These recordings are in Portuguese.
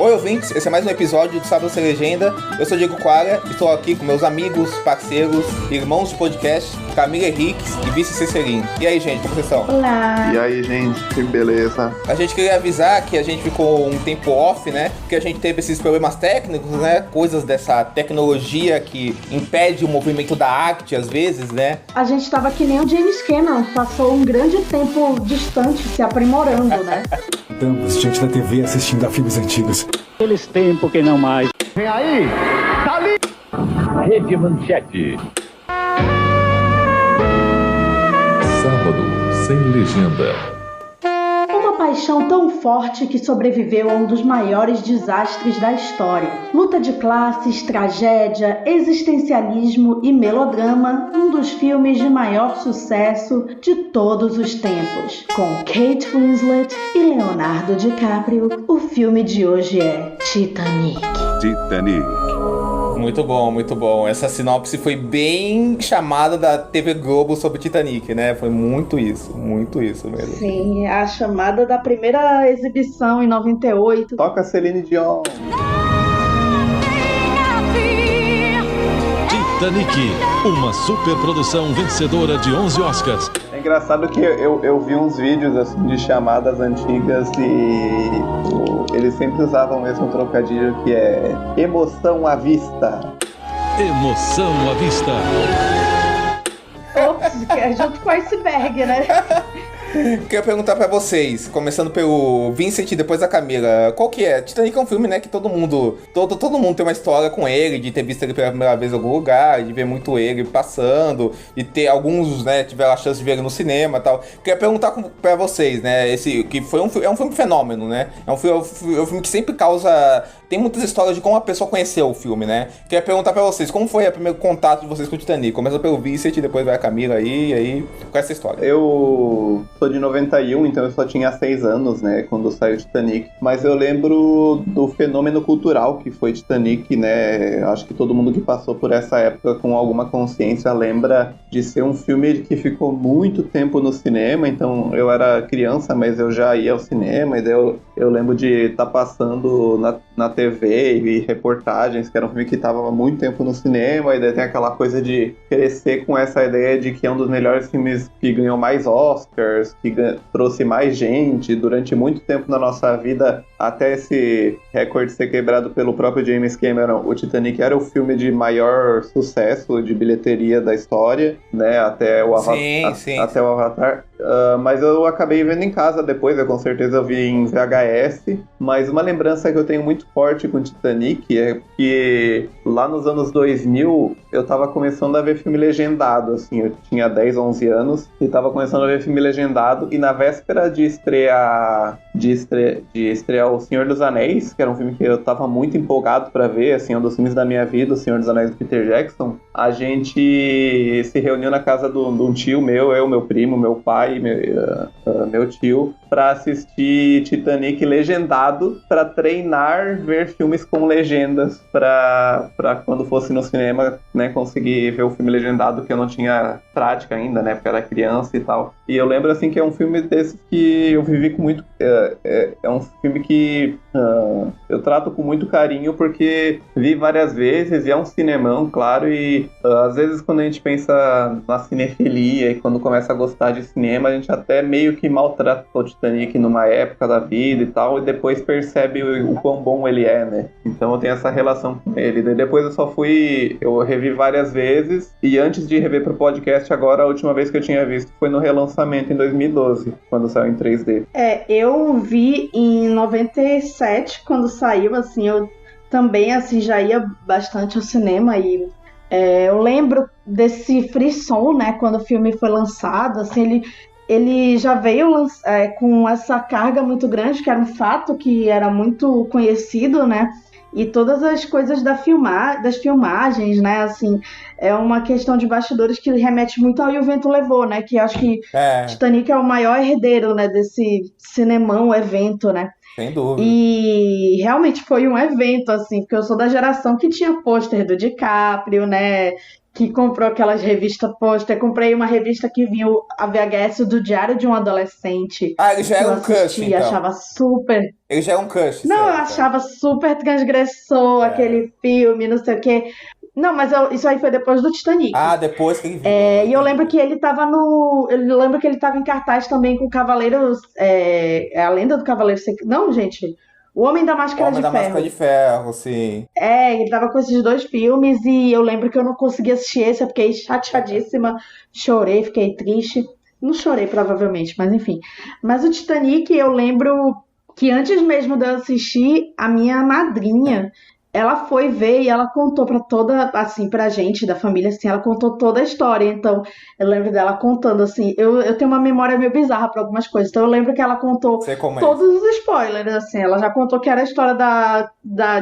Oi, ouvintes, esse é mais um episódio do Sábado Sem Legenda. Eu sou Diego Quara, estou aqui com meus amigos, parceiros, irmãos de podcast, Camila Henriques e Vice Cecerino. E aí, gente, como vocês estão? Olá! E aí, gente, que beleza? A gente queria avisar que a gente ficou um tempo off, né? Porque a gente teve esses problemas técnicos, né? Coisas dessa tecnologia que impede o movimento da arte, às vezes, né? A gente tava que nem o James Cameron, passou um grande tempo distante, se aprimorando, né? Estamos diante da TV assistindo a filmes antigos. Aqueles tempos que não mais. Vem aí! Tá ali! Rede Manchete. Sábado Sem Legenda. Uma paixão tão forte que sobreviveu a um dos maiores desastres da história. Luta de classes, tragédia, existencialismo e melodrama, um dos filmes de maior sucesso de todos os tempos. Com Kate Winslet e Leonardo DiCaprio, o filme de hoje é Titanic. Muito bom, muito bom. Essa sinopse foi bem chamada da TV Globo sobre Titanic, né? Foi muito isso mesmo. Sim, a chamada da primeira exibição em 98. Toca Celine Dion. Titanic, uma superprodução vencedora de 11 Oscars. É engraçado que eu vi uns vídeos assim, de chamadas antigas e eles sempre usavam o mesmo trocadilho que é emoção à vista. Emoção à vista. Ops, é junto com o iceberg, né? Queria perguntar pra vocês, começando pelo Vincent e depois a Camila, qual que é? Titanic é um filme, né, que todo mundo tem uma história com ele, de ter visto ele pela primeira vez em algum lugar, de ver muito ele passando, de ter alguns, né, tiveram a chance de ver ele no cinema e tal. Queria perguntar pra vocês, né, esse que foi é um filme fenômeno, né? É um filme que sempre causa... Tem muitas histórias de como a pessoa conheceu o filme, né? Queria perguntar pra vocês, como foi o primeiro contato de vocês com o Titanic? Começa pelo Vincent, depois vai a Camila aí, e aí, qual é essa história? Eu sou de 91, então eu só tinha 6 anos, né, quando saiu Titanic. Mas eu lembro do fenômeno cultural que foi Titanic, né? Acho que todo mundo que passou por essa época com alguma consciência lembra de ser um filme que ficou muito tempo no cinema. Então eu era criança, mas eu já ia ao cinema, e daí eu lembro de estar passando na TV e vi reportagens, que era um filme que estava há muito tempo no cinema, e daí tem aquela coisa de crescer com essa ideia de que é um dos melhores filmes que ganhou mais Oscars, que trouxe mais gente durante muito tempo na nossa vida, até esse recorde ser quebrado pelo próprio James Cameron. O Titanic era o filme de maior sucesso de bilheteria da história, né, até o Avatar. Mas eu acabei vendo em casa depois, eu com certeza vi em VHS, mas uma lembrança que eu tenho muito forte com Titanic é que lá nos anos 2000 eu tava começando a ver filme legendado, assim, eu tinha 10, 11 anos e tava começando a ver filme legendado, e na véspera de estrear O Senhor dos Anéis, que era um filme que eu tava muito empolgado pra ver, assim, um dos filmes da minha vida, O Senhor dos Anéis do Peter Jackson, a gente se reuniu na casa de um tio meu, meu primo, meu pai, meu tio, pra assistir Titanic legendado, pra treinar ver filmes com legendas, pra quando fosse no cinema, né, conseguir ver o filme legendado, que eu não tinha prática ainda, né, porque era criança e tal. E eu lembro, assim, que é um filme desses que eu vivi com muito... É um filme que eu trato com muito carinho, porque vi várias vezes, e é um cinemão, claro, e às vezes quando a gente pensa na cinefilia e quando começa a gostar de cinema, a gente até meio que maltrata o Titanic numa época da vida e tal, e depois percebe o quão bom ele é, né? Então eu tenho essa relação com ele. Daí depois eu revi várias vezes, e antes de rever pro podcast agora, a última vez que eu tinha visto foi no relançamento em 2012, quando saiu em 3D. Eu vi em 97, quando saiu, assim, eu também, assim, já ia bastante ao cinema, e eu lembro desse frisson, né, quando o filme foi lançado, assim, ele já veio com essa carga muito grande, que era um fato que era muito conhecido, né? E todas as coisas das filmagens, né? Assim, é uma questão de bastidores que remete muito ao E o Vento Levou, né? Que acho que Titanic é o maior herdeiro, né, desse cinemão evento, né? Sem dúvida. E realmente foi um evento, assim, porque eu sou da geração que tinha pôster do DiCaprio, né? Que comprou aquelas revistas pôster. Comprei uma revista que vinha a VHS do Diário de um Adolescente. Ah, ele já Que eu era um crush, assisti, então. achava super. Ele já é um crush, Não, eu sério, então. achava super transgressor aquele filme, não sei o quê. Não, mas isso aí foi depois do Titanic. Ah, depois que ele viu. E eu lembro que ele tava Eu lembro que ele tava em cartaz também com o Cavaleiro. A Lenda do Cavaleiro Secreto. Não, gente. O Homem da Máscara Homem de da Ferro. Máscara de Ferro, sim. Ele tava com esses dois filmes e eu lembro que eu não consegui assistir esse, eu fiquei chateadíssima, chorei, fiquei triste. Não chorei, provavelmente, mas enfim. Mas o Titanic, eu lembro que antes mesmo de eu assistir, a minha madrinha, ela foi ver e ela contou pra gente, da família, assim, ela contou toda a história. Então, eu lembro dela contando, assim, eu tenho uma memória meio bizarra pra algumas coisas, então eu lembro que ela contou Sei como é. todos os spoilers, assim, ela já contou que era a história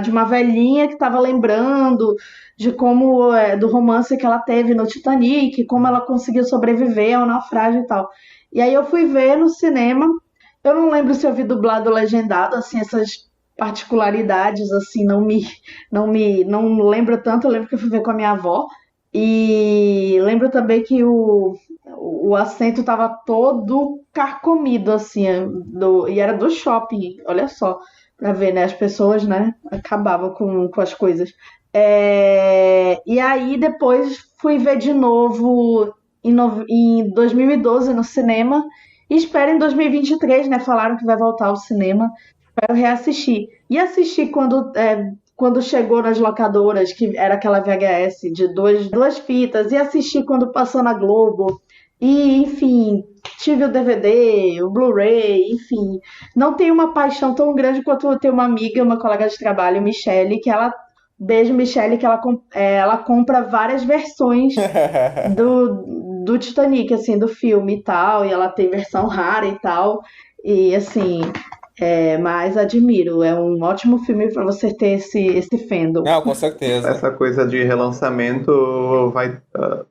de uma velhinha que tava lembrando de como, do romance que ela teve no Titanic, como ela conseguiu sobreviver ao naufrágio e tal. E aí eu fui ver no cinema, eu não lembro se eu vi dublado ou legendado, assim, essas particularidades, assim, não lembro tanto. Eu lembro que eu fui ver com a minha avó e lembro também que o assento tava todo carcomido, assim, e era do shopping, olha só, pra ver, né, as pessoas, né, acabavam com as coisas. E aí depois fui ver de novo em 2012 no cinema e espero em 2023, né, falaram que vai voltar ao cinema. Para reassistir. E assistir quando chegou nas locadoras, que era aquela VHS de duas fitas, e assistir quando passou na Globo. E, enfim, tive o DVD, o Blu-ray, enfim. Não tenho uma paixão tão grande quanto eu tenho uma amiga, uma colega de trabalho, Michele, que ela... Beijo, Michele, que ela compra várias versões do Titanic, assim, do filme e tal. E ela tem versão rara e tal. E, assim... mas admiro, é um ótimo filme para você ter esse fandom. Não, com certeza. Essa coisa de relançamento vai,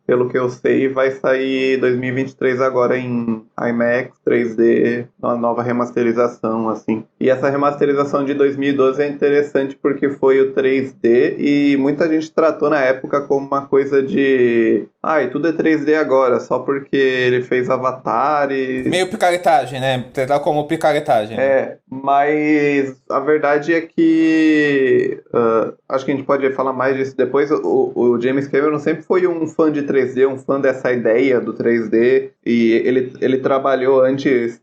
pelo que eu sei, vai sair 2023 agora em IMAX 3D, uma nova remasterização, assim. E essa remasterização de 2012 é interessante porque foi o 3D e muita gente tratou na época como uma coisa de... tudo é 3D agora, só porque ele fez Avatar e... Meio picaretagem, né? Tratar como picaretagem. Mas a verdade é que acho que a gente pode falar mais disso depois. O James Cameron sempre foi um fã de 3D, um fã dessa ideia do 3D, e ele trabalhou antes,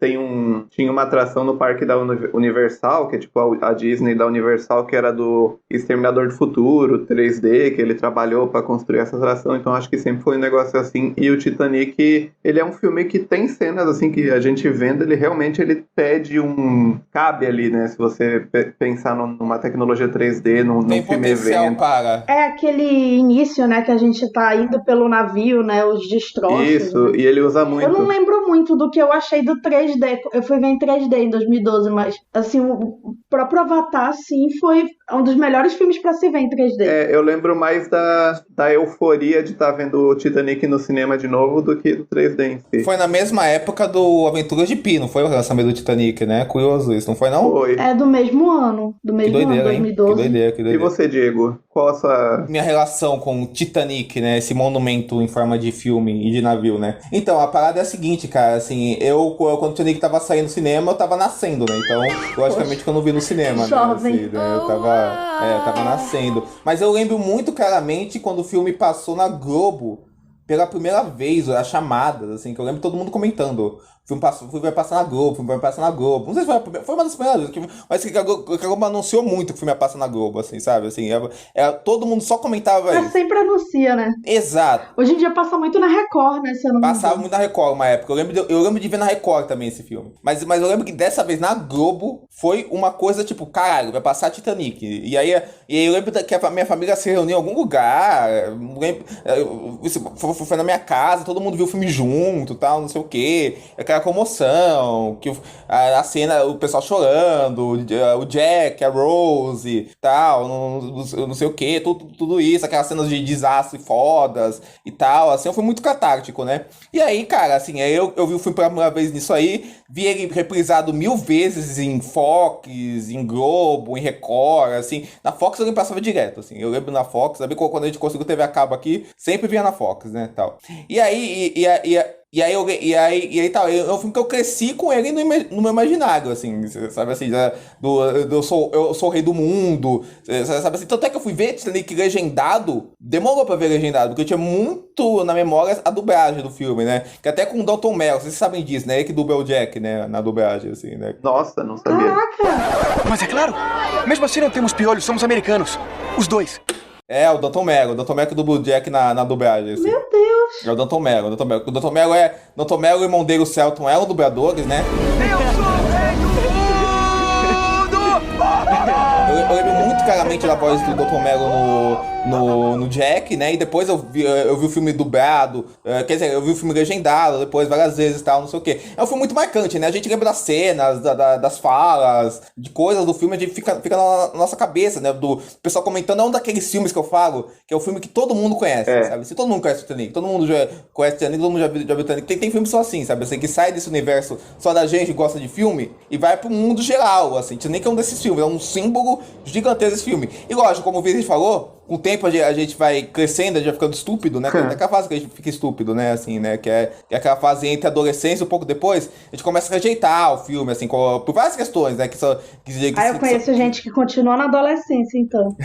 tinha uma atração no parque da Universal, que é tipo a Disney da Universal, que era do Exterminador do Futuro 3D, que ele trabalhou para construir essa atração. Então acho que sempre foi um negócio assim. E o Titanic, ele é um filme que tem cenas assim que a gente vendo, ele realmente pede cabe ali, né? Se você pensar numa tecnologia 3D, num filme evento. Para. É aquele início, né? Que a gente tá indo pelo navio, né? Os destroços. Isso, né? E ele usa muito. Eu não lembro muito do que eu achei do 3D. Eu fui ver em 3D em 2012, mas, assim, o próprio Avatar, assim, foi um dos melhores filmes pra se ver em 3D. Eu lembro mais da euforia de estar vendo o Titanic no cinema de novo do que do 3D em si. Foi na mesma época do Aventuras de Pi, não foi o lançamento do Titanic, né? Curioso isso, não foi não? Foi. É do mesmo ano. Do mesmo Que doideira, ano, 2012. Que doideira. E você, Diego? Qual a sua... Minha relação com o Titanic, né? Esse monumento em forma de filme e de navio, né? Então, a parada é a seguinte, cara, assim, quando o Titanic tava saindo no cinema, eu tava nascendo, né? Então, logicamente que eu não vi no cinema, Jovem. né? Assim, né? Eu tava nascendo. Mas eu lembro muito claramente quando o filme passou na Globo pela primeira vez, as chamadas, assim, que eu lembro todo mundo comentando. O filme vai passar na Globo, o filme vai passar na Globo. Não sei se foi uma das primeiras vezes, mas que a Globo anunciou muito que o filme ia passar na Globo, assim, sabe? Assim, todo mundo só comentava Mas isso. sempre anuncia, né? Exato. Hoje em dia passa muito na Record, né? Se eu não me Passava engano. muito na Record uma época. Eu lembro de ver na Record também esse filme. Mas eu lembro que dessa vez na Globo foi uma coisa tipo, caralho, vai passar Titanic. E aí eu lembro que a minha família se reuniu em algum lugar. Foi na minha casa, todo mundo viu o filme junto, tal, não sei o quê. aquela comoção, que a cena, o pessoal chorando, o Jack, a Rose, tal, não sei o que, tudo isso, aquelas cenas de desastre fodas e tal, assim, foi muito catártico, né? E aí, cara, assim, eu vi o filme pela primeira vez nisso aí, vi ele reprisado 1000 vezes em Fox, em Globo, em Record, assim, na Fox eu passava direto, assim, eu lembro na Fox, sabe, quando a gente conseguiu TV a cabo aqui, sempre via na Fox, né, tal. E aí tal, é um filme que eu cresci com ele no meu imaginário, assim, sabe assim, eu sou o rei do mundo, sabe assim, tanto é que eu fui ver Titanic legendado, demorou pra ver legendado, porque eu tinha muito na memória a dublagem do filme, né, que até com o Dalton Mello, vocês sabem disso, né, ele que dubla o Jack, né, na dublagem, assim, né. Nossa, não sabia. Caraca! Mas é claro, mesmo assim não temos piolhos, somos americanos. Os dois. É, o Dalton Mello que dubla o Jack na dublagem, assim. Meu Deus! É o Dalton Mello. O Dalton Mello e o irmão dele, o Celton, eram dubladores, né? Eu sou o rei do mundo! Eu lembro muito claramente da voz do Dalton Mello no Jack, né? E depois eu vi o filme dublado, quer dizer, eu vi o filme legendado depois várias vezes e tal, não sei o quê. É um filme muito marcante, né? A gente lembra das cenas, das falas, de coisas do filme, a gente fica na nossa cabeça, né? Do pessoal comentando, é um daqueles filmes que eu falo, que é um filme que todo mundo conhece, sabe? Se todo mundo conhece o Titanic, todo mundo já conhece o Titanic, todo mundo já viu o Titanic. Tem filmes só assim, sabe? Assim, que sai desse universo só da gente que gosta de filme e vai pro mundo geral, assim. Titanic é um desses filmes, é um símbolo gigantesco desse filme. E lógico, como o Vinícius falou, com o tempo a gente vai crescendo, a gente vai ficando estúpido, né? É aquela fase que a gente fica estúpido, né? Assim, né? Que é aquela fase entre a adolescência e um pouco depois, a gente começa a rejeitar o filme, assim, por várias questões, né? Eu conheço gente que continua na adolescência, então.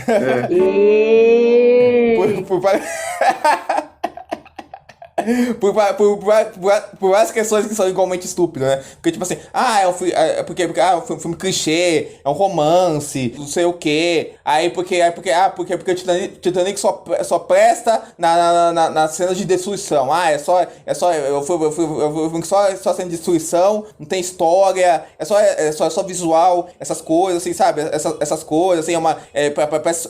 Por várias questões que são igualmente estúpidas, né? Porque, tipo assim, é um filme clichê, é um romance, não sei o quê. Porque o Titanic só presta nas cenas de destruição. É só cena de destruição, não tem história, é só visual, essas coisas, assim, sabe? Essas coisas, assim,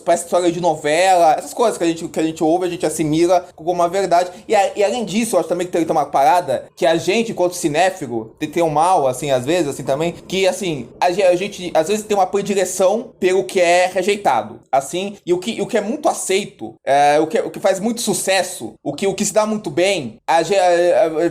parece história de novela, essas coisas que a gente ouve, a gente assimila como uma verdade. E além disso, eu acho também que tem uma parada que a gente, enquanto cinéfilo, tem um mal, assim, às vezes, assim, também, que, assim, a gente, às vezes, tem uma predileção pelo que é rejeitado, assim, e o que é muito aceito, o que faz muito sucesso, o que se dá muito bem,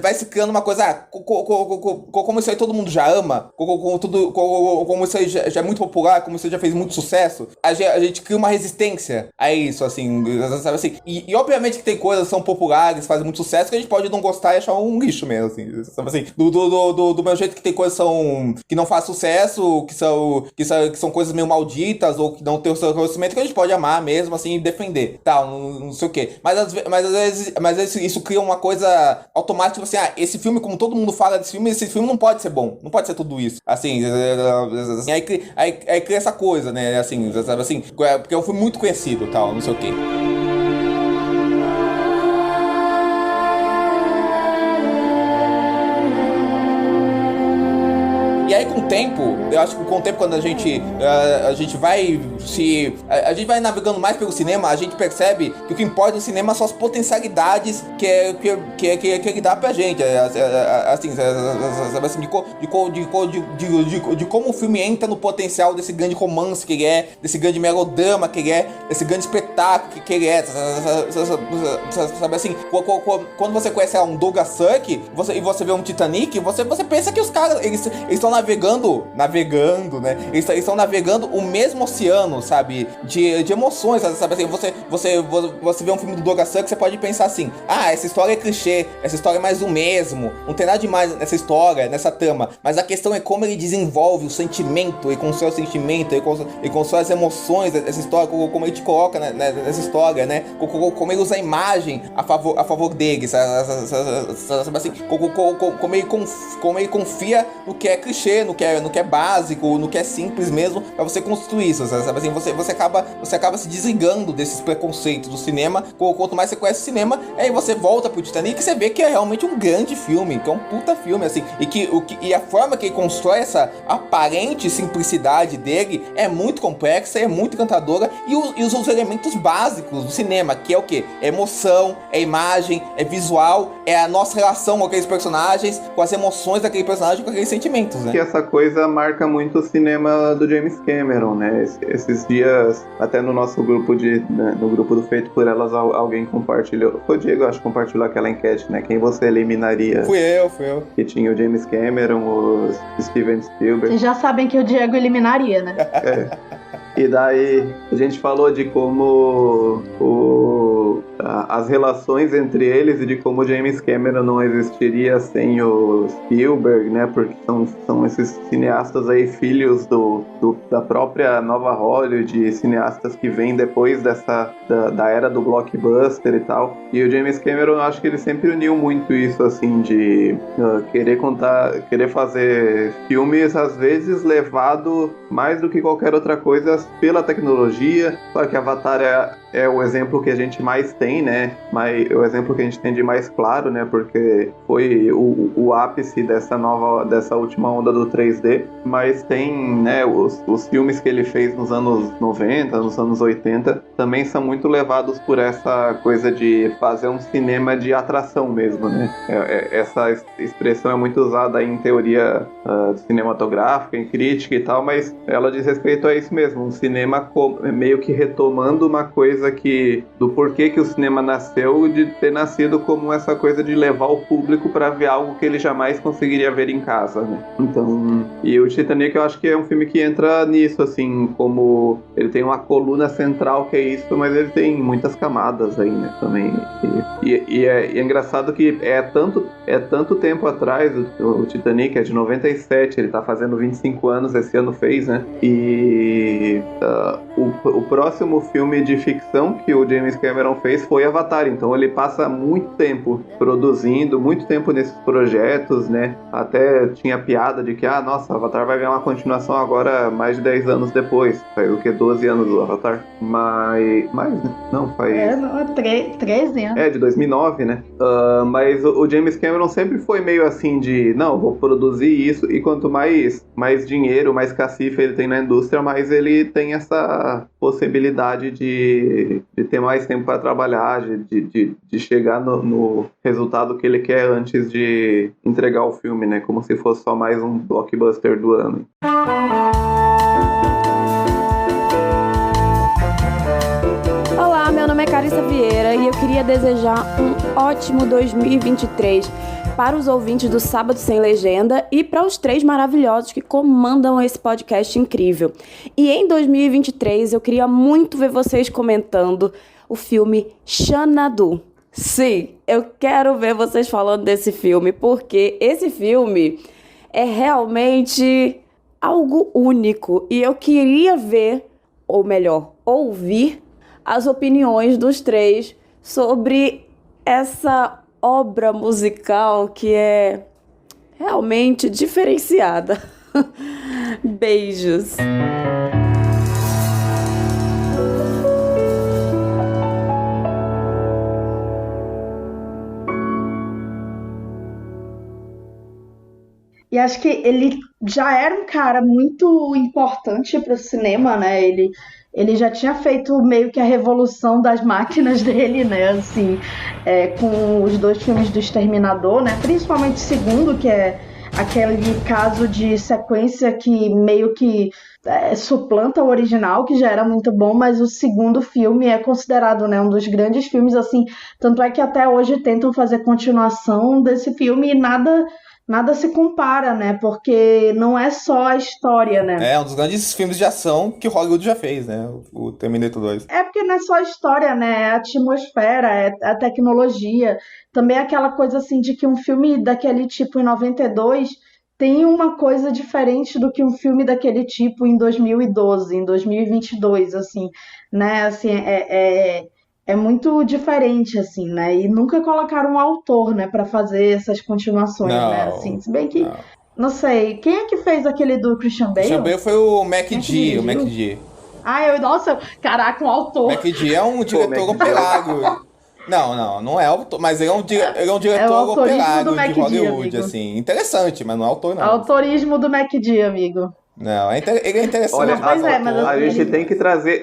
vai se criando uma coisa, como isso aí todo mundo já ama, como isso aí já é muito popular, como isso aí já fez muito sucesso, a gente cria uma resistência a isso, assim, sabe, assim, e obviamente que tem coisas que são populares, fazem muito sucesso, que a gente pode não gostar e achar um lixo mesmo, assim, sabe assim, do meu jeito que tem coisas que não fazem sucesso, que são coisas meio malditas, ou que não tem o seu conhecimento, que a gente pode amar mesmo, assim, e defender, tal, não sei o quê. Mas às vezes isso cria uma coisa automática, assim, esse filme, como todo mundo fala desse filme, esse filme não pode ser bom, não pode ser tudo isso, assim, aí cria essa coisa, né, assim, sabe assim, porque é um filme muito conhecido, tal, não sei o quê. E aí, com o tempo, eu acho que com o tempo, quando a gente vai navegando mais pelo cinema, a gente percebe que o que importa no cinema são as potencialidades que ele dá pra gente, assim, de como o filme entra no potencial desse grande romance que ele é, desse grande melodrama que ele é, desse grande espetáculo que ele é, sabe assim, quando você conhece um Douglas Sirk, e você vê um Titanic, você pensa que os caras, eles estão navegando, né? Eles estão navegando o mesmo oceano, sabe? De emoções, sabe assim? Você vê um filme do Douglas Sirk, você pode pensar assim, essa história é clichê, essa história é mais do mesmo, não tem nada demais nessa história, nessa trama, mas a questão é como ele desenvolve o sentimento, e constrói o sentimento, e constrói as emoções dessa história, como ele te coloca nessa história, né? Como ele usa a imagem a favor dele, sabe assim? Como ele confia no que é clichê, clichê, no que é básico, no que é simples mesmo, pra você construir isso, sabe assim, você acaba se desligando desses preconceitos do cinema, quanto mais você conhece o cinema, aí você volta pro Titanic e você vê que é realmente um grande filme, que é um puta filme, assim, e a forma que ele constrói essa aparente simplicidade dele é muito complexa, é muito encantadora, e os elementos básicos do cinema, que é o quê? É emoção, é imagem, é visual, é a nossa relação com aqueles personagens, com as emoções daquele personagem, com aqueles sentimentos, né? Que essa coisa marca muito o cinema do James Cameron, né? Esses dias, até no nosso grupo no grupo do Feito por Elas, alguém compartilhou, foi o Diego, acho que compartilhou aquela enquete, né? Quem você eliminaria? Fui eu. Que tinha o James Cameron, o Steven Spielberg. Vocês já sabem que o Diego eliminaria, né? E daí a gente falou de como as relações entre eles e de como o James Cameron não existiria sem o Spielberg, né? Porque são esses cineastas aí, filhos da própria nova Hollywood, cineastas que vêm depois da era do blockbuster e tal. E o James Cameron, eu acho que ele sempre uniu muito isso, assim, de querer fazer filmes, às vezes, levado mais do que qualquer outra coisa pela tecnologia. Claro que Avatar é o exemplo que a gente mais tem, né? Mas o exemplo que a gente tem de mais claro, né? Porque foi o ápice dessa última onda do 3D. Mas tem, né? Os filmes que ele fez nos anos 90, nos anos 80, também são muito levados por essa coisa de fazer um cinema de atração mesmo, né? Essa expressão é muito usada em teoria cinematográfica, em crítica e tal, mas ela diz respeito a isso mesmo, um cinema meio que retomando uma coisa do porquê que o cinema nasceu, de ter nascido como essa coisa de levar o público para ver algo que ele jamais conseguiria ver em casa, né? Então, e o Titanic eu acho que é um filme que entra nisso, assim, como ele tem uma coluna central que é isso, mas ele tem muitas camadas aí, né, também. E é engraçado que é tanto tempo atrás, o Titanic é de 97, ele tá fazendo 25 anos, esse ano fez, né? E o próximo filme de ficção que o James Cameron fez foi Avatar, então ele passa muito tempo produzindo, muito tempo nesses projetos, né? Até tinha piada de que, nossa, Avatar vai ganhar uma continuação agora mais de 10 anos depois. Faz o que? 12 anos do Avatar? Mas não, faz... 13 anos. De 2009, né? Mas o James Cameron sempre foi meio assim de, não, vou produzir isso, e quanto mais dinheiro, mais cacife ele tem na indústria, mais ele tem essa possibilidade de ter mais tempo para trabalhar, de chegar no resultado que ele quer antes de entregar o filme, né? Como se fosse só mais um blockbuster do ano. Olá, meu nome é Carissa Vieira e eu queria desejar um ótimo 2023 para os ouvintes do Sábado Sem Legenda e para os 3 maravilhosos que comandam esse podcast incrível. E em 2023 eu queria muito ver vocês comentando o filme Xanadu. Sim, eu quero ver vocês falando desse filme, porque esse filme é realmente algo único e eu queria ver, ou melhor, ouvir as opiniões dos 3 sobre essa obra musical que é realmente diferenciada. Beijos! E acho que ele já era um cara muito importante para o cinema, né? Ele já tinha feito meio que a revolução das máquinas dele, né? Assim, com os 2 filmes do Exterminador, né? Principalmente o segundo, que é aquele caso de sequência que meio que suplanta o original, que já era muito bom, mas o segundo filme é considerado, né, um dos grandes filmes, assim. Tanto é que até hoje tentam fazer continuação desse filme e nada se compara, né? Porque não é só a história, né? É um dos grandes filmes de ação que Hollywood já fez, né? O Terminator 2. É porque não é só a história, né? É a atmosfera, é a tecnologia. Também é aquela coisa assim de que um filme daquele tipo em 92 tem uma coisa diferente do que um filme daquele tipo em 2012, em 2022, assim, né? Assim, é muito diferente, assim, né? E nunca colocaram um autor, né, para fazer essas continuações, Não, né? Assim, se bem que não. Não sei. Quem é que fez aquele do Christian Bale? Christian Bale foi o Quem é que dirigiu? MacG. Nossa, caraca, um autor. MacG é um diretor operário. Não é autor, mas ele é um diretor autorismo operário do de MacG, Hollywood, amigo. assim. Interessante, mas não é autor, não. Autorismo do MacD, amigo. Não, ele é interessante. Olha, Pois é, mas a ele- gente tem que trazer.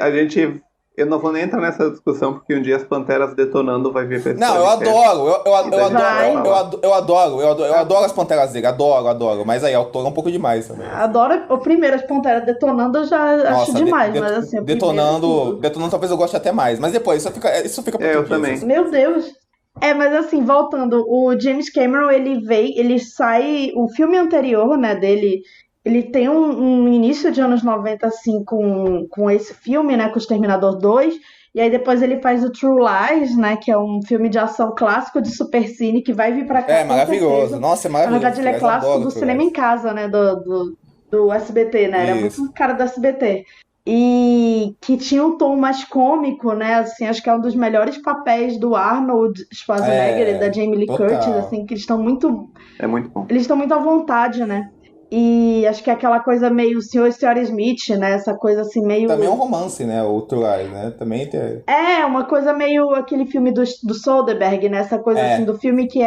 Eu não vou nem entrar nessa discussão, porque um dia as Panteras detonando vai vir pra esse Não, eu podcast. adoro, eu adoro as Panteras dele, adoro, mas aí, autor é um pouco demais também. Adoro o primeiro, as Panteras detonando, eu já acho demais, mas assim, o detonando talvez eu goste até mais, mas depois, isso fica pra Eu outro dia, também. assim. Meu Deus. Mas assim, voltando, o James Cameron, ele sai, o filme anterior, né, dele, ele tem um início de anos 90, assim, com esse filme, né, com o Exterminador 2, e aí depois ele faz o True Lies, né, que é um filme de ação clássico de Supercine, que vai vir pra cá É com maravilhoso, certeza. nossa, é Na maravilhoso. verdade, ele é eu clássico adoro do True cinema Lies. em casa, né, do SBT, né, era Isso. muito cara do SBT. E que tinha um tom mais cômico, né? Assim, acho que é um dos melhores papéis do Arnold Schwarzenegger e da Jamie Lee total. Curtis, assim, que eles estão muito É muito bom. à vontade, né? E acho que é aquela coisa meio Senhor e Senhora Smith, né? Essa coisa assim meio... Também é um romance, né, o True Lies, né, também tem... uma coisa meio aquele filme do Soderbergh, né? Essa coisa assim do filme que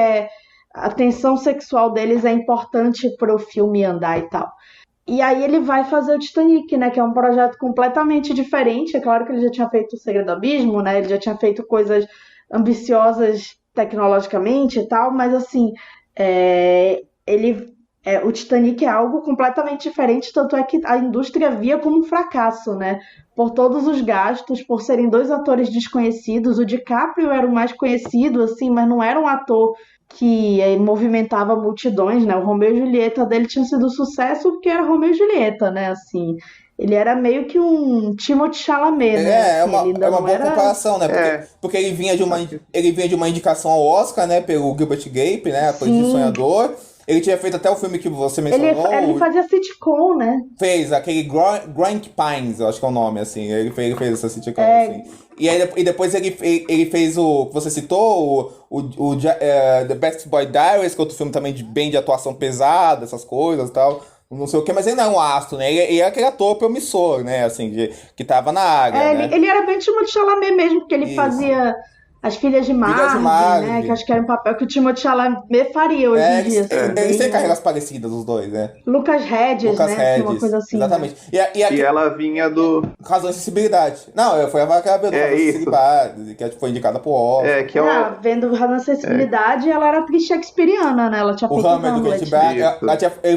a tensão sexual deles é importante pro filme andar e tal. E aí ele vai fazer o Titanic, né? Que é um projeto completamente diferente. É claro que ele já tinha feito o Segredo do Abismo, né? Ele já tinha feito coisas ambiciosas tecnologicamente e tal, mas assim, o Titanic é algo completamente diferente, tanto é que a indústria via como um fracasso, né? Por todos os gastos, por serem dois atores desconhecidos. O DiCaprio era o mais conhecido, assim, mas não era um ator que movimentava multidões, né? O Romeu e Julieta dele tinha sido sucesso porque era Romeu e Julieta, né? Assim, ele era meio que um Timothée Chalamet, né? Assim, ele é uma não boa era... comparação, né? Porque ele vinha de uma indicação ao Oscar, né? Pelo Gilbert Grape, né? Ator de Sonhador. Ele tinha feito até o filme que você mencionou. Ele fazia sitcom, né? Fez aquele Grant Pines, eu acho que é o nome, assim. Ele fez essa sitcom, assim. E depois ele fez o que você citou, The Best Boy Diaries, que é outro filme também bem de atuação pesada, essas coisas e tal. Não sei o que, mas ele não é um astro, né? Ele é aquele ator promissor, né? Assim, que tava na área, né? Ele era bem Timothée Chalamet mesmo, porque ele fazia As Filhas de Marvin, né? Que acho que era um papel que o Timothée Chalamet faria hoje em dia. Eles têm carreiras parecidas, os dois, né? Lucas Hedges, né? Uma coisa assim. Exatamente. Né? E ela vinha do... Razão e Sensibilidade. Não, foi a Vaca do Razão e Sensibilidade, que foi indicada pro Oscar. Vendo Razão e Sensibilidade, ela era atriz shakespeariana, né? Ela tinha feito Hamlet do Kate Back.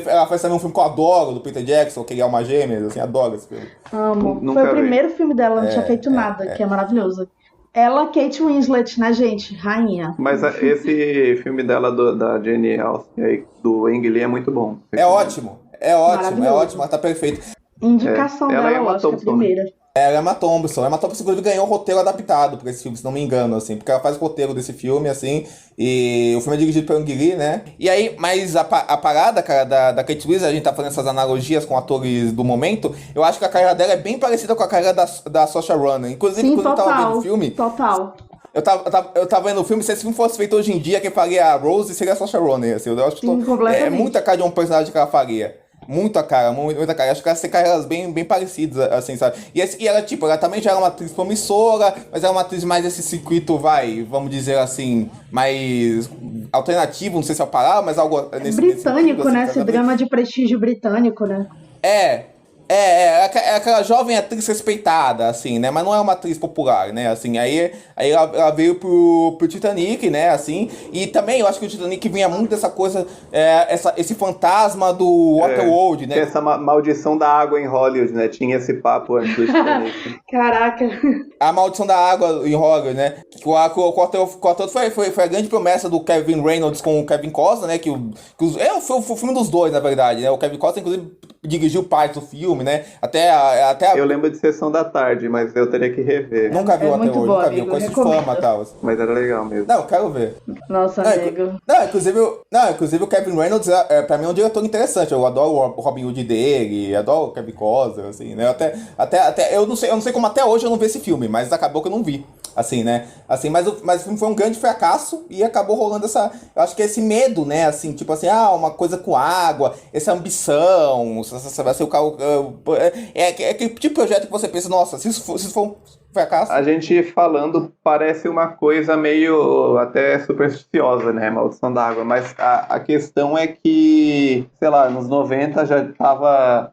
Ela fez também um filme que eu adoro, do Peter Jackson, que ele é uma gêmea, assim, adoro esse filme. Amo. Foi o primeiro filme dela, não tinha feito nada, que é maravilhoso. Ela, Kate Winslet, né, gente? Rainha. Mas esse filme dela, da Jane Austen, do Ang Lee, é muito bom. É ótimo, ela tá perfeita. Indicação dela, eu acho que é a primeira. Ela é Emma Thompson, inclusive ganhou um roteiro adaptado pra esse filme, se não me engano, assim, porque ela faz o roteiro desse filme, assim, e o filme é dirigido pelo Ang Lee, né? E aí, mas a parada, cara, da Kate Winslet, a gente tá fazendo essas analogias com atores do momento, eu acho que a carreira dela é bem parecida com a carreira da Saoirse Ronan. Inclusive, quando eu tava vendo o filme... Total. Eu tava vendo o filme, se esse filme fosse feito hoje em dia, quem faria a Rose seria a Saoirse Ronan, assim, eu acho que é muita cara de um personagem que ela faria. Muita cara. Acho que elas têm carreiras bem parecidas, assim, sabe? E ela também já era uma atriz promissora, mas era uma atriz mais desse circuito, vamos dizer assim, mais alternativo, não sei se é a palavra, mas algo nesse britânico, assim, né? Esse drama de prestígio britânico, né? É aquela jovem atriz respeitada, assim, né? Mas não é uma atriz popular, né? Assim, aí ela veio pro Titanic, né? Assim, e também eu acho que o Titanic vinha muito dessa coisa, esse fantasma do Waterworld, né? Essa maldição da água em Hollywood, né? Tinha esse papo antes do Titanic. Caraca. A maldição da água em Hollywood, né? O ator foi a grande promessa do Kevin Reynolds com o Kevin Costner, né? Foi o filme dos dois, na verdade, né? O Kevin Costner, inclusive, dirigiu parte do filme, né? Eu lembro de Sessão da Tarde, mas eu teria que rever. Nunca viu até hoje, nunca vi. Eu conheço de fama e tal. Mas era legal mesmo. Não, eu quero ver. Nossa, amigo. Inclusive o Kevin Reynolds, pra mim, é um diretor interessante. Eu adoro o Robin Hood dele, adoro o Kevin Costner, assim, né? Eu não sei como até hoje eu não vi esse filme, mas acabou que eu não vi. assim, né? Assim, mas o filme foi um grande fracasso e acabou rolando eu acho que esse medo, né? Assim, tipo assim, uma coisa com água, essa ambição, sabe, assim, o carro... É aquele tipo de projeto que você pensa, nossa, se isso for um fracasso... A gente falando parece uma coisa meio até supersticiosa, né? Maldição da água, mas a questão é que, sei lá, nos 90 já estava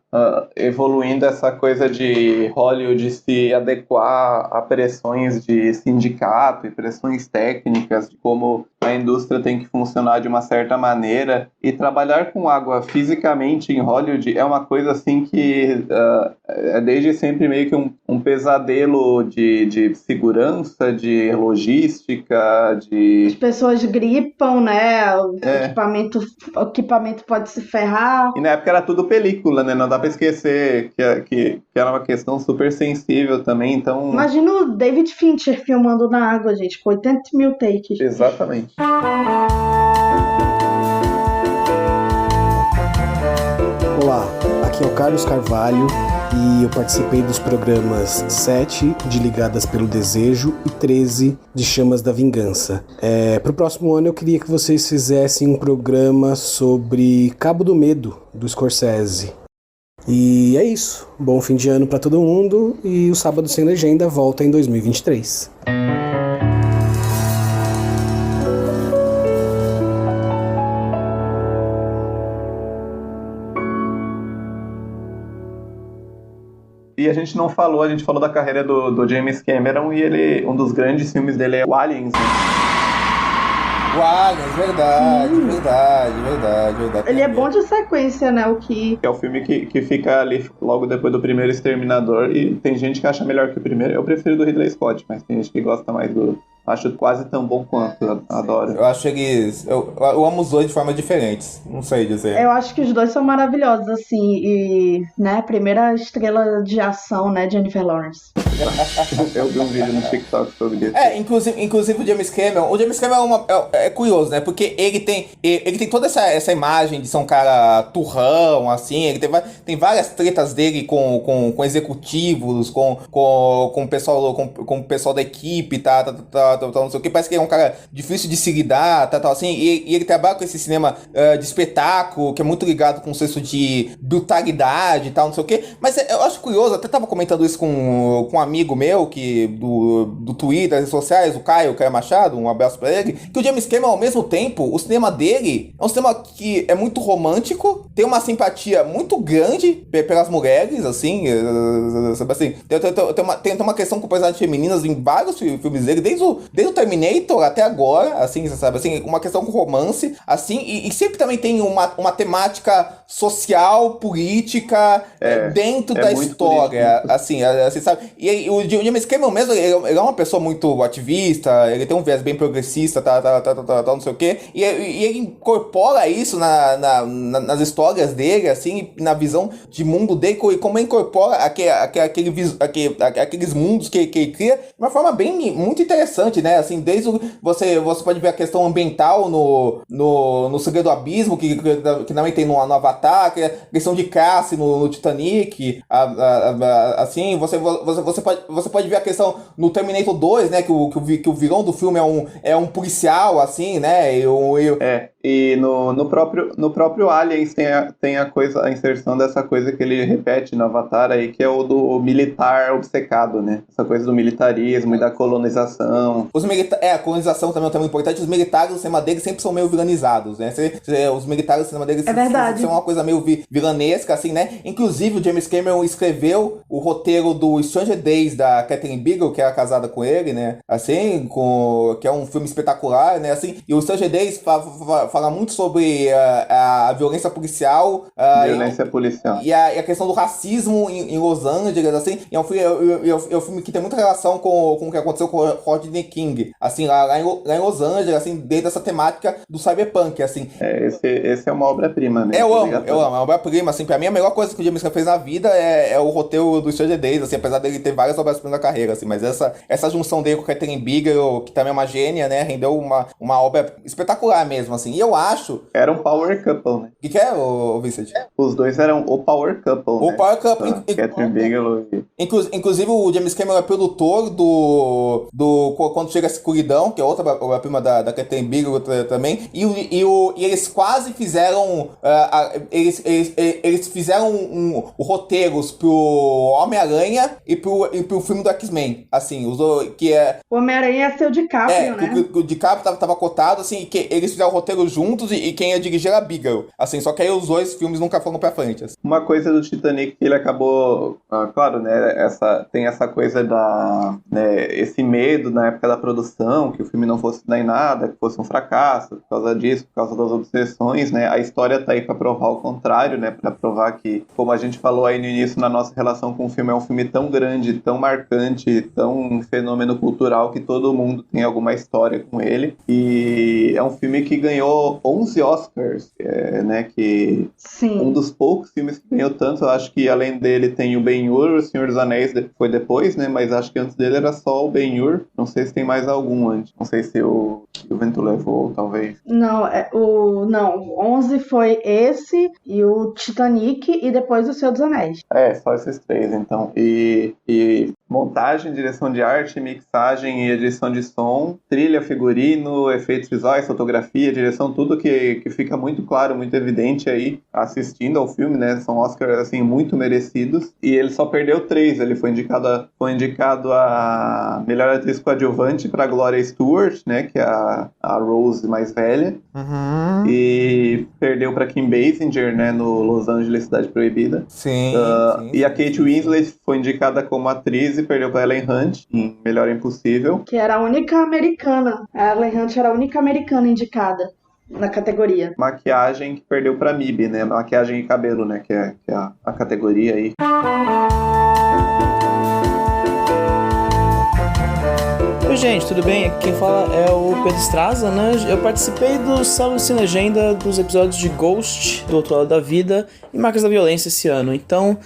evoluindo essa coisa de Hollywood se adequar a pressões de sindicato e pressões técnicas de como a indústria tem que funcionar de uma certa maneira, e trabalhar com água fisicamente em Hollywood é uma coisa assim que é desde sempre meio que um pesadelo de segurança, de logística, As pessoas gripam, né? O equipamento pode se ferrar. E na época era tudo película, né? Não dá pra esquecer que era uma questão super sensível também, então... Imagina o David Fincher filmando na água, gente, com 80 mil takes. Exatamente. Olá, aqui é o Carlos Carvalho e eu participei dos programas 7 de Ligadas pelo Desejo e 13 de Chamas da Vingança. Pro próximo ano eu queria que vocês fizessem um programa sobre Cabo do Medo, do Scorsese. E é isso. Bom fim de ano pra todo mundo e o Sábado Sem Legenda volta em 2023. E a gente falou da carreira do James Cameron e um dos grandes filmes dele é o Aliens, né? O Aliens, verdade. Ele é bom de sequência, né? É o filme que fica ali logo depois do primeiro Exterminador, e tem gente que acha melhor que o primeiro. Eu prefiro do Ridley Scott, mas tem gente que gosta mais do... Acho quase tão bom quanto, eu adoro. Eu acho eles... Eu amo os dois de formas diferentes, não sei dizer. Eu acho que os dois são maravilhosos, assim, e, né, primeira estrela de ação, né, Jennifer Lawrence. Eu vi um vídeo no TikTok sobre isso. Inclusive o James Cameron é curioso, né, porque ele tem toda essa imagem de ser um cara turrão, assim, ele tem várias tretas dele com executivos, com o pessoal da equipe, não sei o que, parece que ele é um cara difícil de se lidar, tal, assim, e ele trabalha com esse cinema de espetáculo, que é muito ligado com um senso de brutalidade e tal, não sei o que, mas eu acho curioso, até tava comentando isso com um amigo meu, do Twitter, das redes sociais, o Caio Machado, um abraço pra ele, que o James Cameron, ao mesmo tempo, o cinema dele é um cinema que é muito romântico, tem uma simpatia muito grande pelas mulheres, assim, sabe assim, tem uma questão com personagens femininas em vários filmes dele, desde o Terminator até agora, assim, sabe, assim, uma questão com romance, assim, e sempre também tem uma temática social, política, dentro da história, assim, sabe, e o James Cameron mesmo, ele é uma pessoa muito ativista, ele tem um viés bem progressista, não sei o quê, e ele incorpora isso nas histórias dele, assim, na visão de mundo dele, e como ele incorpora aqueles mundos que ele cria, de uma forma muito interessante, né, assim, você pode ver a questão ambiental no Segredo do Abismo, que também tem no Avatar, que é a questão de classe no Titanic, assim, você pode ver a questão no Terminator 2, né, que o vilão do filme é um policial, assim, né, e no próprio Aliens tem a inserção dessa coisa que ele repete no Avatar aí, que é o do militar obcecado, né, essa coisa do militarismo e da colonização. A colonização também é um tema importante. Os militares do cinema dele sempre são meio vilanizados, né? Os militares do cinema dele são uma coisa meio vilanesca, assim, né? Inclusive, o James Cameron escreveu o roteiro do Stranger Days, da Catherine Bigelow, que era casada com ele, né? Assim, que é um filme espetacular, né? Assim, e o Stranger Days fala muito sobre a violência policial. E a questão do racismo em Los Angeles, assim. E é um filme que tem muita relação com o que aconteceu com o Rodney King, assim, lá em Los Angeles, assim, dentro dessa temática do cyberpunk, assim. Esse é uma obra-prima, né? Eu amo, é uma obra-prima, assim, pra mim a melhor coisa que o James Cameron fez na vida é o roteiro do Stranger Days, assim, apesar dele ter várias obras-primas na carreira, assim, mas essa junção dele com a Catherine Bigelow, que também é uma gênia, né, rendeu uma obra espetacular mesmo, assim, e eu acho... Era um power couple, né? O que é, ô Vincent? Os dois eram o power couple, O né? Power Couple. Catherine Bigelow e... Inclusive, o James Cameron é produtor do Quando Chega a Escuridão, que é outra obra-prima da Catherine Bigelow também. E eles quase fizeram... eles fizeram roteiros pro Homem-Aranha e pro filme do X-Men. Assim, que é... O Homem-Aranha é seu DiCaprio, né? O DiCaprio tava cotado, assim, que eles fizeram o roteiro juntos e quem ia dirigir era a Bigelow. Assim, só que aí os dois filmes nunca foram pra frente. Assim. Uma coisa do Titanic que ele acabou... claro, né? Tem essa coisa esse medo na época da produção, que o filme não fosse dar em nada, que fosse um fracasso, por causa disso, por causa das obsessões, né? A história tá aí pra provar o contrário, né? Pra provar que, como a gente falou aí no início, na nossa relação com o filme, é um filme tão grande, tão marcante, tão um fenômeno cultural que todo mundo tem alguma história com ele. E é um filme que ganhou 11 Oscars, né? Que Sim. Um dos poucos filmes que ganhou tanto, eu acho que além dele tem o Ben-Hur, o Senhor dos Anéis foi depois, né? Mas acho que antes dele era só o Ben-Hur. Não sei se tem mais algum antes. Não sei se o Vento Levou, talvez. Não, 11 foi esse e o Titanic e depois o Senhor dos Anéis. Só esses três, então. E montagem, direção de arte, mixagem e edição de som, trilha, figurino, efeitos visuais, fotografia, direção, tudo que fica muito claro, muito evidente aí assistindo ao filme, né? São Oscars, assim, muito merecidos. E ele só perdeu 3. Ele foi indicado a melhor atriz coadjuvante para Gloria Stewart, né? Que é a Rose mais velha. Uhum. E perdeu para Kim Basinger, né? No Los Angeles Cidade Proibida. Sim. E a Kate Winslet foi indicada como atriz e perdeu para Ellen Hunt em Melhor Impossível. Que era a única americana. A Ellen Hunt era a única americana indicada na categoria. Maquiagem que perdeu para MIB, né? Maquiagem e cabelo, né? Que é a categoria aí. Oi gente, tudo bem? Aqui quem fala é o Pedro Straza, né? Eu participei do Sábado Sem Legenda dos episódios de Ghost, do Outro Lado da Vida e Marcas da Violência esse ano. Então,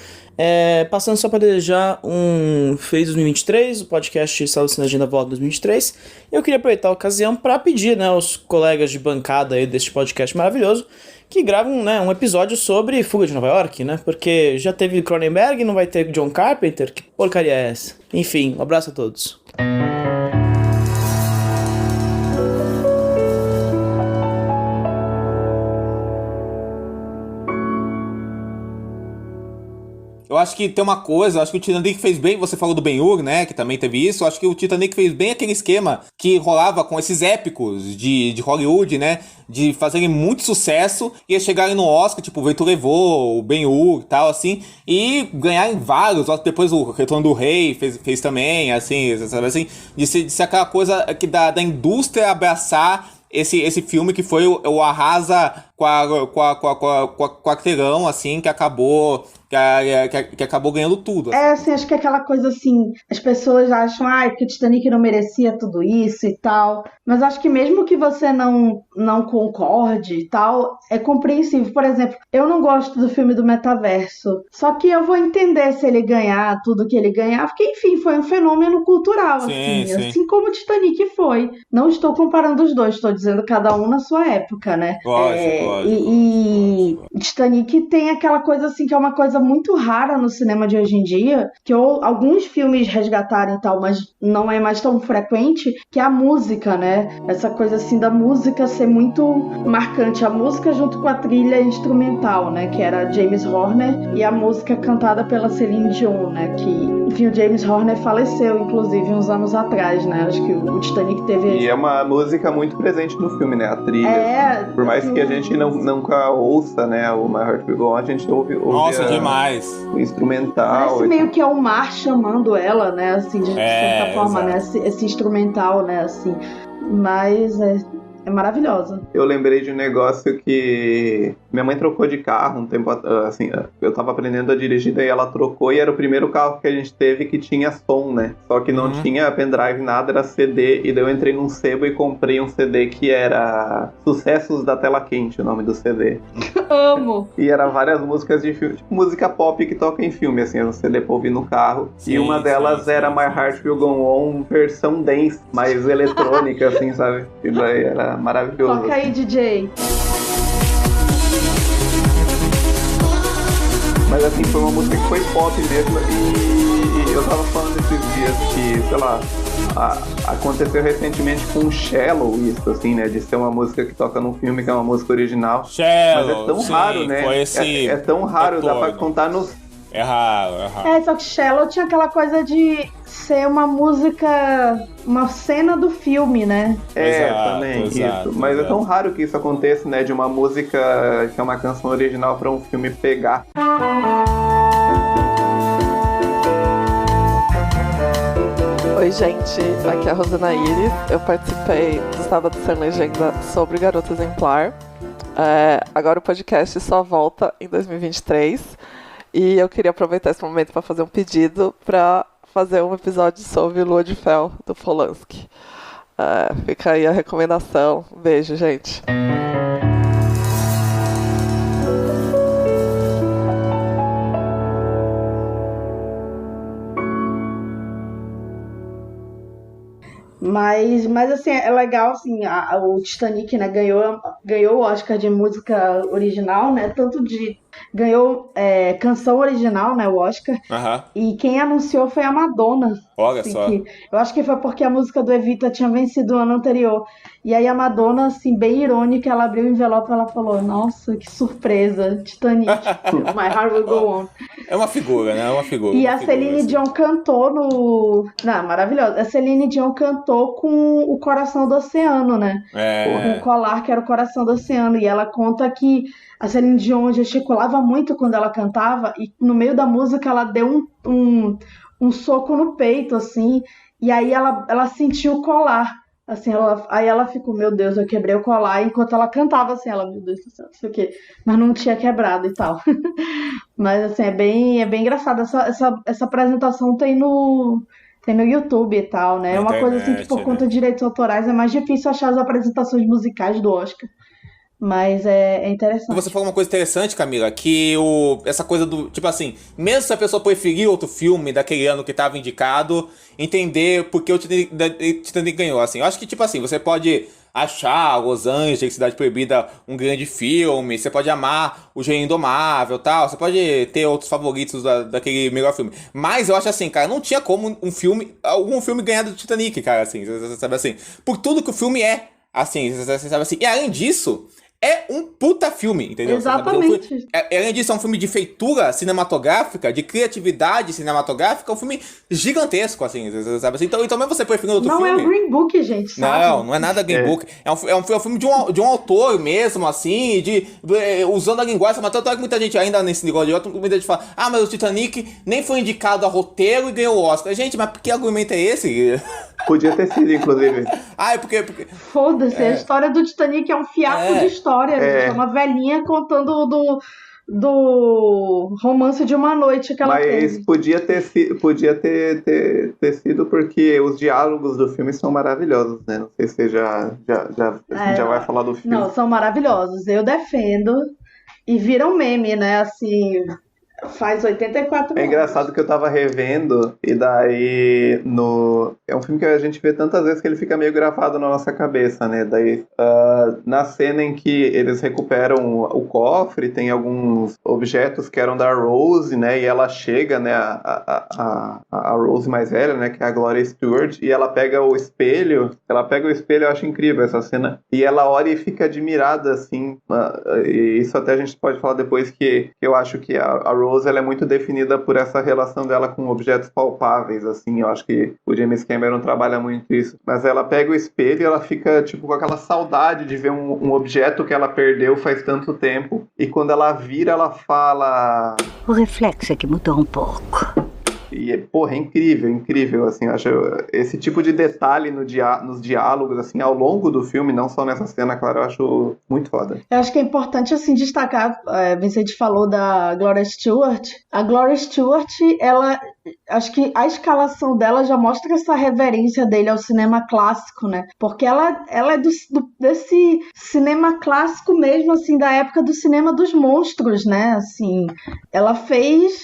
passando só para desejar um feliz 2023, o podcast Sábado Sem Legenda volta 2023. Eu queria aproveitar a ocasião para pedir, né, aos colegas de bancada aí deste podcast maravilhoso que gravam, né, um episódio sobre Fuga de Nova York, né? Porque já teve Cronenberg, não vai ter John Carpenter? Que porcaria é essa? Enfim, um abraço a todos. Eu acho que tem uma coisa, eu acho que o Titanic fez bem, você falou do Ben-Hur, né, que também teve isso, eu acho que o Titanic fez bem aquele esquema que rolava com esses épicos de Hollywood, né, de fazerem muito sucesso e chegarem no Oscar, tipo o Vento Levou, o Ben-Hur e tal, assim, e ganharem vários, depois o Retorno do Rei fez também, assim, sabe assim, de ser aquela coisa que da indústria abraçar esse filme que foi o arrasa com a quarteirão, assim, que acabou ganhando tudo. Assim, acho que aquela coisa assim, as pessoas acham que o Titanic não merecia tudo isso e tal, mas acho que mesmo que você não concorde e tal, é compreensível. Por exemplo, eu não gosto do filme do Metaverso, só que eu vou entender se ele ganhar tudo que ele ganhar, porque enfim, foi um fenômeno cultural, sim, assim, sim. Assim como o Titanic foi. Não estou comparando os dois, estou dizendo cada um na sua época, né? Lógico. E Titanic tem aquela coisa assim, que é uma coisa muito rara no cinema de hoje em dia, que alguns filmes resgataram e tal, mas não é mais tão frequente, que é a música, né? Essa coisa assim da música ser muito marcante. A música junto com a trilha instrumental, né? Que era James Horner, e a música cantada pela Celine Dion, né? Que, enfim, o James Horner faleceu, inclusive, uns anos atrás, né? Acho que o Titanic teve... E é uma música muito presente no filme, né? A trilha. Por mais que a gente nunca ouça, né? O My Heart Will Go On, a gente ouve Nossa, demais. O instrumental. Parece meio que é o mar chamando ela, né? Assim, de certa forma, né? Esse instrumental, né? Assim. Mas é maravilhosa. Eu lembrei de um negócio que Minha mãe trocou de carro um tempo, assim, eu tava aprendendo a dirigir, daí ela trocou e era o primeiro carro que a gente teve que tinha som, né? Só que não tinha pendrive, nada, era CD, e daí eu entrei num sebo e comprei um CD que era Sucessos da Tela Quente, o nome do CD. Amo! E era várias músicas de filme, tipo música pop que toca em filme, assim, era um CD pra ouvir no carro. Sim, e uma delas era My Heart Will Go On, versão dance, mais eletrônica, assim, sabe? E daí era maravilhoso. Toca aí, DJ. Mas assim, foi uma música que foi pop mesmo, e eu tava falando esses dias que, sei lá, aconteceu recentemente com Shallow isso, assim, né, de ser uma música que toca num filme que é uma música original. Shallow, mas é tão raro, né? Foi esse é tão raro, retorno. dá pra contar nos... É raro. Só que Shallow tinha aquela coisa de ser uma música, uma cena do filme, né? Também, isso. Mas é tão raro que isso aconteça, né? De uma música que é uma canção original pra um filme pegar. Oi, gente. Aqui é a Rosana Iris. Eu participei do Sábado Sem Legenda sobre Garota Exemplar. Agora o podcast só volta em 2023. E eu queria aproveitar esse momento para fazer um pedido para fazer um episódio sobre Lua de Fel, do Polanski. Fica aí a recomendação. Beijo, gente. Mas assim, é legal, assim, o Titanic, né, ganhou o Oscar de música original, né, ganhou canção original, né, o Oscar, e quem anunciou foi a Madonna. Olha assim, só. Eu acho que foi porque a música do Evita tinha vencido o ano anterior, e aí a Madonna, assim, bem irônica, ela abriu o envelope e ela falou, nossa, que surpresa, Titanic, My Heart Will Go On. É uma figura, né, E a Celine Dion cantou maravilhosa, a Celine Dion cantou com o Coração do Oceano, né, com o colar que era o Coração do Oceano, e ela conta que a Celine Dion gesticulava muito quando ela cantava, e no meio da música ela deu um soco no peito, assim, e aí ela sentiu o colar, assim, aí ela ficou, meu Deus, eu quebrei o colar, enquanto ela cantava, assim, ela, meu Deus do céu, não sei o quê, mas não tinha quebrado e tal. Mas, assim, é bem engraçado, essa apresentação tem no YouTube e tal, né, é uma coisa, assim, que por conta de direitos autorais é mais difícil achar as apresentações musicais do Oscar. Mas é interessante. Você falou uma coisa interessante, Camila, que essa coisa do, tipo assim, mesmo se a pessoa preferir outro filme daquele ano que estava indicado, entender por que o Titanic ganhou, assim. Eu acho que, tipo assim, você pode achar Los Angeles, Cidade Proibida, um grande filme, você pode amar O Gênio Indomável e tal, você pode ter outros favoritos daquele melhor filme. Mas eu acho assim, cara, não tinha como algum filme ganhar do Titanic, cara, assim, você sabe assim, por tudo que o filme é, assim, você sabe assim. E além disso, é um puta filme, entendeu? Exatamente. Além disso, é um filme de feitura cinematográfica, de criatividade cinematográfica, é um filme gigantesco, assim, sabe assim? Então mesmo você preferindo outro filme... Não é o Green Book, gente, sabe? Não é nada Green Book. É um filme de um autor mesmo, assim, usando a linguagem, mas tanto é que muita gente ainda nesse negócio de outro, muita gente fala, mas o Titanic nem foi indicado a roteiro e ganhou o Oscar. Gente, mas que argumento é esse? Podia ter sido, inclusive. É porque... Foda-se, a história do Titanic é um fiapo de história. É uma velhinha contando do romance de uma noite que ela teve. Mas podia ter sido porque os diálogos do filme são maravilhosos, né? Não sei se você já vai falar do filme. Não, são maravilhosos. Eu defendo. E viram meme, né? Assim... Faz 84 anos. É engraçado que eu tava revendo, e daí é um filme que a gente vê tantas vezes que ele fica meio gravado na nossa cabeça, né? Daí, na cena em que eles recuperam o cofre, tem alguns objetos que eram da Rose, né? E ela chega, né? A Rose mais velha, né? Que é a Gloria Stewart, e ela pega o espelho. Eu acho incrível essa cena. E ela olha e fica admirada, assim. E isso até a gente pode falar depois, que eu acho que a Rose, ela é muito definida por essa relação dela com objetos palpáveis, assim. Eu acho que o James Cameron trabalha muito isso. Mas ela pega o espelho e ela fica, tipo, com aquela saudade de ver um objeto que ela perdeu faz tanto tempo. E quando ela vira, ela fala... O reflexo é que mudou um pouco. E, porra, é incrível, assim, eu acho esse tipo de detalhe nos diálogos, assim, ao longo do filme, não só nessa cena, claro, eu acho muito foda. Eu acho que é importante, assim, destacar, Vicente falou da Gloria Stewart. A Gloria Stewart, ela, acho que a escalação dela já mostra essa reverência dele ao cinema clássico, né? Porque ela é desse cinema clássico mesmo, assim, da época do cinema dos monstros, né? Assim, ela fez...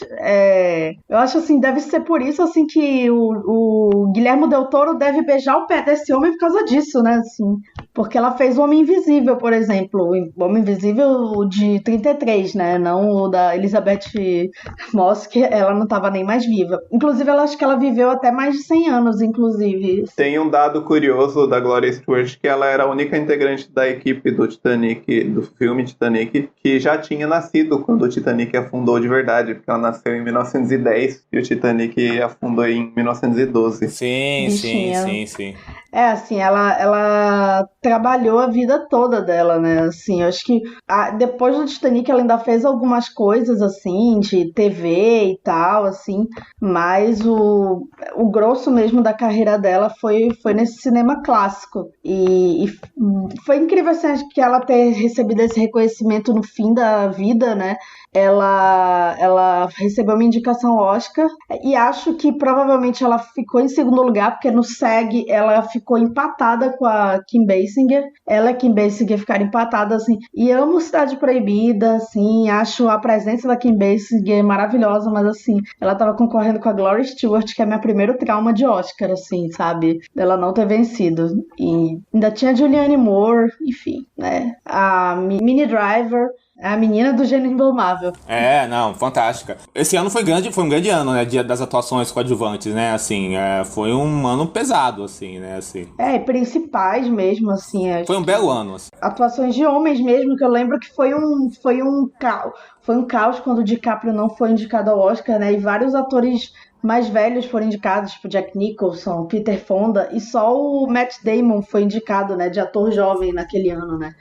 eu acho, assim, deve ser por isso, assim, que o Guillermo del Toro deve beijar o pé desse homem por causa disso, né? Assim, porque ela fez o Homem Invisível, por exemplo. O Homem Invisível de 33, né? Não o da Elizabeth Moss, que ela não estava nem mais viva. Inclusive, eu acho que ela viveu até mais de 100 anos, inclusive. Tem um dado curioso da Gloria Stewart, que ela era a única integrante da equipe do Titanic, do filme Titanic, que já tinha nascido quando o Titanic afundou de verdade, porque ela nasceu em 1910 e o Titanic afundou em 1912. Sim. Assim, ela trabalhou a vida toda dela, né? Assim, eu acho que depois do Titanic ela ainda fez algumas coisas, assim, de TV e tal, assim, mas o grosso mesmo da carreira dela foi nesse cinema clássico. E foi incrível, assim, que ela ter recebido esse reconhecimento no fim da vida, né? Ela recebeu uma indicação Oscar e acho que provavelmente ela ficou em segundo lugar, porque no SEG ela ficou empatada com a Kim Basinger. Ela e Kim Basinger ficaram empatadas, assim. E amo Cidade Proibida, assim, acho a presença da Kim Basinger maravilhosa, mas assim, ela tava concorrendo com a Gloria Stewart, que é meu primeiro trauma de Oscar, assim, sabe? Ela não ter vencido. E ainda tinha a Julianne Moore, enfim, né? A Minnie Driver, a menina do Gênio Indomável. Fantástica. Esse ano foi um grande ano, né, das atuações coadjuvantes, né, assim, foi um ano pesado, assim, né, assim. Principais mesmo, assim. Foi um belo ano, assim. Atuações de homens mesmo, que eu lembro que foi um caos quando o DiCaprio não foi indicado ao Oscar, né, e vários atores mais velhos foram indicados, tipo Jack Nicholson, Peter Fonda, e só o Matt Damon foi indicado, né, de ator jovem naquele ano, né.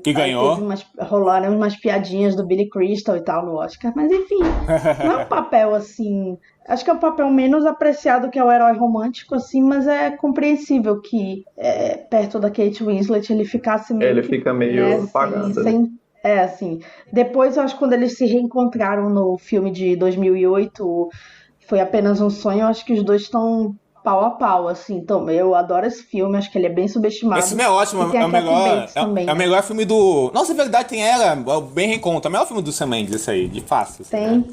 Que ganhou. Rolaram umas piadinhas do Billy Crystal e tal no Oscar, mas enfim, não é um papel assim, acho que é um papel menos apreciado que é o herói romântico, assim, mas é compreensível que perto da Kate Winslet ele ficasse meio... Ele fica meio apagado. Assim, depois eu acho que quando eles se reencontraram no filme de 2008, Foi Apenas um Sonho, eu acho que os dois estão pau a pau, assim. Então, eu adoro esse filme, acho que ele é bem subestimado. Esse filme é ótimo, é o melhor filme do... Nossa, é verdade, tem ela, bem reencontro. É o melhor filme do Sam Mendes, esse aí, de fácil. Tem,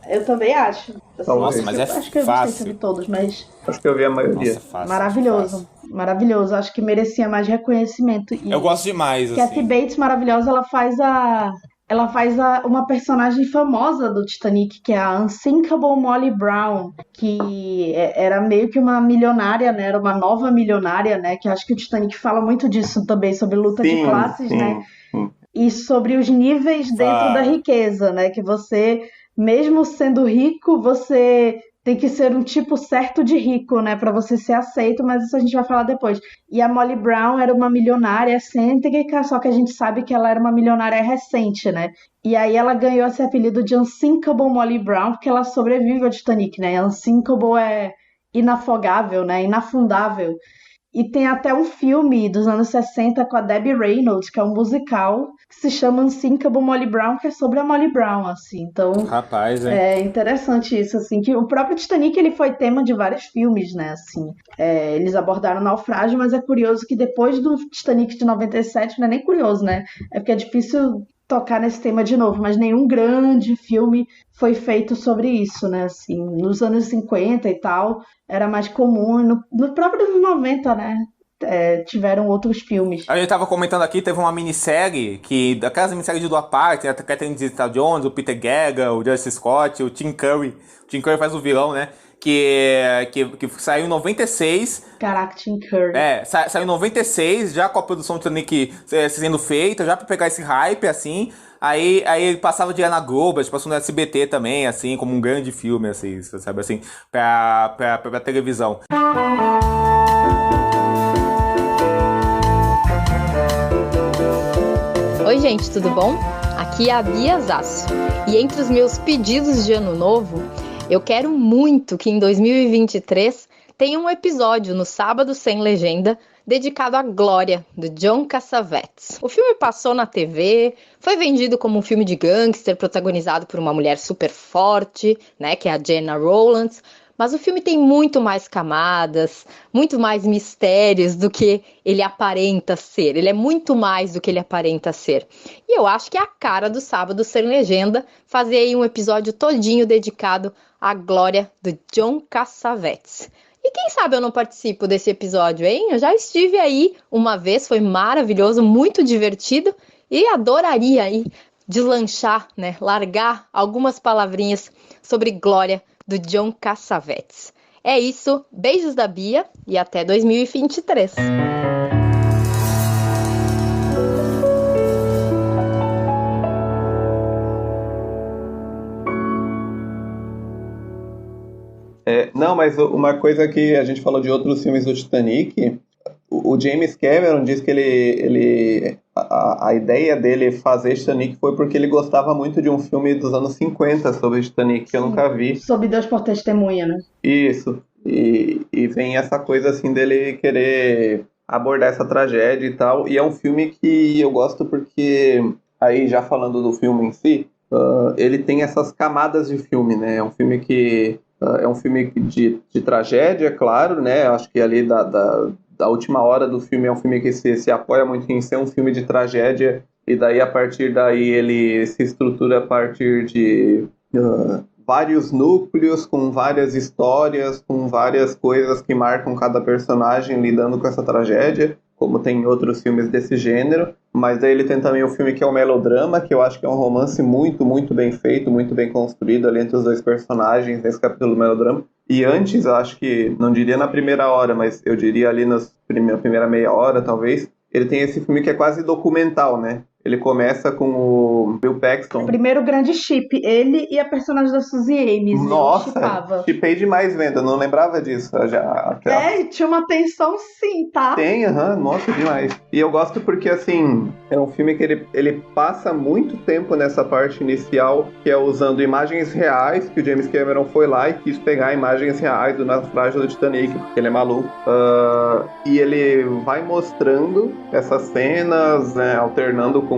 eu também acho. Assim, nossa, mas é acho que eu fácil. não sei se vi todos, mas... Acho que eu vi a maioria. Nossa, fácil. Maravilhoso, maravilhoso. Acho que merecia mais reconhecimento. Eu gosto demais, assim. Kathy Bates, maravilhosa, ela faz uma personagem famosa do Titanic, que é a Unsinkable Molly Brown, que era meio que uma milionária, né? Era uma nova milionária, né? Que acho que o Titanic fala muito disso também, sobre luta de classes, né? E sobre os níveis dentro da riqueza, né? Que você, mesmo sendo rico, você tem que ser um tipo certo de rico, né, para você ser aceito, mas isso a gente vai falar depois. E a Molly Brown era uma milionária excêntrica, só que a gente sabe que ela era uma milionária recente, né? E aí ela ganhou esse apelido de Unsinkable Molly Brown, porque ela sobrevive ao Titanic, né? Unsinkable é inafogável, né? Inafundável. E tem até um filme dos anos 60 com a Debbie Reynolds, que é um musical, que se chama Unsinkable Molly Brown, que é sobre a Molly Brown, assim. Então, rapaz, é interessante isso, assim, que o próprio Titanic, ele foi tema de vários filmes, né, assim. Eles abordaram o naufrágio, mas é curioso que depois do Titanic de 97, não é nem curioso, né, é porque é difícil tocar nesse tema de novo, mas nenhum grande filme foi feito sobre isso, né, assim, nos anos 50 e tal, era mais comum, no próprio anos 90, né, tiveram outros filmes. A gente tava comentando aqui, teve uma minissérie, daquelas minisséries de duas partes, a Catherine Zeta-Jones, o Peter Gaga, o Justin Scott, o Tim Curry. O Tim Curry faz o vilão, né? Que saiu em 96. Caraca, Tim Curry. Saiu em 96, já com a produção do Titanic sendo feita, já pra pegar esse hype, assim. Aí ele passava direto na Globo, passou no SBT também, assim, como um grande filme, assim, sabe, assim, pra televisão. Oi, gente, tudo bom? Aqui é a Bia Zasso. E entre os meus pedidos de ano novo, Eu quero muito que em 2023 tenha um episódio no Sábado Sem Legenda dedicado à Glória, do John Cassavetes. O filme passou na TV, foi vendido como um filme de gangster protagonizado por uma mulher super forte, né, que é a Gena Rowlands, mas o filme tem muito mais camadas, muito mais mistérios do que ele aparenta ser. Ele é muito mais do que ele aparenta ser. E eu acho que é a cara do Sábado Sem Legenda fazer aí um episódio todinho dedicado à Glória do John Cassavetes. E quem sabe eu não participo desse episódio, hein? Eu já estive aí uma vez, foi maravilhoso, muito divertido e adoraria aí deslanchar, né? Largar algumas palavrinhas sobre Glória do John Cassavetes. É isso, beijos da Bia e até 2023. Não, mas uma coisa que a gente falou de outros filmes do Titanic, o James Cameron diz que a ideia dele fazer Titanic foi porque ele gostava muito de um filme dos anos 50 sobre Titanic, que eu nunca vi. Sob Deus por testemunha, né? Isso. E vem essa coisa assim dele querer abordar essa tragédia e tal. E é um filme que eu gosto porque, aí já falando do filme em si, ele tem essas camadas de filme, né? É um filme que... é um filme de tragédia, claro, né? Acho que ali da última hora do filme é um filme que se apoia muito em ser um filme de tragédia, e daí a partir daí ele se estrutura a partir de vários núcleos, com várias histórias, com várias coisas que marcam cada personagem lidando com essa tragédia, como tem outros filmes desse gênero. Mas aí ele tem também um filme que é o melodrama, que eu acho que é um romance muito, muito bem feito, muito bem construído ali entre os dois personagens nesse capítulo do melodrama. E antes, eu acho que, não diria na primeira hora, mas eu diria ali na primeira meia hora, talvez, ele tem esse filme que é quase documental, né? Ele começa com o Bill Paxton. O primeiro grande chip, ele e a personagem da Suzy Ames. Nossa, chipei demais vendo, eu não lembrava disso. Tinha uma tensão sim, tá? Tem, nossa, demais. E eu gosto porque, assim, é um filme que ele passa muito tempo nessa parte inicial, que é usando imagens reais, que o James Cameron foi lá e quis pegar imagens reais do naufrágio do Titanic, porque ele é maluco. E ele vai mostrando essas cenas, né, alternando com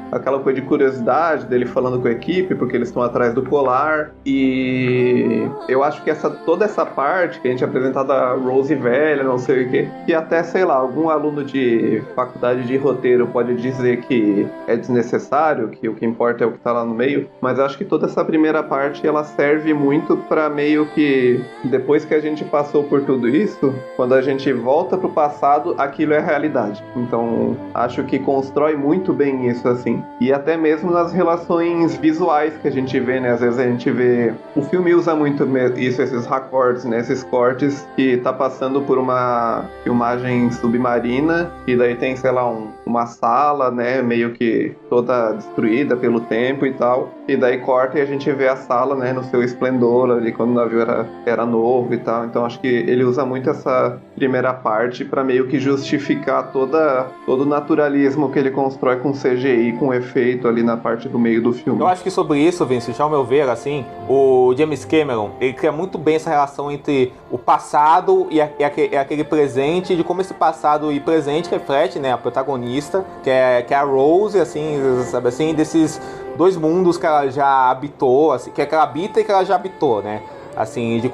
aquela coisa de curiosidade dele falando com a equipe, porque eles estão atrás do colar. E eu acho que toda essa parte que a gente é apresentado a Rose velha, não sei o que até, sei lá, algum aluno de faculdade de roteiro pode dizer que é desnecessário, que o que importa é o que tá lá no meio, mas eu acho que toda essa primeira parte ela serve muito pra meio que, depois que a gente passou por tudo isso, quando a gente volta pro passado, aquilo é realidade. Então acho que constrói muito bem isso, assim. E até mesmo nas relações visuais que a gente vê, né? Às vezes a gente vê... O filme usa muito isso, esses raccords, né? Esses cortes que tá passando por uma filmagem submarina, e daí tem, sei lá, uma sala, né? Meio que toda destruída pelo tempo e tal. E daí corta e a gente vê a sala, né? No seu esplendor ali, quando o navio era novo e tal. Então acho que ele usa muito essa primeira parte pra meio que justificar todo o naturalismo que ele constrói com CGI, com efeito ali na parte do meio do filme. Eu acho que sobre isso, Vincent, ao meu ver, assim, o James Cameron, ele cria muito bem essa relação entre o passado e aquele presente, de como esse passado e presente reflete, né, a protagonista, que é a Rose, assim, sabe assim, desses dois mundos que ela já habitou, assim, que ela habita e que ela já habitou, né? Assim, de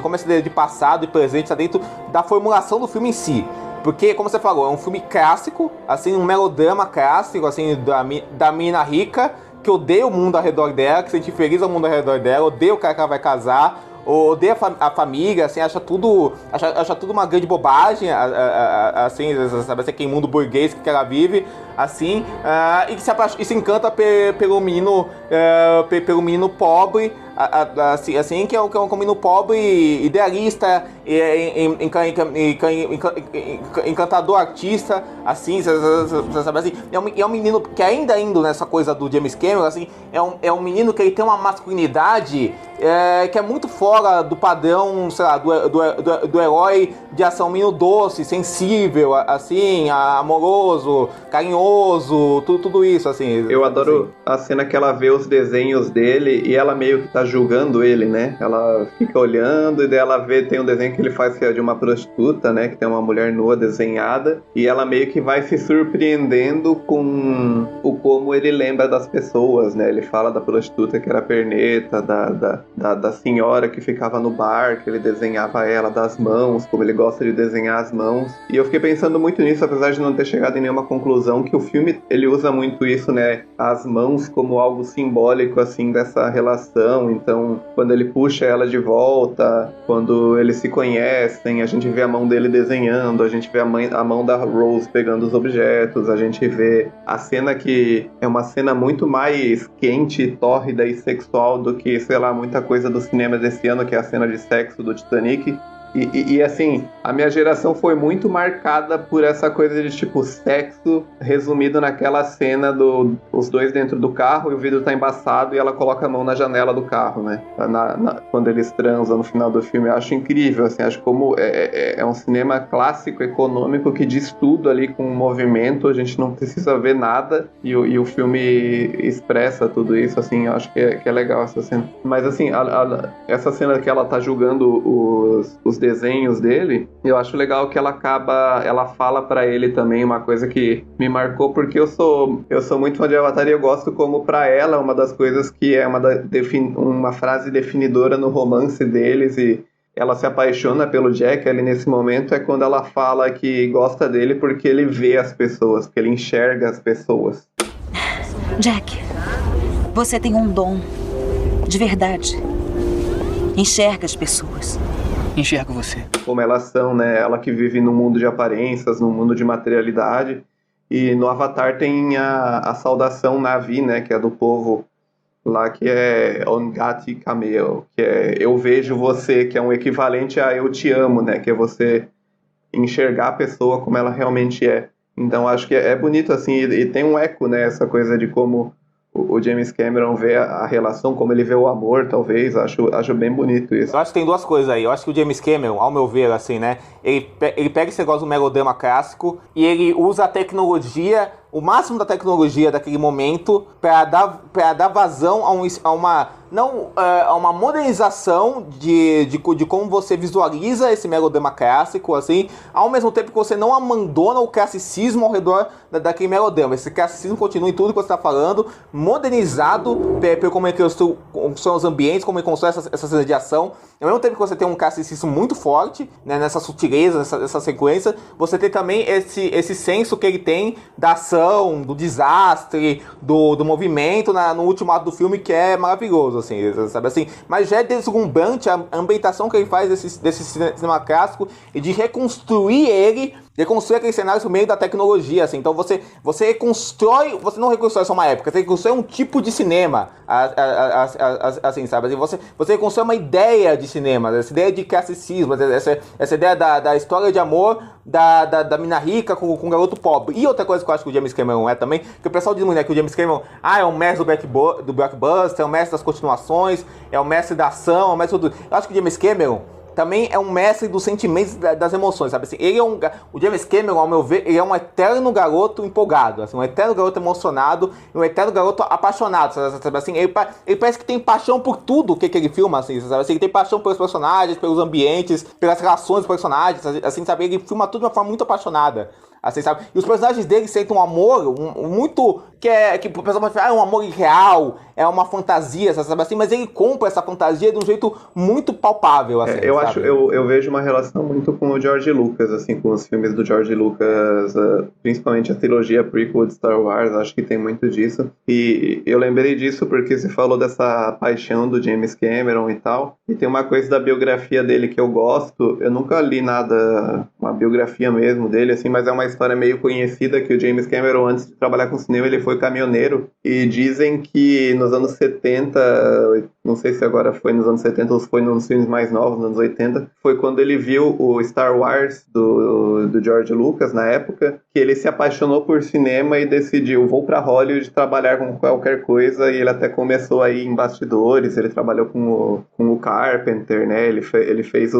como essa ideia de passado e presente está dentro da formulação do filme em si. Porque, como você falou, é um filme clássico, assim, um melodrama clássico, assim, da menina rica, que odeia o mundo ao redor dela, que se sente feliz ao mundo ao redor dela, odeia o cara que ela vai casar, odeia a família, assim, acha tudo uma grande bobagem, assim, sabe, assim, aquele mundo burguês que ela vive, assim, e se encanta pelo menino pobre, assim, que é um menino pobre, idealista, encantador artista, assim, sabe, assim, é um menino que ainda indo nessa coisa do James Cameron, assim, é um menino que ele tem uma masculinidade que é muito fora do padrão, sei lá, do herói de ação, menino doce, sensível, assim, amoroso, carinhoso, tudo isso, assim. Eu adoro a cena que ela vê os desenhos dele e ela meio que tá julgando ele, né? Ela fica olhando e daí ela vê, tem um desenho que ele faz que é de uma prostituta, né? Que tem uma mulher nua desenhada e ela meio que vai se surpreendendo com o como ele lembra das pessoas, né? Ele fala da prostituta que era perneta, da senhora que ficava no bar, que ele desenhava ela das mãos, como ele gosta de desenhar as mãos. E eu fiquei pensando muito nisso, apesar de não ter chegado em nenhuma conclusão, que o filme, ele usa muito isso, né? As mãos como algo simbólico, assim, dessa relação. Então, quando ele puxa ela de volta, quando eles se conhecem, a gente vê a mão dele desenhando, a gente vê a mão da Rose pegando os objetos, a gente vê a cena que é uma cena muito mais quente, tórrida e sexual do que, sei lá, muita coisa do cinema desse ano, que é a cena de sexo do Titanic. E assim, a minha geração foi muito marcada por essa coisa de tipo sexo resumido naquela cena os dois dentro do carro e o vidro tá embaçado e ela coloca a mão na janela do carro, né? Quando eles transam no final do filme. Eu acho incrível, assim, acho como é um cinema clássico, econômico, que diz tudo ali com o movimento, a gente não precisa ver nada e o filme expressa tudo isso, assim, eu acho que é legal essa cena. Mas assim, essa cena que ela tá julgando os desenhos dele, eu acho legal que ela fala pra ele também uma coisa que me marcou, porque eu sou muito fã de Avatar e eu gosto como pra ela uma das coisas que é uma frase definidora no romance deles e ela se apaixona pelo Jack ali nesse momento, é quando ela fala que gosta dele porque ele vê as pessoas, porque ele enxerga as pessoas. Jack, você tem um dom, de verdade. Enxerga as pessoas. Enxergo você. Como elas são, né? Ela que vive num mundo de aparências, num mundo de materialidade. E no Avatar tem a saudação Na'vi, né? Que é do povo lá, que é Ongati Kameo, que é eu vejo você, que é um equivalente a eu te amo, né? Que é você enxergar a pessoa como ela realmente é. Então acho que é bonito, assim, e tem um eco, né? Essa coisa de como o James Cameron vê a relação, como ele vê o amor, talvez. Acho bem bonito isso. Eu acho que tem duas coisas aí. Eu acho que o James Cameron, ao meu ver, assim, né? Ele pega esse negócio do melodrama clássico e ele usa a tecnologia, o máximo da tecnologia daquele momento, para dar vazão a uma modernização de como você visualiza esse melodrama clássico, assim, ao mesmo tempo que você não abandona o classicismo ao redor daquele melodrama. Esse classicismo continua em tudo que você está falando, modernizado por como é que são os ambientes, como é que constrói essa cena de ação. Ao mesmo tempo que você tem um classicismo muito forte, né, nessa sutileza, nessa sequência, você tem também esse senso que ele tem da ação, do desastre, do movimento no último ato do filme, que é maravilhoso, assim, sabe assim? Mas já é deslumbrante a ambientação que ele faz desse cinema clássico e de reconstruir aqueles cenários por meio da tecnologia, assim. Então você reconstrói, você não reconstrói só uma época, você reconstrói um tipo de cinema, assim, sabe? Você reconstrói uma ideia de cinema, essa ideia de classicismo, essa ideia da história de amor da mina rica com o garoto pobre. E outra coisa que eu acho que o James Cameron é também, que o pessoal diz muito, né, que o James Cameron é o mestre do blockbuster, é o mestre das continuações, é o mestre da ação, é o mestre do... Eu acho que o James Cameron também é um mestre dos sentimentos, das emoções, sabe? Assim, o James Cameron, ao meu ver, ele é um eterno garoto empolgado, assim, um eterno garoto emocionado, um eterno garoto apaixonado, sabe? Assim, ele parece que tem paixão por tudo que ele filma, assim, sabe? Assim, ele tem paixão pelos personagens, pelos ambientes, pelas relações dos personagens, assim, sabe? Ele filma tudo de uma forma muito apaixonada. Assim, sabe? E os personagens dele sentem um amor muito... que o pessoal pode falar, é um amor irreal, é uma fantasia, sabe assim? Mas ele compra essa fantasia de um jeito muito palpável, assim, eu vejo uma relação muito com o George Lucas, assim, com os filmes do George Lucas, principalmente a trilogia prequel de Star Wars, acho que tem muito disso. E eu lembrei disso porque você falou dessa paixão do James Cameron e tal, e tem uma coisa da biografia dele que eu gosto, eu nunca li nada, uma biografia mesmo dele, assim, mas é uma história meio conhecida que o James Cameron, antes de trabalhar com cinema, ele foi caminhoneiro, e dizem que nos anos 70, não sei se agora foi nos anos 70 ou se foi nos filmes mais novos, nos anos 80, foi quando ele viu o Star Wars do George Lucas, na época, que ele se apaixonou por cinema e decidiu, vou pra Hollywood trabalhar com qualquer coisa, e ele até começou aí em bastidores, ele trabalhou com o Carpenter, né, ele fez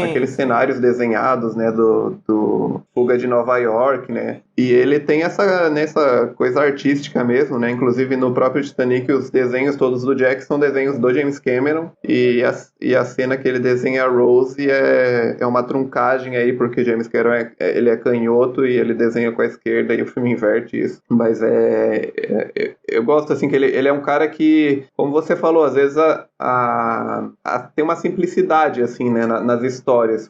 aqueles cenários desenhados, né, do Fuga de Nova York, né, e ele tem nessa coisa artística mesmo, né, inclusive no próprio Titanic, os desenhos todos do Jack Jack são desenhos do James Cameron, e a cena que ele desenha a Rose é uma truncagem aí, porque James Cameron ele é canhoto e ele desenha com a esquerda e o filme inverte isso. Mas eu gosto assim que ele é um cara que, como você falou, às vezes tem uma simplicidade assim, né, nas histórias.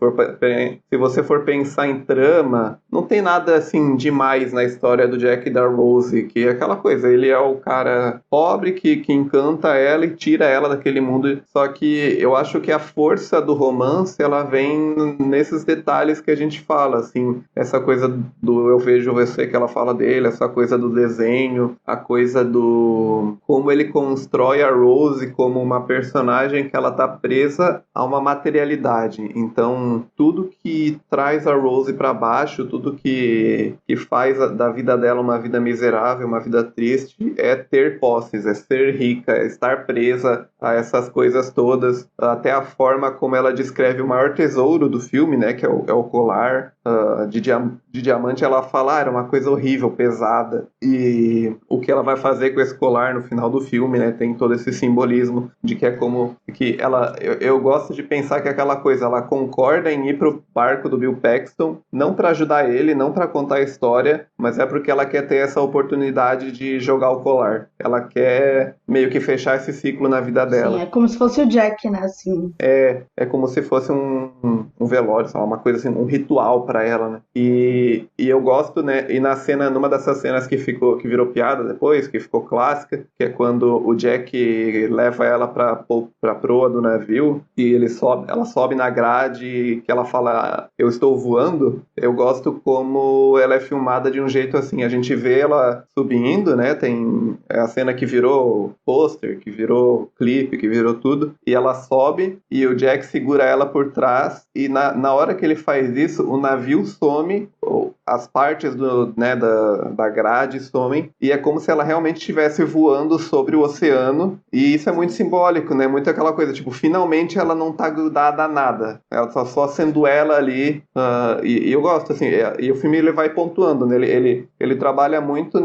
Se você for pensar em trama, não tem nada assim demais na história do Jack e da Rose, que é aquela coisa, ele é o cara pobre que encanta ela e tira ela daquele mundo. Só que eu acho que a força do romance, ela vem nesses detalhes que a gente fala, assim, essa coisa do eu vejo você, que ela fala dele, essa coisa do desenho, a coisa do como ele constrói a Rose como uma personagem que ela tá presa a uma materialidade. Então, tudo que traz a Rose para baixo, tudo que faz da vida dela uma vida miserável, uma vida triste, é ter posses, é ser rica, é estar presa a essas coisas todas. Até a forma como ela descreve o maior tesouro do filme, né, que é o colar de diamante, ela fala, era uma coisa horrível, pesada. E o que ela vai fazer com esse colar no final do filme, né, tem todo esse simbolismo de que é como que ela... Eu gosto de pensar que é aquela coisa, ela concorda em ir pro barco do Bill Paxton, não para ajudar ele, não para contar a história, mas é porque ela quer ter essa oportunidade de jogar o colar. Ela quer meio que fechar esse ciclo na vida dela. Sim, é como se fosse o Jack, né, assim. É como se fosse um velório, sabe? Uma coisa assim, um ritual para ela, né? E eu gosto, né? E na cena, numa dessas cenas que virou piada depois, que ficou clássica, que é quando o Jack leva ela pra proa do navio e ela sobe na grade, que ela fala, eu estou voando. Eu gosto como ela é filmada de um jeito assim, a gente vê ela subindo, né? Tem a cena que virou pôster, que virou clipe, que virou tudo, e ela sobe e o Jack segura ela por trás, e na hora que ele faz isso, o navio some, as partes da grade somem, e é como se ela realmente estivesse voando sobre o oceano, e isso é muito simbólico, né? Muito aquela coisa, tipo, finalmente ela não tá grudada a nada, ela tá só sendo ela ali, e eu gosto, assim, e o filme ele vai pontuando, né? Ele trabalha muito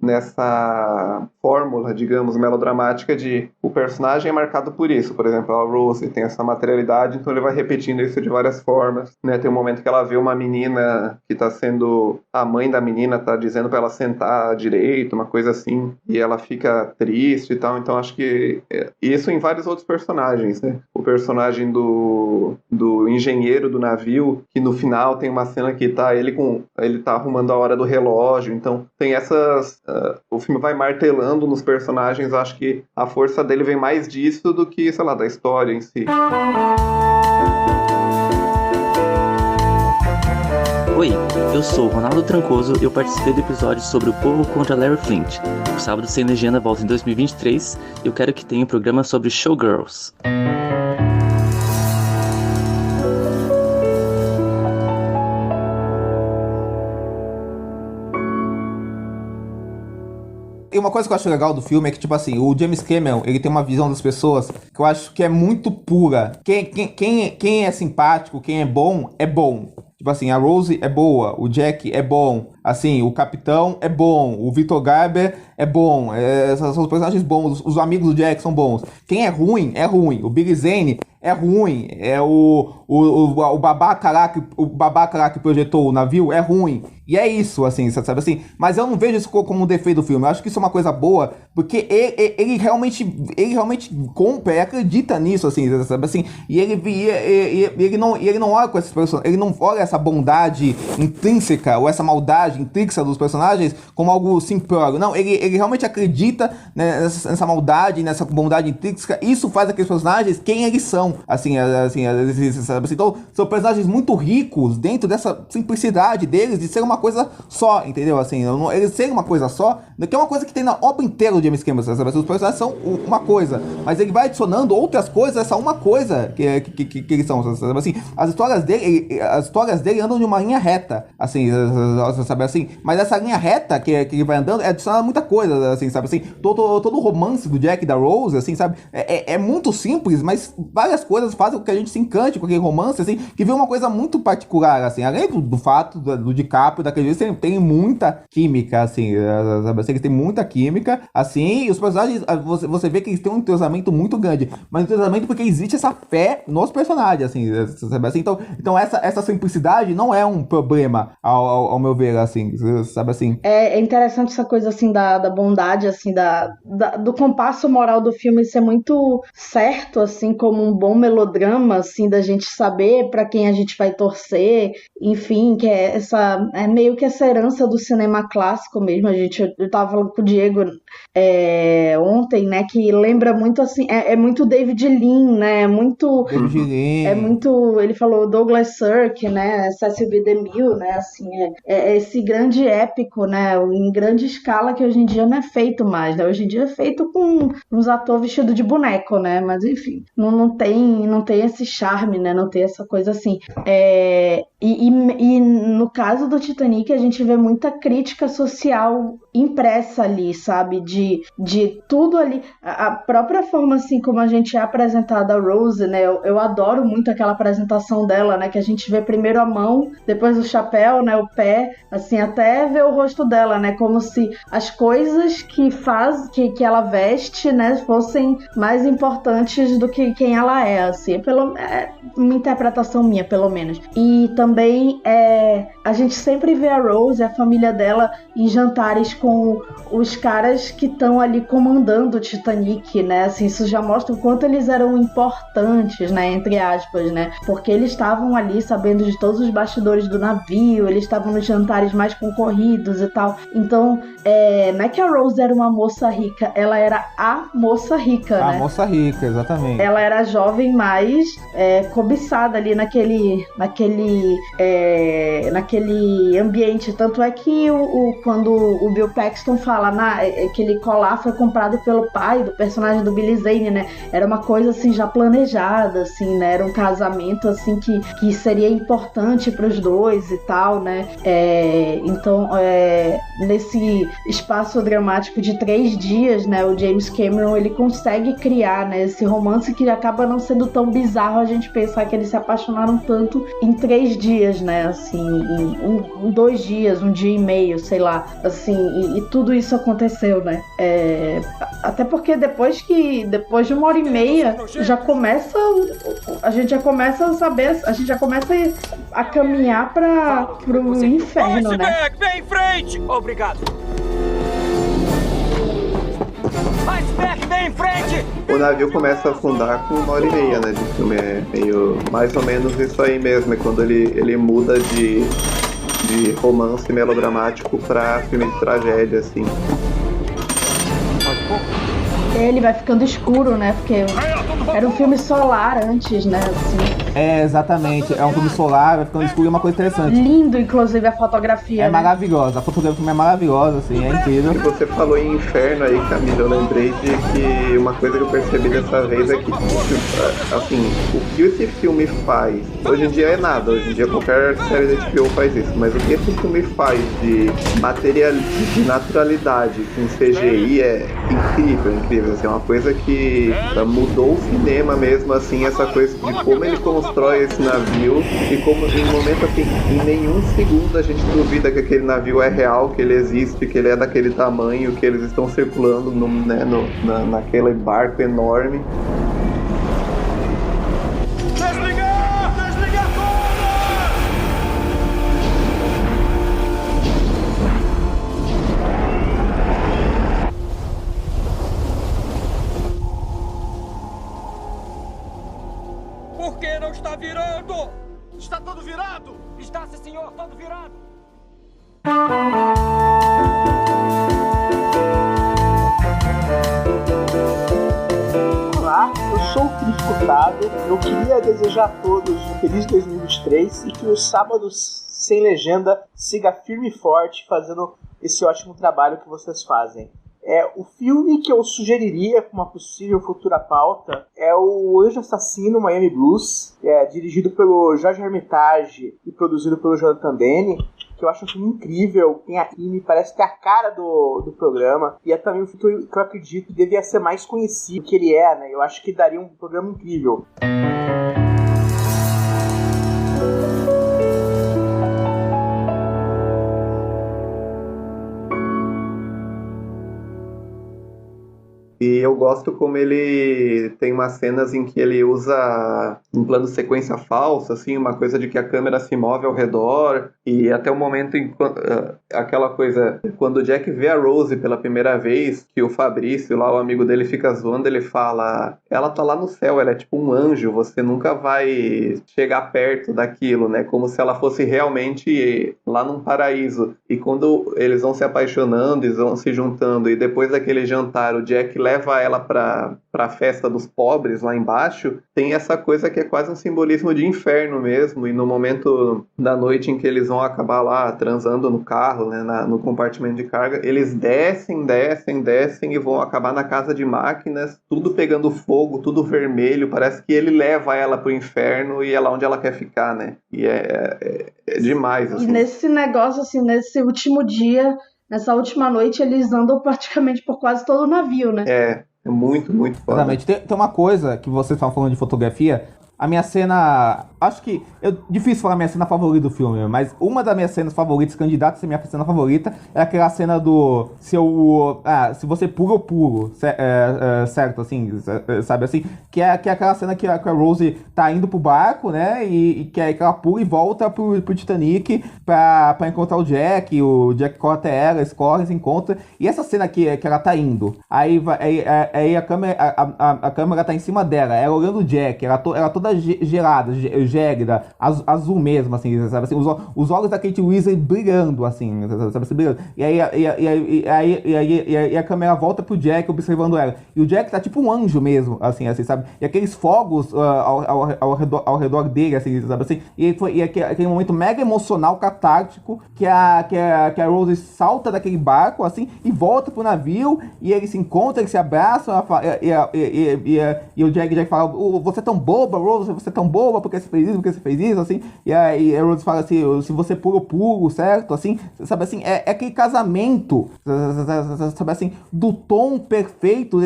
nessa fórmula, digamos, melodramática de o personagem é marcado por isso. Por exemplo, a Rose tem essa materialidade, então ele vai repetindo isso de várias formas, né? Tem um momento que ela vê uma menina que tá sendo... A mãe da menina tá dizendo pra ela sentar direito, uma coisa assim, e ela fica triste e tal. Então acho que isso em vários outros personagens, né? O personagem do engenheiro do navio, que no final tem uma cena que ele tá arrumando a hora do relógio. Então tem essas... o filme vai martelando nos personagens. Eu acho que a força dele vem mais disso do que, sei lá, da história em si. Oi, eu sou o Ronaldo Trancoso e eu participei do episódio sobre o povo contra Larry Flint. O Sábado Sem Legenda volta em 2023 e eu quero que tenha um programa sobre Showgirls. E uma coisa que eu acho legal do filme é que, tipo assim, o James Cameron, ele tem uma visão das pessoas que eu acho que é muito pura. Quem é simpático, quem é bom, é bom. Tipo assim, a Rose é boa, o Jack é bom, assim, o Capitão é bom, o Victor Garber é bom, são os personagens bons, os amigos do Jack são bons. Quem é ruim, o Billy Zane é ruim, o babaca lá que projetou o navio é ruim. E é isso, assim, sabe assim? Mas eu não vejo isso como um defeito do filme. Eu acho que isso é uma coisa boa, porque ele realmente compra e acredita nisso, assim, sabe assim? E ele não olha com essas pessoas, ele não olha essa bondade intrínseca ou essa maldade intrínseca dos personagens como algo simplório. Não, ele realmente acredita nessa maldade, nessa bondade intrínseca. Isso faz aqueles personagens quem eles são, assim, sabe assim? Então, são personagens muito ricos dentro dessa simplicidade deles de ser uma coisa só, entendeu? Assim, eles serem uma coisa só, que é uma coisa que tem na obra inteira do James Cameron, sabe? Os personagens são uma coisa, mas ele vai adicionando outras coisas, essa uma coisa que eles são, sabe? Assim, as histórias dele andam de uma linha reta, assim, sabe assim? Mas essa linha reta que ele vai andando adiciona muita coisa, assim, sabe assim? Todo o romance do Jack e da Rose, assim, sabe? É muito simples, mas várias coisas fazem com que a gente se encante com aquele romance, assim, que vê uma coisa muito particular, assim, além do fato do DiCaprio e daquele jeito, tem muita química, assim, sabe, assim, eles têm muita química, assim, e os personagens, você vê que eles têm um entrosamento muito grande, mas um entrosamento porque existe essa fé nos personagens, assim, sabe, assim, então essa simplicidade não é um problema, ao meu ver, assim, sabe, assim. É interessante essa coisa, assim, da bondade, assim, do compasso moral do filme ser muito certo, assim, como um bom melodrama, assim, da gente saber pra quem a gente vai torcer, enfim, que é meio que essa herança do cinema clássico mesmo. Eu tava falando com o Diego ontem, né, que lembra muito, assim, é muito David Lean, né, é muito, ele falou Douglas Sirk, né, Cecil B. DeMille, né, assim, é esse grande épico, né, em grande escala, que hoje em dia não é feito mais, né, hoje em dia é feito com uns atores vestidos de boneco, né, mas enfim, não tem esse charme, né, não tem essa coisa assim. E no caso do Titanic, a gente vê muita crítica social impressa ali, sabe, de tudo ali, a própria forma, assim, como a gente é apresentada a Rose, né, eu adoro muito aquela apresentação dela, né, que a gente vê primeiro a mão, depois o chapéu, né, o pé, assim, até ver o rosto dela, né, como se as coisas que ela veste, né, fossem mais importantes do que quem ela é, assim, é uma interpretação minha, pelo menos. E também a gente sempre vê a Rose, a família dela, em jantares com os caras que estão ali comandando o Titanic, né, assim, isso já mostra o quanto eles eram importantes, né, entre aspas, né, porque eles estavam ali sabendo de todos os bastidores do navio, eles estavam nos jantares mais concorridos e tal. Então, não é que a Rose era uma moça rica, ela era a moça rica, né? A moça rica, exatamente. Ela era a jovem mais cobiçada ali naquele ambiente. Tanto é que quando o Bill Paxton fala que aquele colar foi comprado pelo pai do personagem do Billy Zane, né? Era uma coisa assim já planejada, assim, né? Era um casamento assim que seria importante para os dois e tal, né? Então, nesse espaço dramático de 3 dias, né? O James Cameron, ele consegue criar, né, esse romance que acaba não sendo tão bizarro a gente pensar que eles se apaixonaram tanto em 3 dias, né? Assim, em 2 dias, 1 dia e meio, sei lá, assim, e tudo isso aconteceu, né? Até porque depois de 1h30 a gente já começa a saber, a gente já começa a caminhar pro inferno, né? Vem em frente! Obrigado. Iceberg, vem em frente! O navio começa a afundar com 1h30, né, de filme. É meio mais ou menos isso aí mesmo. É quando ele muda de romance melodramático pra filme de tragédia, assim. Ele vai ficando escuro, né? Porque era um filme solar antes, né? Assim. Exatamente. É um filme solar, vai ficando escuro, é uma coisa interessante. Lindo, inclusive, a fotografia. É, né? Maravilhosa. A fotografia do filme é maravilhosa, assim, é incrível. Você falou em inferno aí, Camila, eu lembrei de que uma coisa que eu percebi dessa vez é que, assim, o que esse filme faz, hoje em dia é nada, hoje em dia qualquer série da HBO faz isso, mas o que esse filme faz de de naturalidade com CGI é incrível, assim, é uma coisa que mudou o cinema mesmo, assim, essa coisa de como ele constrói esse navio e como em momento assim, em nenhum segundo a gente duvida que aquele navio é real, que ele existe, que ele é daquele tamanho, que eles estão circulando naquele barco enorme. Por que não está virando? Está todo virado! Está, sim, senhor, todo virado! Olá, eu sou o Cris Furtado. Eu queria desejar a todos um feliz 2023 e que o Sábado Sem Legenda siga firme e forte fazendo esse ótimo trabalho que vocês fazem. O filme que eu sugeriria como uma possível futura pauta é o Anjo Assassino, Miami Blues, dirigido pelo Jorge Hermitage e produzido pelo Jonathan Demme. que eu acho um filme incrível, e me parece que é a cara do programa, e é também um filme que eu acredito que devia ser mais conhecido que ele é, né? Eu acho que daria um programa incrível. E eu gosto como ele tem umas cenas em que ele usa um plano de sequência falso, assim, uma coisa de que a câmera se move ao redor, e até o momento em aquela coisa, quando o Jack vê a Rose pela primeira vez, que o Fabrício, lá o amigo dele, fica zoando, ele fala, ela tá lá no céu, ela é tipo um anjo, você nunca vai chegar perto daquilo, né, como se ela fosse realmente lá num paraíso. E quando eles vão se apaixonando, eles vão se juntando, e depois daquele jantar o Jack leva ela pra festa dos pobres lá embaixo, tem essa coisa que é quase um simbolismo de inferno mesmo, e no momento da noite em que eles vão acabar lá transando no carro, né, no compartimento de carga, eles descem e vão acabar na casa de máquinas, tudo pegando fogo, tudo vermelho, parece que ele leva ela pro inferno e é lá onde ela quer ficar, né, e é demais, assim. E nesse negócio, assim, nesse último dia, nessa última noite, eles andam praticamente por quase todo o navio, né? É muito, muito foda. Exatamente. Tem uma coisa que vocês estavam falando de fotografia. A minha cena... Acho que... difícil falar a minha cena favorita do filme, mas uma das minhas cenas favoritas, candidata a ser minha cena favorita, é aquela cena do... Se você pula, eu pulo. Certo, assim, sabe assim? Que é aquela cena que a Rose tá indo pro barco, né? E que ela pula e volta pro Titanic pra encontrar o Jack. O Jack corre até ela, eles correm, se encontram. E essa cena que ela tá indo, aí a câmera tá em cima dela, ela olhando o Jack, ela toda gelada, gélida, azul mesmo, assim, sabe assim, os olhos da Kate Winslet brilhando, assim, sabe assim, brilhando. E aí a câmera volta pro Jack observando ela. E o Jack tá tipo um anjo mesmo, assim, sabe? E aqueles fogos ao redor dele, assim, sabe assim? E aquele momento mega emocional, catártico, que a Rose salta daquele barco, assim, e volta pro navio, e eles se encontram, eles se abraçam, e o Jack fala, você é tão boba, Rose, você é tão boba, porque você fez isso, assim, e aí a Rose fala assim, se você pula, eu pulo, certo, assim, sabe assim, é aquele casamento, sabe assim, do tom perfeito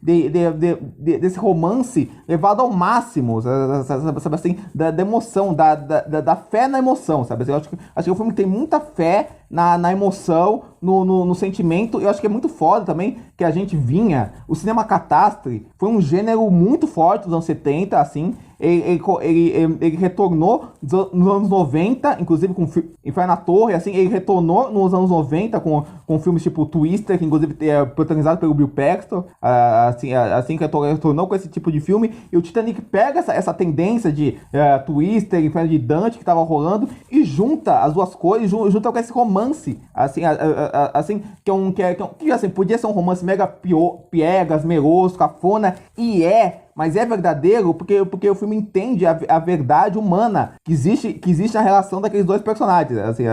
desse romance levado ao máximo, sabe assim, da emoção, da fé na emoção, sabe assim, eu acho que o filme tem muita fé na emoção, no sentimento. Eu acho que é muito foda também que a gente vinha... O cinema catástrofe foi um gênero muito forte dos anos 70, assim. Ele retornou nos anos 90, inclusive com Inferno na Torre, assim. Ele retornou nos anos 90 com filmes tipo Twister, que inclusive é protagonizado pelo Bill Paxton, assim que retornou com esse tipo de filme. E o Titanic pega essa tendência de Twister, Inferno de Dante que tava rolando e junta as duas coisas, junta com esse romance, assim, que assim, podia ser um romance mega piegas, meloso, cafona, mas é verdadeiro porque o filme entende a verdade humana que existe na relação daqueles dois personagens, assim,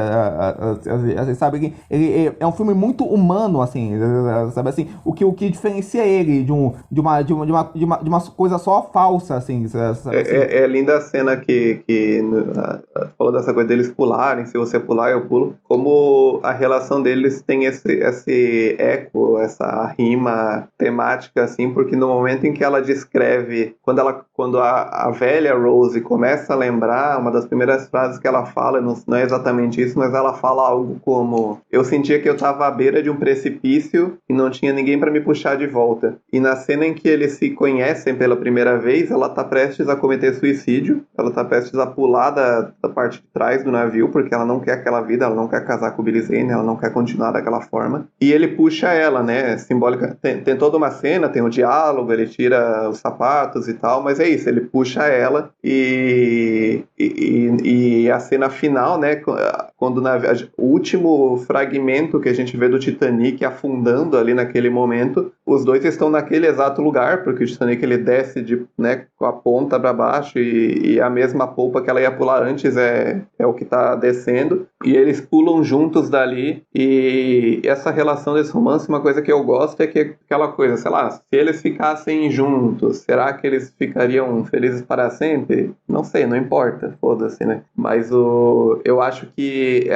sabe, ele é um filme muito humano, assim, sabe, assim, o que diferencia ele de uma coisa só falsa, assim, sabe, assim. É linda a cena que falou dessa coisa deles pularem, se você pular eu pulo, como a relação deles tem esse eco, essa rima temática, assim, porque no momento em que ela descreve, quando a velha Rose começa a lembrar, uma das primeiras frases que ela fala, não é exatamente isso, mas ela fala algo como: eu sentia que eu estava à beira de um precipício e não tinha ninguém para me puxar de volta. E na cena em que eles se conhecem pela primeira vez, ela está prestes a cometer suicídio, ela está prestes a pular da parte de trás do navio, porque ela não quer aquela vida, ela não quer casar com o Billy Zane, ela não quer continuar daquela forma. E ele puxa ela, né, simbólica. Tem toda uma cena, tem o diálogo, ele tira os sapatos e tal, mas é isso, ele puxa ela e a cena final, né, quando o último fragmento que a gente vê do Titanic afundando ali naquele momento, os dois estão naquele exato lugar, porque o Titanic ele desce com a ponta para baixo e a mesma polpa que ela ia pular antes é o que está descendo, e eles pulam juntos dali, e essa relação desse romance, uma coisa que eu gosto é que aquela coisa, sei lá, se eles ficassem juntos, será que eles ficariam felizes para sempre? Não sei, não importa, foda-se, né? Mas eu acho que é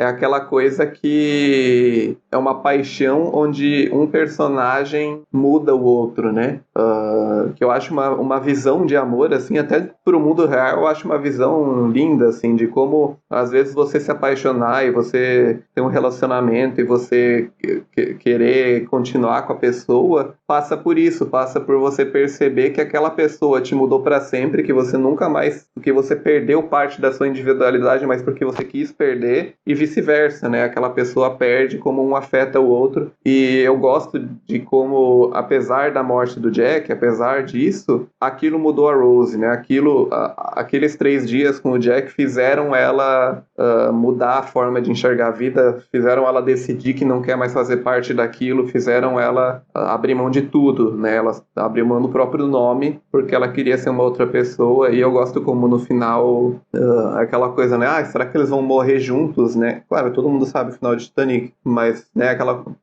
aquela coisa que é uma paixão onde um personagem muda o outro, né? Que eu acho uma visão de amor, assim, até pro mundo real, eu acho uma visão linda, assim, de como às vezes você se apaixonar e você ter um relacionamento e você querer continuar com a pessoa, passa por isso, passa por você perceber que aquela pessoa te mudou para sempre, que você nunca mais, que você perdeu parte da sua individualidade, mas porque você quis perder, e vice-versa, né? Aquela pessoa perde como um afeta o outro, e eu gosto de como, apesar da morte do Jack, apesar disso, aquilo mudou a Rose, né? Aqueles 3 dias com o Jack fizeram ela mudar a forma de enxergar a vida, fizeram ela decidir que não quer mais fazer parte daquilo, fizeram ela abrir mão de tudo, né? Ela abriu mão do próprio nome, porque ela queria ser uma outra pessoa, e eu gosto como no final, aquela coisa, né? Será que eles vão morrer juntos, né? Claro, todo mundo sabe o final de Titanic, mas, né,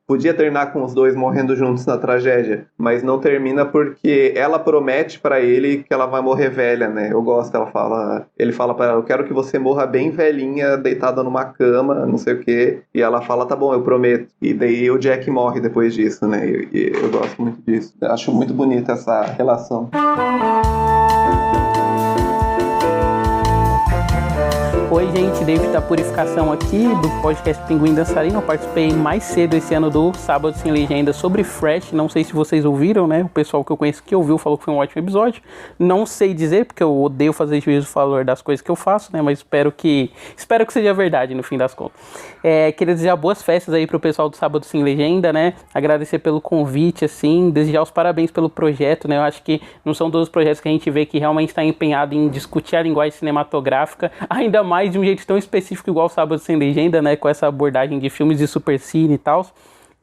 podia terminar com os dois morrendo juntos na tragédia, mas não termina porque ela promete pra ele que ela vai morrer velha, né? Eu gosto, ele fala pra ela, eu quero que você morra bem velhinha, deitada numa cama, não sei o quê, e ela fala, tá bom, eu prometo. E daí o Jack morre depois disso, né? E eu gosto muito disso. Eu acho muito bonita essa relação. Oi, gente, David da Purificação aqui, do podcast Pinguim Dançarino. Eu participei mais cedo esse ano do Sábado Sem Legenda sobre Fresh. Não sei se vocês ouviram, né? O pessoal que eu conheço que ouviu falou que foi um ótimo episódio. Não sei dizer, porque eu odeio fazer juízo do valor das coisas que eu faço, né? Mas espero que seja verdade no fim das contas. Queria desejar boas festas aí pro pessoal do Sábado Sem Legenda, né? Agradecer pelo convite, assim, desejar os parabéns pelo projeto, né? Eu acho que não são todos os projetos que a gente vê que realmente está empenhado em discutir a linguagem cinematográfica, ainda mais de um jeito tão específico igual o Sábado Sem Legenda, né? Com essa abordagem de filmes de supercine e tal.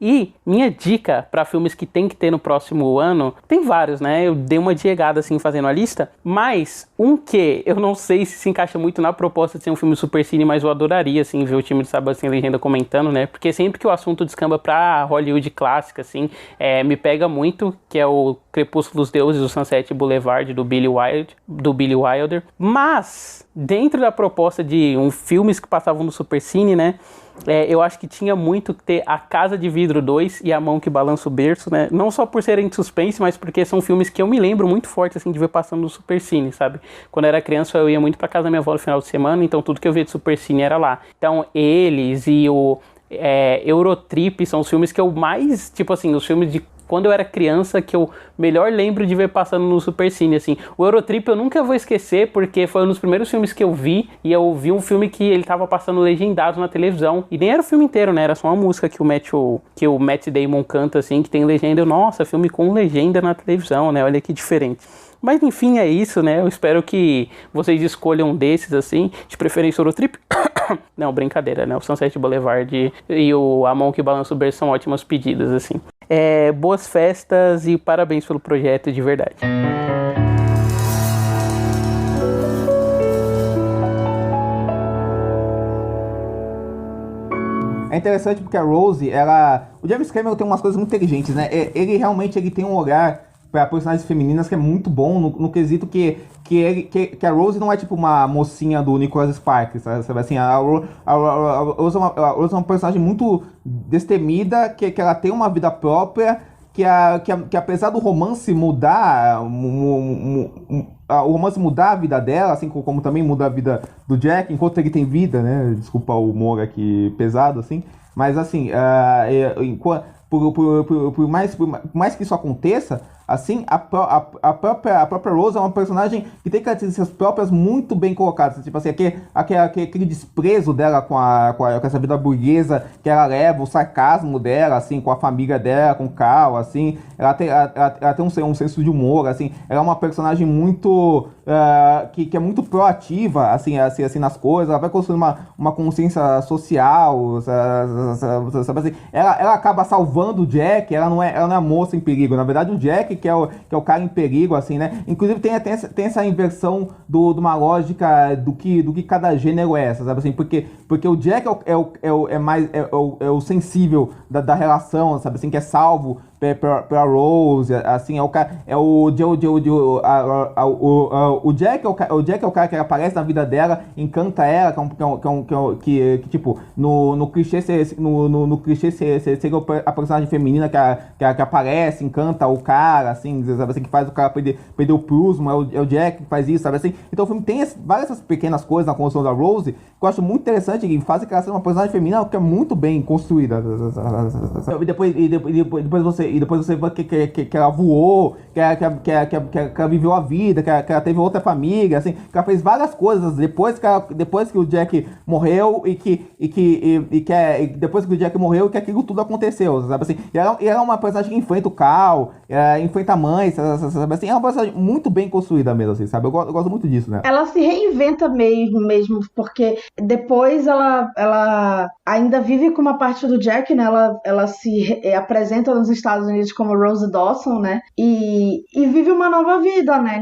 E minha dica para filmes que tem que ter no próximo ano, tem vários, né? Eu dei uma diegada assim fazendo a lista, mas um que eu não sei se encaixa muito na proposta de ser um filme supercine, mas eu adoraria assim ver o time de Sábado Sem Legenda comentando, né? Porque sempre que o assunto descamba pra Hollywood clássica, assim, me pega muito, que é o Crepúsculo dos Deuses, o Sunset Boulevard do Billy Wilder. Mas dentro da proposta de filmes que passavam no supercine, né? Eu acho que tinha muito que ter A Casa de Vidro 2 e A Mão que Balança o Berço, né? Não só por serem de suspense, mas porque são filmes que eu me lembro muito forte, assim, de ver passando no Supercine, sabe? Quando eu era criança, eu ia muito pra casa da minha avó no final de semana, então tudo que eu via de Supercine era lá. Então, eles e o Eurotrip são os filmes que eu mais, tipo assim, os filmes de quando eu era criança, que eu melhor lembro de ver passando no Supercine, assim. O Eurotrip eu nunca vou esquecer, porque foi um dos primeiros filmes que eu vi, e eu vi um filme que ele tava passando legendado na televisão, e nem era o filme inteiro, né, era só uma música que o Matt Damon canta, assim, que tem legenda. Nossa, filme com legenda na televisão, né, olha que diferente. Mas enfim, é isso, né, eu espero que vocês escolham um desses, assim, de preferência o Eurotrip. Não, brincadeira, né, o Sunset Boulevard e o A Mão que Balança o Berço são ótimas pedidas, assim. Boas festas e parabéns pelo projeto, de verdade. É interessante porque a Rose, o James Cameron tem umas coisas muito inteligentes, né? Ele realmente tem um olhar para personagens femininas que é muito bom no quesito que a Rose não é tipo uma mocinha do Nicholas Sparks, sabe assim? A Rose é uma personagem muito destemida, que ela tem uma vida própria, que apesar do romance mudar, o romance mudar a vida dela, assim como também muda a vida do Jack, enquanto ele tem vida, né? Desculpa o humor aqui pesado, assim. Mas assim, por mais que isso aconteça, assim, a própria Rose é uma personagem que tem características próprias muito bem colocadas. Tipo assim, aquele desprezo dela com essa vida burguesa que ela leva, o sarcasmo dela, assim, com a família dela, com o Carl, assim. Ela tem um senso de humor, assim. Ela é uma personagem muito... que é muito proativa, assim, nas coisas. Ela vai construindo uma consciência social, sabe assim? Ela acaba salvando o Jack. Ela não é a moça em perigo. Na verdade, o Jack que é o cara em perigo, assim, né? Inclusive tem essa inversão de uma lógica do que cada gênero é, sabe assim? Porque o Jack é o sensível da relação, sabe assim? Que é salvo pra Rose, assim, o Jack é o cara que aparece na vida dela, encanta ela, que tipo, no clichê seria a personagem feminina que aparece, encanta o cara, assim, sabe assim, que faz o cara perder o prumo, é o Jack que faz isso, sabe assim. Então o filme tem várias essas pequenas coisas na construção da Rose que eu acho muito interessante e fazem que ela seja uma personagem feminina que é muito bem construída. E depois você vê que ela voou, que ela viveu a vida, que ela teve outra família, assim, que ela fez várias coisas depois que o Jack morreu depois que o Jack morreu e que aquilo tudo aconteceu, sabe assim. E ela é uma personagem que enfrenta o Carl, enfrenta a mãe, sabe assim. É uma personagem muito bem construída mesmo, assim, sabe. Eu gosto muito disso, né. Ela se reinventa mesmo, porque depois ela ainda vive com uma parte do Jack, né? Ela se apresenta nos Estados Unidos como Rose Dawson, né? E vive uma nova vida, né?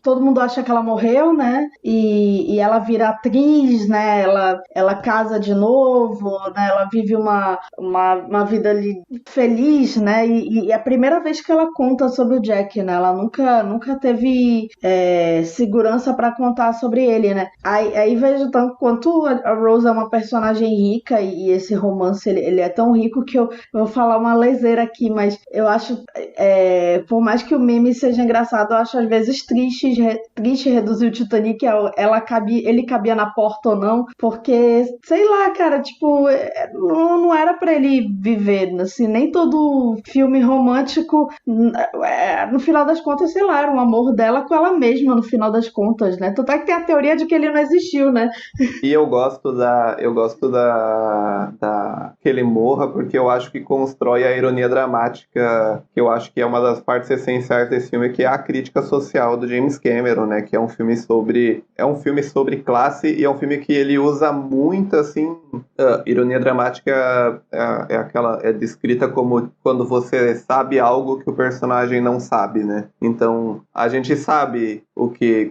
Todo mundo acha que ela morreu, né? E ela vira atriz, né? Ela casa de novo, né? Ela vive uma vida ali feliz, né? E é a primeira vez que ela conta sobre o Jack, né? Ela nunca teve segurança pra contar sobre ele, né? Aí vejo tanto quanto a Rose é uma personagem rica e esse romance ele é tão rico que eu vou falar uma leseira aqui, mas eu acho, por mais que o meme seja engraçado, eu acho às vezes triste reduzir o Titanic ele cabia na porta ou não, porque, sei lá, cara, tipo, não era pra ele viver, assim, nem todo filme romântico, no final das contas, sei lá, era um amor dela com ela mesma, no final das contas, né? Tanto é que tem a teoria de que ele não existiu, né? E eu gosto da que ele morra, porque eu acho que constrói a ironia dramática, que eu acho que é uma das partes essenciais desse filme, que é a crítica social do James Cameron, né? Que é um filme sobre classe e é um filme que ele usa muito, assim, ironia dramática é descrita como quando você sabe algo que o personagem não sabe, né? Então, a gente sabe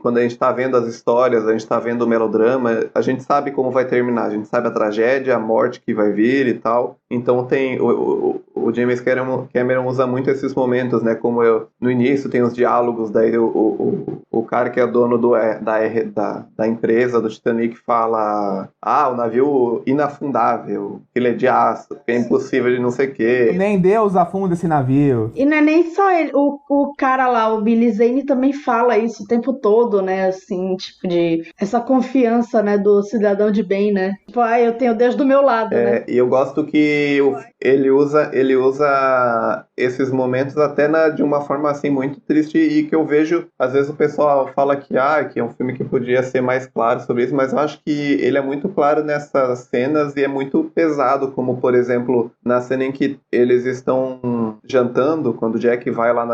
quando a gente tá vendo as histórias, a gente tá vendo o melodrama, a gente sabe como vai terminar, a gente sabe a tragédia, a morte que vai vir e tal. Então tem o James Cameron usa muito esses momentos, né? Como no início tem os diálogos, daí o cara que é dono da empresa do Titanic fala: o navio inafundável, ele é de aço, que é impossível de não sei o quê. Nem Deus afunda esse navio. E não é nem só ele, o cara lá, o Billy Zane também fala isso o tempo todo, né? Assim, tipo, de essa confiança, né, do cidadão de bem, né? Tipo, eu tenho Deus do meu lado, né? E eu gosto que ele usa esses momentos até de uma forma assim muito triste, e que eu vejo, às vezes o pessoal fala que é um filme que podia ser mais claro sobre isso, mas eu acho que ele é muito claro nessas cenas e é muito pesado, como por exemplo, na cena em que eles estão jantando, quando o Jack vai lá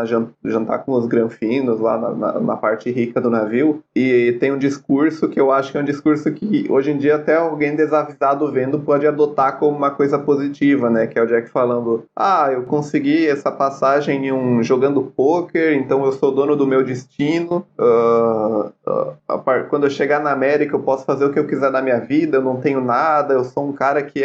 jantar com os granfinos, lá na parte rica do navio, e tem um discurso que eu acho que é um discurso que hoje em dia até alguém desavisado vendo pode adotar como uma coisa positiva, né? Que é o Jack falando: eu consegui essa passagem jogando pôquer, então eu sou dono do meu destino, quando eu chegar na América eu posso fazer o que eu quiser na minha vida, eu não tenho nada, eu sou um cara que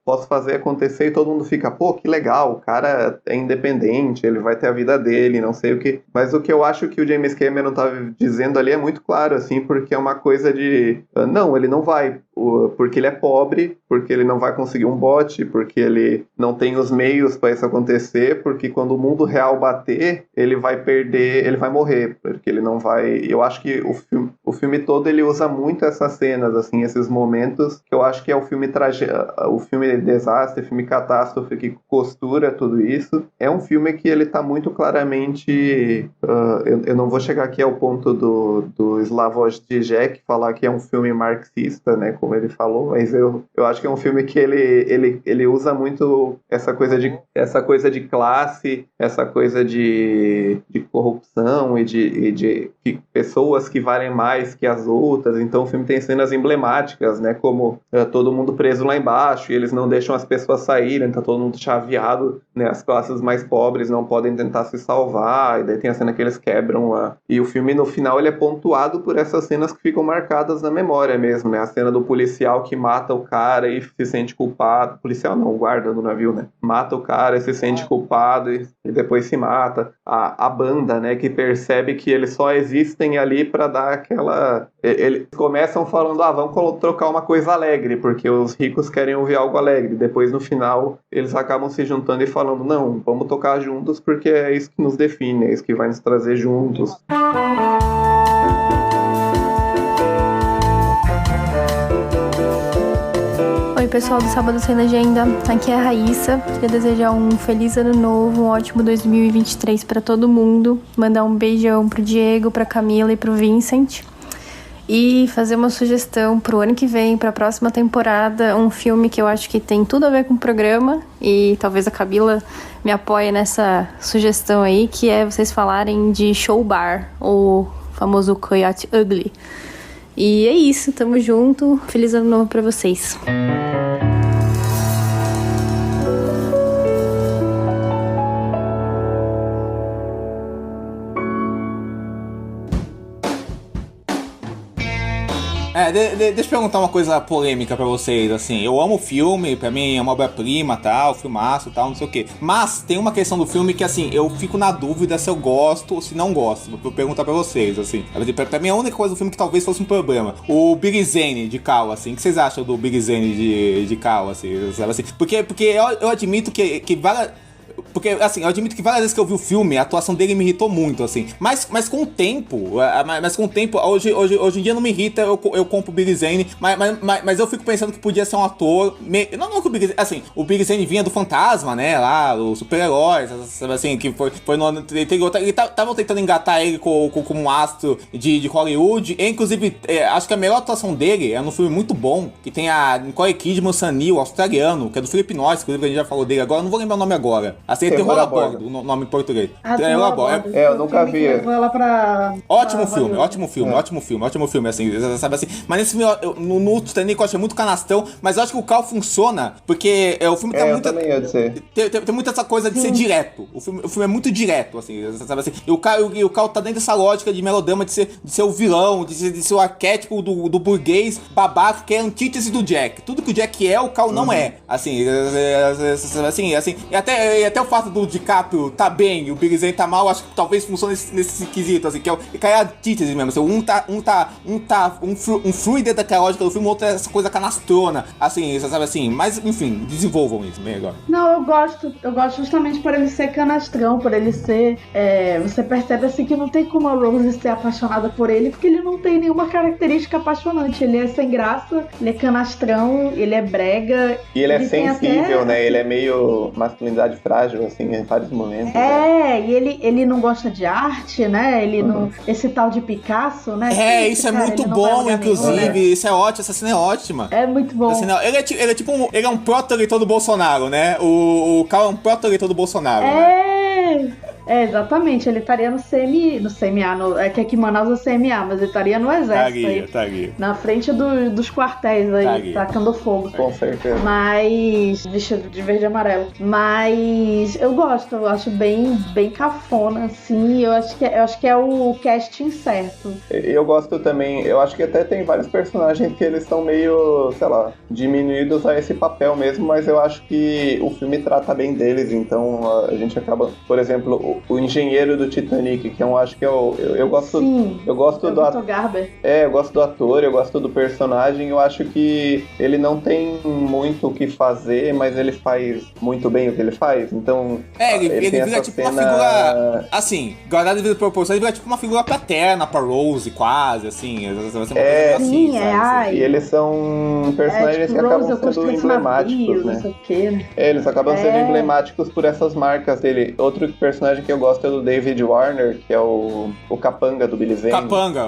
posso fazer acontecer, e todo mundo fica: pô, que legal, o cara é independente, ele vai ter a vida dele, não sei o que. Mas o que eu acho que o James Cameron tá dizendo ali é muito claro, assim, porque é uma coisa de não, ele não vai porque ele é pobre, porque ele não vai conseguir um bote, porque ele não tem os meios para isso acontecer, porque quando o mundo real bater, ele vai perder, ele vai morrer, porque ele não vai... Eu acho que o filme todo ele usa muito essas cenas, assim, esses momentos, que eu acho que é o filme desastre, filme catástrofe, que costura tudo isso. É um filme que ele tá muito claramente... eu não vou chegar aqui ao ponto do Slavoj Žižek falar que é um filme marxista, né, como ele falou, mas eu acho que é um filme que ele usa muito essa coisa de classe, essa coisa de corrupção e de pessoas que valem mais que as outras. Então o filme tem cenas emblemáticas, né, como todo mundo preso lá embaixo e eles não deixam as pessoas saírem, tá todo mundo chaveado, né, as classes mais pobres não podem tentar se salvar, e daí tem a cena que eles quebram lá. E o filme no final ele é pontuado por essas cenas que ficam marcadas na memória mesmo, né, a cena do policial que mata o cara e se sente culpado, policial não, o guarda do navio, né, mata o cara e se sente culpado e depois se mata. A banda, né, que percebe que eles só existem ali pra dar aquela... Eles começam falando, vamos trocar uma coisa alegre, porque os ricos querem ouvir algo alegre. Depois, no final, eles acabam se juntando e falando, não, vamos tocar juntos porque é isso que nos define, é isso que vai nos trazer juntos. Oi pessoal do Sábado Sem Legenda, aqui é a Raíssa. Queria desejar um feliz ano novo, um ótimo 2023 para todo mundo. Mandar um beijão pro Diego, pra Camila e pro Vincent. E fazer uma sugestão pro ano que vem, pra próxima temporada, um filme que eu acho que tem tudo a ver com o programa. E talvez a Camila me apoie nessa sugestão aí, que é vocês falarem de Show Bar, o famoso Coyote Ugly. E é isso, tamo junto. Feliz ano novo pra vocês. Deixa eu perguntar uma coisa polêmica pra vocês, assim, eu amo o filme, pra mim é uma obra-prima, tal, filmaço, tal, não sei o quê, mas tem uma questão do filme que, assim, eu fico na dúvida se eu gosto ou se não gosto, vou perguntar pra vocês, assim, pra mim é a única coisa do filme que talvez fosse um problema, o Big Zane de Cal, assim, o que vocês acham do Big Zane de Cal, assim, sabe assim, porque eu admito que várias... Porque, assim, eu admito que várias vezes que eu vi o filme, a atuação dele me irritou muito, assim. Mas com o tempo, hoje em dia não me irrita, eu compro o Big Zane, mas eu fico pensando que podia ser um ator... Não que o Big Zane... Assim, o Big Zane vinha do Fantasma, né, lá, os super-heróis, sabe assim, que foi no ano anterior. E estavam tentando engatar ele como um astro de Hollywood. E, inclusive, acho que a melhor atuação dele é num filme muito bom, que tem a Nicole Kidman, o Sam Neill, australiano, que é do Philip Noyce, que a gente já falou dele agora, não vou lembrar o nome agora. Assim, Terror a Bordo, o nome em português. Terror a Bordo. Eu nunca vi. Ótimo filme, assim, sabe assim. Mas nesse filme, no Titanic eu achei muito canastrão, mas eu acho que o Cal funciona, porque o filme tem muita... Tem muita essa coisa de ser direto. O filme é muito direto, assim, sabe assim. E o Cal tá dentro dessa lógica de melodrama, de ser o vilão, de ser o arquétipo do burguês babaca, que é a antítese do Jack. Tudo que o Jack é, o Cal não é. Assim, e até o fato do DiCaprio tá bem e o Big Zane tá mal, acho que talvez funcione nesse quesito, assim, que é a antítese mesmo, assim, um flui dentro daquela lógica do filme, o outro é essa coisa canastrona, assim, sabe assim, mas enfim, desenvolvam isso bem agora. Não, eu gosto justamente por ele ser canastrão, por ele ser, você percebe assim que não tem como a Rose ser apaixonada por ele, porque ele não tem nenhuma característica apaixonante, ele é sem graça, ele é canastrão, ele é brega. E ele é sensível, né, ele é meio masculinidade frágil, assim, em vários momentos. E ele não gosta de arte, né? Ele não... Esse tal de Picasso, né? Isso é muito bom, inclusive. Né? Isso é ótimo, essa cena é ótima. É muito bom. Ele é tipo ele é um proto-eleitor do Bolsonaro, né? O Cal é um proto-eleitor do Bolsonaro. Né? Exatamente, ele estaria no CMA, que aqui em Manaus é CMA, mas ele estaria no exército. Estaria. Na frente dos quartéis aí, tacando fogo. Com certeza. Mas, vestido de verde e amarelo. Mas eu acho bem cafona, assim, eu acho que é o casting certo. Eu gosto também, eu acho que até tem vários personagens que eles são meio, sei lá, diminuídos a esse papel mesmo, mas eu acho que o filme trata bem deles, então a gente acaba, por exemplo, o engenheiro do Titanic, que eu acho que eu gosto. Sim, eu gosto do Victor Garber. eu gosto do ator, eu gosto do personagem. Eu acho que ele não tem muito o que fazer, mas ele faz muito bem o que ele faz. Então. Ele vira tipo uma figura. Assim, guardado devido proporção, ele vira tipo uma figura paterna pra Rose, quase, assim. Sim, e eles são personagens tipo, que acabam Rose, sendo emblemáticos, né? Não sei o quê, né? Eles acabam sendo emblemáticos por essas marcas dele. Outro personagem que eu gosto é do David Warner, que é o capanga do Billy Zane. O capanga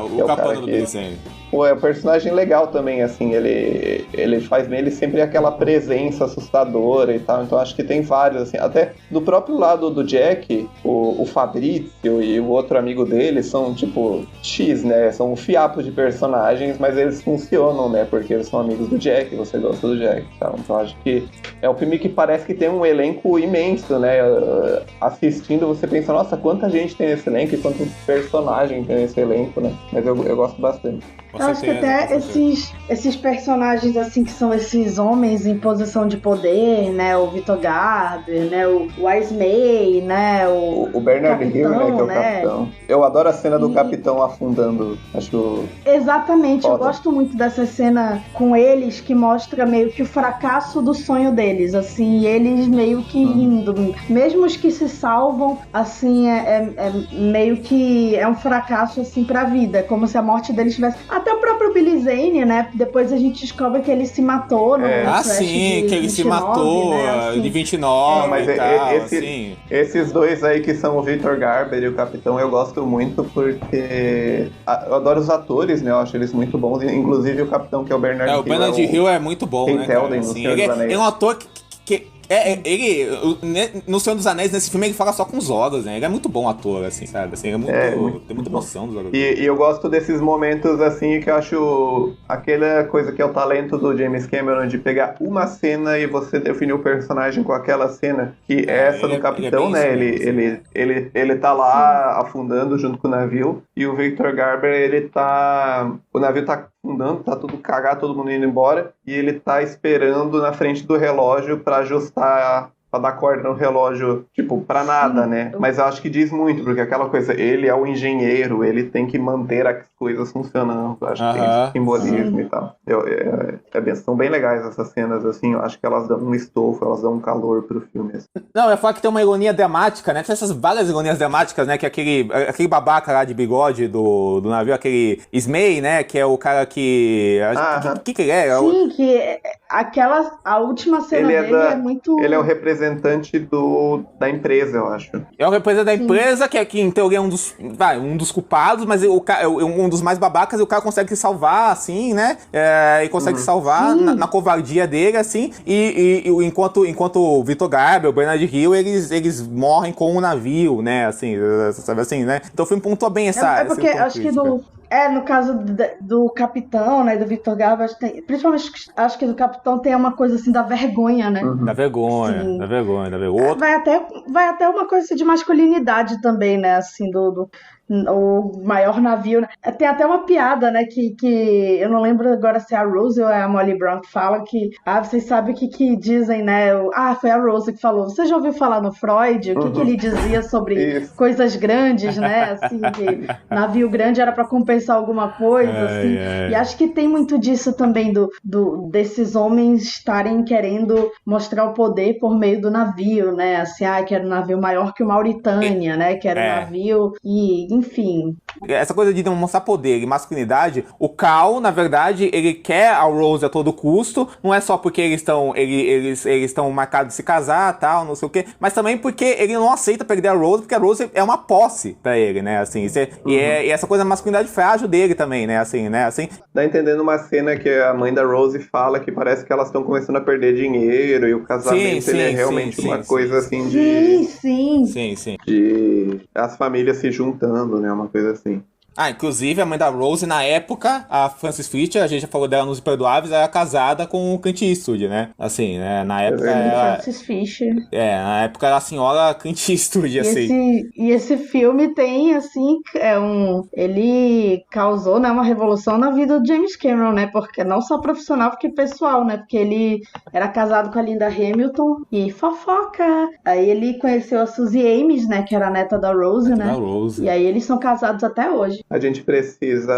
do Billy Zane. É um personagem legal também, assim, ele faz nele sempre aquela presença assustadora e tal, então acho que tem vários, assim, até do próprio lado do Jack, o Fabrício e o outro amigo dele são, tipo, X, né, são um fiapo de personagens, mas eles funcionam, né, porque eles são amigos do Jack, você gosta do Jack e tal, então acho que é um filme que parece que tem um elenco imenso, né, assistindo você pensa, nossa, quanta gente tem nesse elenco e quanto personagem tem nesse elenco, né, mas eu gosto bastante. Eu acho que até esses personagens, assim, que são esses homens em posição de poder, né? O Victor Garber, né? O Wise May, né? O Bernard Hill, né? Que é o capitão. Eu adoro a cena do capitão afundando. Acho exatamente. foda. Eu gosto muito dessa cena com eles, que mostra meio que o fracasso do sonho deles, assim, e eles meio que indo. Mesmo os que se salvam, assim, meio que é um fracasso, assim, pra vida. Como se a morte deles tivesse... Até o próprio Billy Zane, né? Depois a gente descobre que ele se matou no sim, que ele 29, se matou, né? Assim, de 29 mas e tal, assim. Esses dois aí que são o Victor Garber e o Capitão, eu gosto muito porque eu adoro os atores, né? Eu acho eles muito bons, inclusive o Capitão, que é o Bernard Hill. O Bernard Hill é muito bom, né, cara? Assim, ele é um ator que ele, no Senhor dos Anéis, nesse filme, ele fala só com os olhos, né? Ele é muito bom ator, assim, sabe? Assim, tem muita emoção dos olhos. E eu gosto desses momentos, assim, que eu acho aquela coisa que é o talento do James Cameron de pegar uma cena e você definir o personagem com aquela cena, que é essa do Capitão, né? Ele tá lá afundando junto com o navio, e o Victor Garber, o navio tá afundando, tá tudo cagado, todo mundo indo embora, e ele tá esperando na frente do relógio pra ajustar, pra dar corda no relógio, tipo, pra nada, né? Mas eu acho que diz muito, porque aquela coisa, ele é o engenheiro, ele tem que manter as coisas funcionando, eu acho que tem esse simbolismo e tal. São bem legais essas cenas, assim, eu acho que elas dão um estofo, elas dão um calor pro filme. Assim. Não, eu falo que tem uma ironia dramática, né? Tem essas várias ironias dramáticas, né? Que aquele babaca lá de bigode do navio, aquele Ismay, né? Que é o cara que... que ele é? Sim, que a última cena dele é muito... Ele é o representante da empresa, eu acho. É o representante da empresa, que em teoria é um dos culpados, mas um dos mais babacas, e o cara consegue se salvar, assim, né? E consegue se salvar na covardia dele, assim, e enquanto o Victor Garber, o Bernard Hill, eles morrem com o navio, né? Assim, sabe assim, né? Então o filme pontua bem essa... porque acho que no caso do Capitão, né, do Victor Garber, principalmente acho que do Capitão tem uma coisa assim da vergonha, né? Da vergonha. Vai até uma coisa assim, de masculinidade também, né, assim, o maior navio, né? Tem até uma piada, né, que eu não lembro agora se é a Rose ou é a Molly Brown que fala que, vocês sabem o que dizem, né, foi a Rose que falou, você já ouviu falar no Freud, o que ele dizia sobre coisas grandes, né, assim, que navio grande era pra compensar alguma coisa, assim, e acho que tem muito disso também, desses homens estarem querendo mostrar o poder por meio do navio, né, assim, que era um navio maior que o Mauritânia, né, que era um navio, e enfim. Essa coisa de demonstrar poder e masculinidade, o Cal, na verdade, ele quer a Rose a todo custo, não é só porque eles estão marcados de se casar, tal, não sei o quê, mas também porque ele não aceita perder a Rose, porque a Rose é uma posse pra ele, né, assim, e essa coisa da masculinidade frágil dele também, né, assim, Tá entendendo uma cena que a mãe da Rose fala que parece que elas estão começando a perder dinheiro, e o casamento é realmente uma coisa assim de... Sim. De as famílias se juntando, né? Uma coisa assim. Inclusive a mãe da Rose, na época, a Frances Fisher, a gente já falou dela nos Imperdoáveis, era casada com o Clint Eastwood, né? Assim, né? Na época ela... Frances Fisher. Na época era a senhora Clint Eastwood, assim. E esse filme tem, assim, ele causou, né, uma revolução na vida do James Cameron, né? Porque não só profissional, porque pessoal, né? Porque ele era casado com a Linda Hamilton e fofoca. Aí ele conheceu a Suzy Ames, né? Que era a neta da Rose, né? Da Rose. E aí eles são casados até hoje. A gente precisa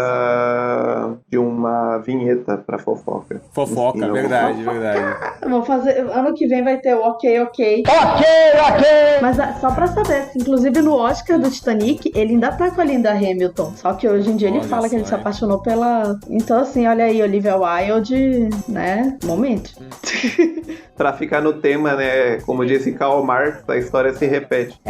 de uma vinheta pra fofoca. Fofoca, verdade. Vou fazer. Ano que vem vai ter o ok. Mas só pra saber, inclusive no Oscar do Titanic, ele ainda tá com a Linda Hamilton. Só que hoje em dia ele fala que ele se apaixonou pela. Então, assim, olha aí, Olivia Wilde, né? Momento. Pra ficar no tema, né? Como disse Karl Marx, a história se repete.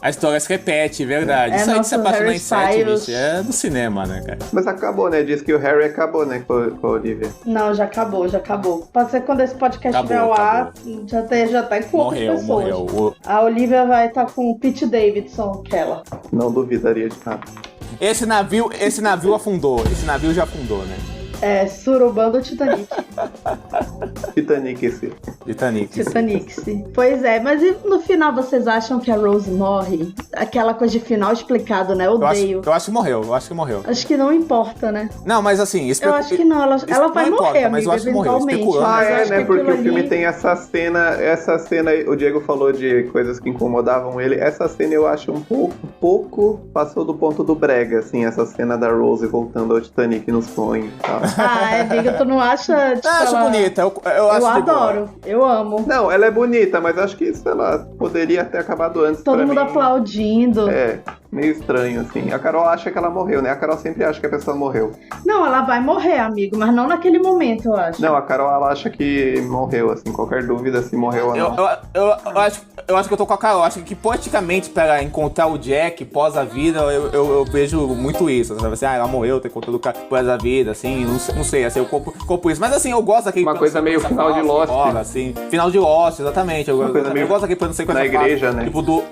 A história se repete, verdade. Isso aí de se apaixonar em sete, bicho, é do cinema, né, cara? Mas acabou, né? Diz que o Harry acabou, né, com a Olivia. Não, já acabou. Pode ser que quando esse podcast estiver ao ar, já tá com outras pessoas. Morreu. A Olivia vai estar com o Pete Davidson, aquela. Não duvidaria de nada. Esse navio afundou. Esse navio já afundou, né? Surubando Titanic. Titanic. Pois é, mas e no final vocês acham que a Rose morre? Aquela coisa de final explicado, né? Odeio. Eu acho que morreu. Acho que não importa, né? Não, mas assim... Eu acho que não, ela vai morrer, amiga, mas eu acho que morreu, né? Porque o filme tem essa cena, o Diego falou de coisas que incomodavam ele, essa cena eu acho um pouco passou do ponto do brega, assim, essa cena da Rose voltando ao Titanic no sonho e tal. Amiga, tu não acha... Tipo, eu acho bonita, eu acho adoro, eu amo. Não, ela é bonita, mas acho que, sei lá, poderia ter acabado antes. Todo mundo aplaudindo. Meio estranho, assim. A Carol acha que ela morreu, né? A Carol sempre acha que a pessoa morreu. Não, ela vai morrer, amigo, mas não naquele momento, eu acho. Não, a Carol, ela acha que morreu, assim, qualquer dúvida se morreu ou não. Eu acho que eu tô com a Carol. Acho que poeticamente, para encontrar o Jack pós a vida, eu vejo muito isso. Sabe assim, ela morreu, ter encontrado o cara pós a vida, assim, não sei, assim, eu compro isso. Mas assim, eu gosto daquele... Uma coisa meio final de Lost. Assim, final de Lost, exatamente. Eu gosto daquele plano de sequência. Na igreja, né? Tipo,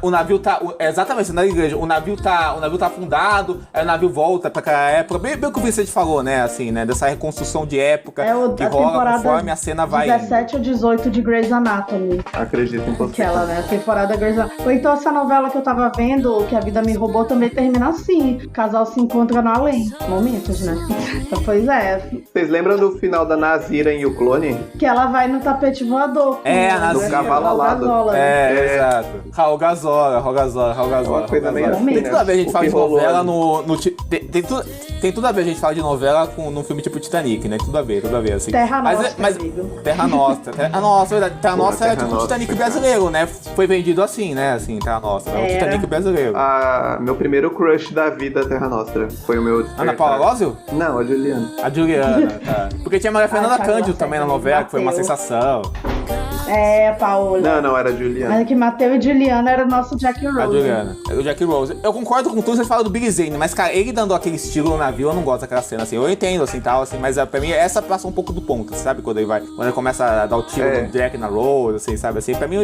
o navio tá... Exatamente, na igreja. O navio tá afundado, aí o navio volta pra aquela época. Bem o que o Vicente falou, né? Assim, né? Dessa reconstrução de época que rola conforme a cena vai... 17 ou 18 de Grey's Anatomy. Acredito em você. Aquela, né? A temporada Grey's Anatomy. Ou então essa novela que eu tava vendo, Que a Vida Me Roubou, também termina assim. O casal se encontra no além. Momentos, né? Pois é. Vocês lembram do final da Nazira em O Clone? Que ela vai no tapete voador. A Nazira. No cavalo alado. Exato. Raul Gazola. Uma coisa meio assim, tem tudo a ver a gente falar de novela tem tudo a ver a gente falar de novela num filme tipo Titanic, né? Tudo a ver, assim. Terra Nostra, Terra Nostra, verdade. Terra Nostra era tipo o Titanic brasileiro, né? Foi vendido assim, né? Assim, Terra Nostra. É o Titanic brasileiro. Meu primeiro crush da vida, Terra Nostra. Foi o meu... Ana Paula Lózio? Não, a Juliana. A Juliana, tá. Porque tinha a Maria Fernanda Cândido também na novela, que foi uma sensação. Paola. Não, era a Juliana. Mas que Mateu e Juliana era o nosso Jack Rose. A Juliana. O Jack Rose. Eu concordo com tudo, você fala do Big Zane, mas, cara, ele dando aquele estilo no navio, eu não gosto daquela cena, assim. Eu entendo, assim, tal, assim, mas pra mim, essa passa um pouco do ponto, sabe? Quando ele começa a dar o tiro do Jack na Rose, assim, sabe? Assim, pra mim, o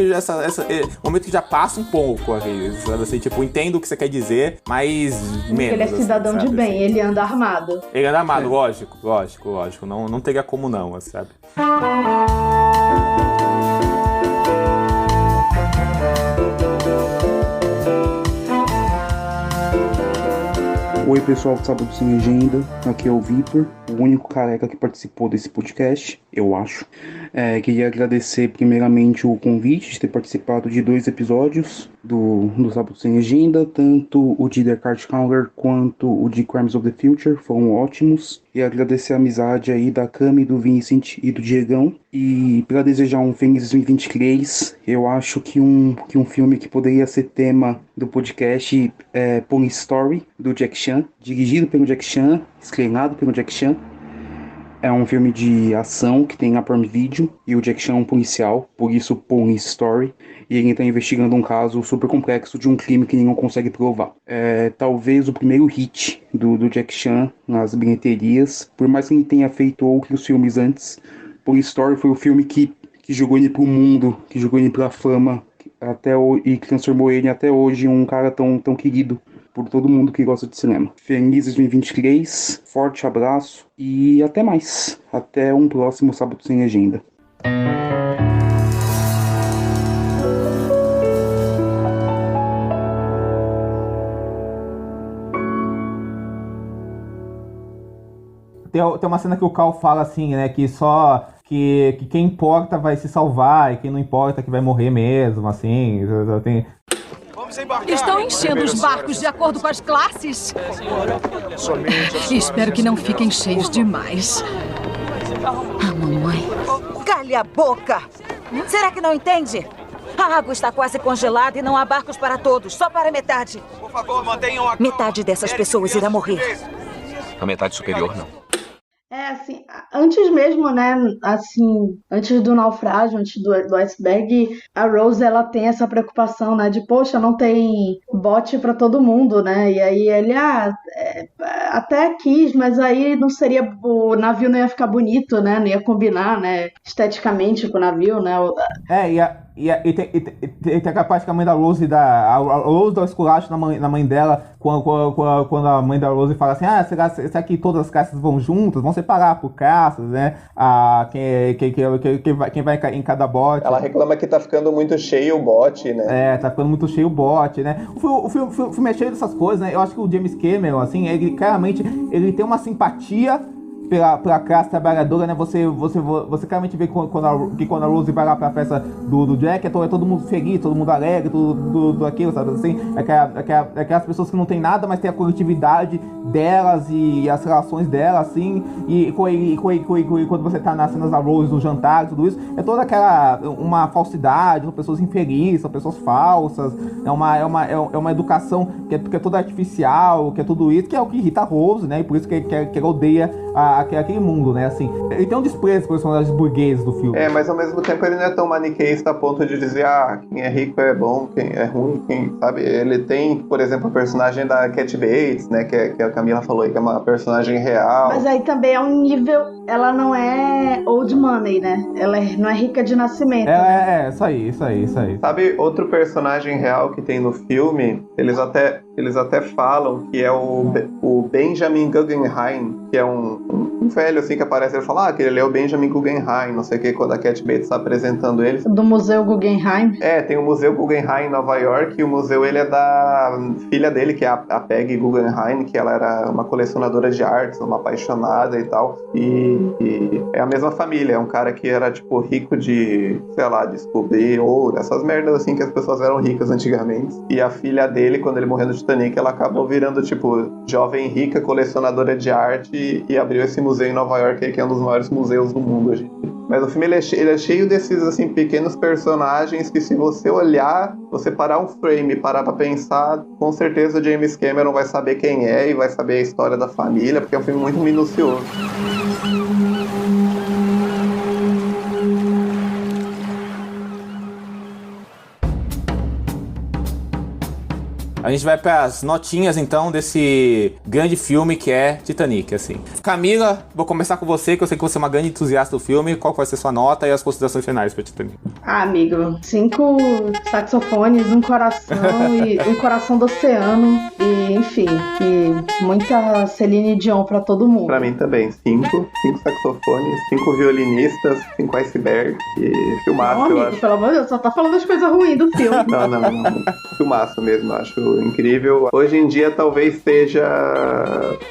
momento que já passa um pouco, assim, sabe? Assim, tipo, entendo o que você quer dizer, mas menos. Ele é cidadão assim, de bem, assim. Ele anda armado. Ele anda armado, lógico. Não teria como não, assim, sabe? Oi pessoal do Sábado Sem Legenda, aqui é o Vitor, o único careca que participou desse podcast, eu acho. Queria agradecer primeiramente o convite de ter participado de 2 episódios do Sábado Sem Legenda, tanto o de The Card Counter quanto o de Crimes of the Future, foram ótimos. E agradecer a amizade aí da Cami, do Vincent e do Diegão. E para desejar um feliz 2023, eu acho que um filme que poderia ser tema do podcast é Police Story, do Jack Chan, dirigido pelo Jack Chan, estrelado pelo Jack Chan. É um filme de ação que tem na Prime Video e o Jack Chan é um policial, por isso Police Story. E ele está investigando um caso super complexo de um crime que ele não consegue provar. Talvez o primeiro hit do Jack Chan nas bilheterias, por mais que ele tenha feito outros filmes antes, Police Story foi o filme que jogou ele pro mundo, que jogou ele pra fama, e que transformou ele até hoje em um cara tão querido por todo mundo que gosta de cinema. Feliz 2023, forte abraço e até mais. Até um próximo Sábado Sem Legenda. Tem uma cena que o Cal fala assim, né, que só que quem importa vai se salvar e quem não importa que vai morrer mesmo, assim. Tem... Estão enchendo os barcos de acordo com as classes? Espero que não fiquem cheios demais. Ah, mamãe. Cale a boca! Será que não entende? A água está quase congelada e não há barcos para todos, só para metade. Por favor, mantenham a... Metade dessas pessoas irá morrer. A metade superior, não. Assim, antes mesmo, né, assim, antes do naufrágio, antes do iceberg, a Rose, ela tem essa preocupação, né, de, poxa, não tem bote pra todo mundo, né, e aí ele, até quis, mas aí não seria, o navio não ia ficar bonito, né, não ia combinar, né, esteticamente com o navio, né. E tem aquela parte que a mãe da Rose a Rose dá o esculacho na mãe dela quando a mãe da Rose fala assim, será que todas as caças vão juntas? Vão separar por caças, né? Quem vai em cada bote. Ela reclama que tá ficando muito cheio o bote, né? Tá ficando muito cheio o bote, né? O filme é cheio dessas coisas, né? Eu acho que o James Cameron, assim, ele claramente tem uma simpatia pela classe trabalhadora, né? Você claramente vê quando a Rose vai lá pra festa do Jack, é todo mundo feliz, todo mundo alegre, tudo aquilo, sabe? Assim, aquelas pessoas que não tem nada, mas tem a coletividade delas e as relações delas, assim, e quando você tá nas cenas da Rose, no jantar, tudo isso, é toda uma falsidade, são pessoas infelizes, são pessoas falsas, é uma educação que é toda artificial, que é tudo isso, que é o que irrita a Rose, né? E por isso que ela odeia aquele mundo, né, assim. Ele tem um desprezo por personagens burgueses do filme. Mas ao mesmo tempo ele não é tão maniqueísta a ponto de dizer, quem é rico é bom, quem é ruim, sabe? Ele tem, por exemplo, a personagem da Cat Bates, né, que a Camila falou aí, que é uma personagem real. Mas aí também é um nível, ela não é old money, né? Ela não é rica de nascimento. Isso aí. Sabe, outro personagem real que tem no filme, eles até falam que é o Benjamin Guggenheim, que é um velho assim que aparece e fala que ele é o Benjamin Guggenheim, não sei o que, quando a Cat Bates está apresentando ele. Do Museu Guggenheim? Tem o Museu Guggenheim em Nova York, e o museu ele é da filha dele, que é a Peggy Guggenheim, que ela era uma colecionadora de artes, uma apaixonada e tal, e é a mesma família, é um cara que era tipo rico de, sei lá, descobrir ouro, essas merdas assim que as pessoas eram ricas antigamente, e a filha dele, quando ele morreu no Titanic, ela acabou virando tipo jovem rica, colecionadora de arte, e abriu esse museu em Nova York, que é um dos maiores museus do mundo hoje. Mas o filme ele é cheio desses assim, pequenos personagens que, se você olhar, você parar um frame e parar pra pensar, com certeza o James Cameron vai saber quem é e vai saber a história da família, porque é um filme muito minucioso. A gente vai para as notinhas, então, desse grande filme que é Titanic, assim. Camila, vou começar com você, que eu sei que você é uma grande entusiasta do filme. Qual vai ser sua nota e as considerações finais para Titanic? Amigo, 5 saxofones, um coração e um coração do oceano. E, enfim, e muita Celine Dion para todo mundo. Para mim também, 5 saxofones, 5 violinistas, 5 icebergs e filmaço, amigo, eu acho. Pelo amor de Deus, só tá falando das coisas ruins do filme. Não. Filmaço mesmo, eu acho incrível. Hoje em dia talvez seja...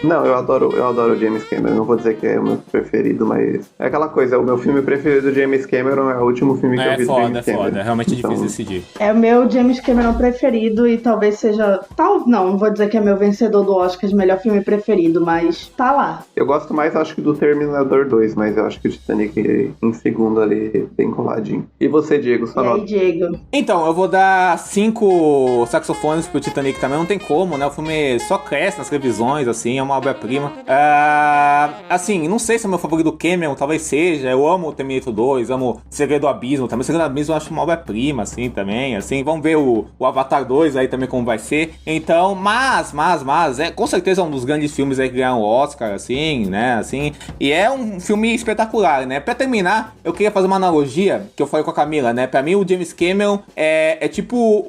Não, eu adoro o James Cameron, não vou dizer que é o meu preferido, mas é aquela coisa, o meu filme preferido do James Cameron é o último filme que eu vi do James Cameron. É realmente difícil decidir. É o meu James Cameron preferido e talvez seja... Não vou dizer que é meu vencedor do Oscar de melhor filme preferido, mas tá lá. Eu gosto mais, acho que do Terminator 2, mas eu acho que o Titanic em segundo ali, bem coladinho. E você, Diego, sua nota? Diego? Então, eu vou dar 5 saxofones pro Titanic também, não tem como, né? O filme só cresce nas revisões, assim, é uma obra-prima. Assim, não sei se é meu favorito do Cameron, talvez seja. Eu amo o Terminator 2, amo Segredo do Abismo também. O Segredo do Abismo eu acho uma obra-prima, assim, também, assim. Vamos ver o Avatar 2 aí também como vai ser. Então, mas, com certeza é um dos grandes filmes aí que ganham o Oscar, assim, né, assim. E é um filme espetacular, né? Pra terminar, eu queria fazer uma analogia que eu falei com a Camila, né? Pra mim, o James Cameron é tipo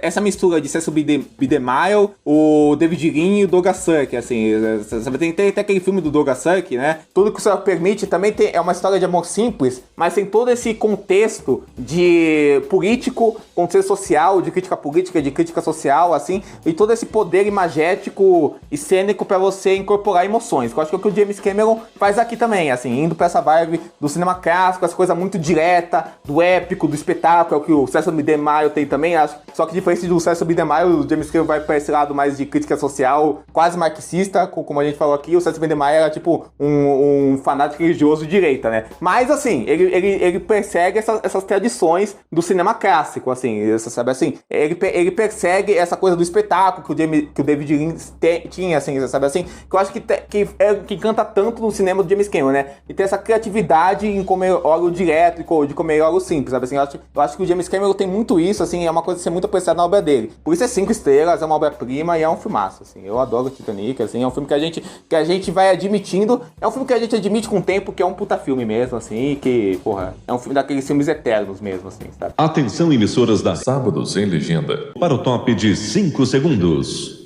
essa mistura mistura de Cecil B. DeMille, o David Lean e o Douglas Sirk, assim, sabe? Tem aquele filme do Douglas Sirk, né? Tudo que o céu permite também é uma história de amor simples, mas tem todo esse contexto de político, contexto social, de crítica política, de crítica social, assim, e todo esse poder imagético e cênico pra você incorporar emoções. Eu acho que é o que o James Cameron faz aqui também, assim, indo pra essa vibe do cinema clássico, essa coisa muito direta, do épico, do espetáculo, é o que o Cecil B. DeMille tem também, acho. Só que diferente do Cecil B. DeMille, o James Cameron vai pra esse lado mais de crítica social, quase marxista, como a gente falou aqui. O Cecil B. DeMille era tipo um fanático religioso de direita, né? Mas assim, ele persegue essas tradições do cinema clássico, assim, sabe assim? Ele persegue essa coisa do espetáculo que o David Lean tinha, assim, sabe assim? Que eu acho que canta tanto no cinema do James Cameron, né? E tem essa criatividade em como ele olha o direto e de como ele olha o simples, sabe assim? Eu acho que o James Cameron tem muito isso, assim, é uma coisa a ser muito apreciada na obra dele. Por isso é 5 estrelas, é uma obra-prima e é um filmaço, assim. Eu adoro Titanic, assim, é um filme que a gente vai admitindo, é um filme que a gente admite com o tempo que é um puta filme mesmo, assim, que, porra, é um filme daqueles filmes eternos mesmo, assim, sabe? Atenção, emissoras da Sábado Sem Legenda, para o top de 5 segundos.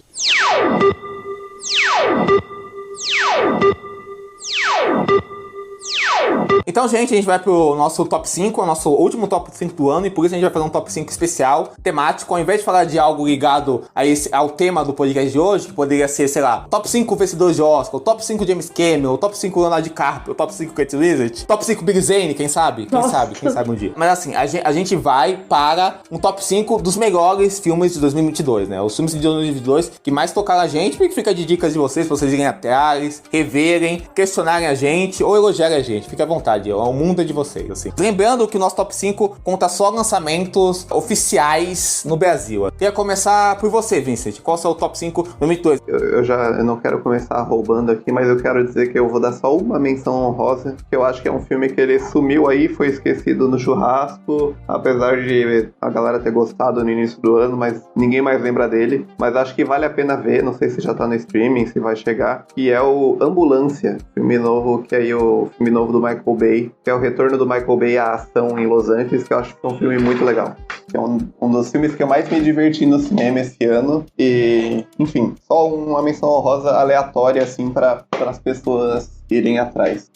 Então, gente, a gente vai pro nosso top 5, o nosso último top 5 do ano, e por isso a gente vai fazer um top 5 especial, temático, ao invés de falar de algo ligado ao tema do podcast de hoje, que poderia ser, sei lá, top 5 vencedores de Oscar, o top 5 James Cameron, o top 5 Leonardo DiCaprio, o top 5 Kate Winslet, top 5 Big Zane, quem sabe? Quem sabe um dia. Mas assim, a gente vai para um top 5 dos melhores filmes de 2022, né? Os filmes de 2022 que mais tocaram a gente, porque fica de dicas de vocês, pra vocês irem atrás, reverem, questionarem a gente, ou elogiarem a gente, fica à vontade. O mundo é de vocês, assim. Lembrando que o nosso top 5 conta só lançamentos oficiais no Brasil. Queria começar por você, Vincent. Qual é o seu top 5 2022? Eu não quero começar roubando aqui, mas eu quero dizer que eu vou dar só uma menção honrosa, que eu acho que é um filme que ele sumiu aí, foi esquecido no churrasco, apesar de a galera ter gostado no início do ano, mas ninguém mais lembra dele. Mas acho que vale a pena ver, não sei se já tá no streaming, se vai chegar, que é o Ambulância, filme novo, que é o filme novo do Michael Bay, que é o retorno do Michael Bay à ação em Los Angeles, que eu acho que é um filme muito legal. É um dos filmes que eu mais me diverti no cinema esse ano. E, enfim, só uma menção honrosa aleatória, assim, para as pessoas irem atrás.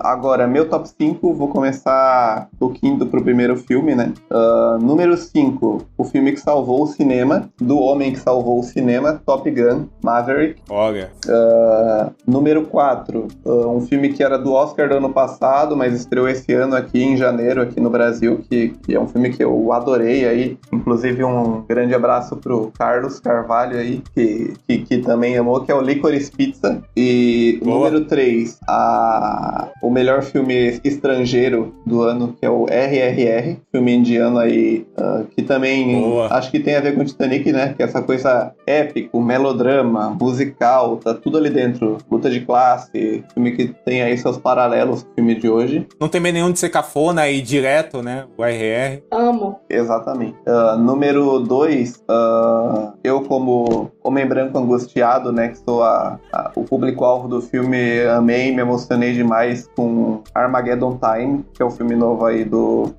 Agora, meu top 5, vou começar do quinto pro primeiro filme, né? Número 5, o filme que salvou o cinema, do homem que salvou o cinema, Top Gun, Maverick. Olha. Número 4, um filme que era do Oscar do ano passado, mas estreou esse ano aqui em janeiro, aqui no Brasil, que é um filme que eu adorei aí. Inclusive, um grande abraço pro Carlos Carvalho aí, que também amou, que é o Licorice Pizza. E o número 3, o melhor filme estrangeiro do ano, que é o RRR, filme indiano aí, que também acho que tem a ver com Titanic, né? Que é essa coisa épico, melodrama, musical, tá tudo ali dentro. Luta de classe, filme que tem aí seus paralelos com o filme de hoje. Não tem meio nenhum de ser cafona e direto, né? O RR. Amo. Exatamente. Número 2, eu como homem branco angustiado, né? Que sou o público-alvo do filme, amei, me emocionei demais com Armageddon Time, que é o filme novo aí do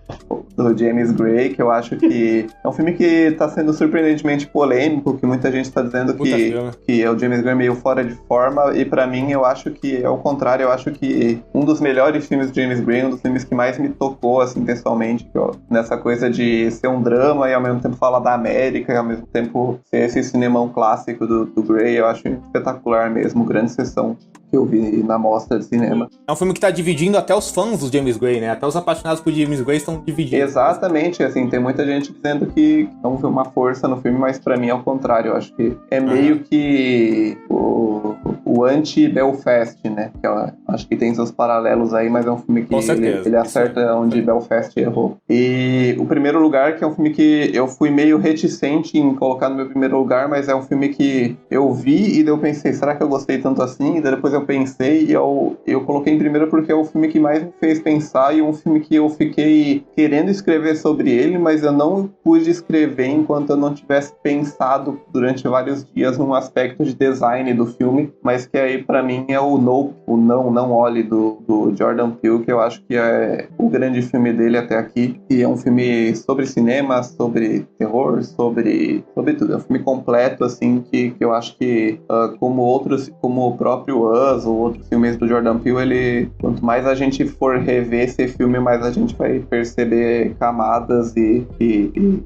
James Gray, que eu acho que é um filme que tá sendo surpreendentemente polêmico, que muita gente tá dizendo que é o James Gray meio fora de forma, e pra mim eu acho que é o contrário. Eu acho que um dos melhores filmes do James Gray, um dos filmes que mais me tocou, assim, pessoalmente, nessa coisa de ser um drama e ao mesmo tempo falar da América, e ao mesmo tempo ser esse cinemão clássico do Gray, eu acho espetacular mesmo, grande sessão que eu vi na mostra de cinema. É um filme que tá dividindo até os fãs do James Gray, né? Até os apaixonados por James Gray estão dividindo. Exatamente, assim, tem muita gente dizendo que não vê uma força no filme, mas pra mim é o contrário. Eu acho que é meio que o anti-Belfast, né? Que eu acho que tem seus paralelos aí, mas é um filme que ele acerta onde Belfast errou. E o primeiro lugar, que é um filme que eu fui meio reticente em colocar no meu primeiro lugar, mas é um filme que eu vi e daí eu pensei, será que eu gostei tanto assim? E daí depois eu pensei e eu coloquei em primeiro porque é o filme que mais me fez pensar e um filme que eu fiquei querendo escrever sobre ele, mas eu não pude escrever enquanto eu não tivesse pensado durante vários dias num aspecto de design do filme, mas que aí pra mim é o Nope, o não, Não Olhe, do Jordan Peele, que eu acho que é o grande filme dele até aqui. E é um filme sobre cinema, sobre terror, sobre tudo. É um filme completo, assim, que eu acho que, como o próprio Us ou outros filmes do Jordan Peele, quanto mais a gente for rever esse filme, mais a gente vai perceber camadas e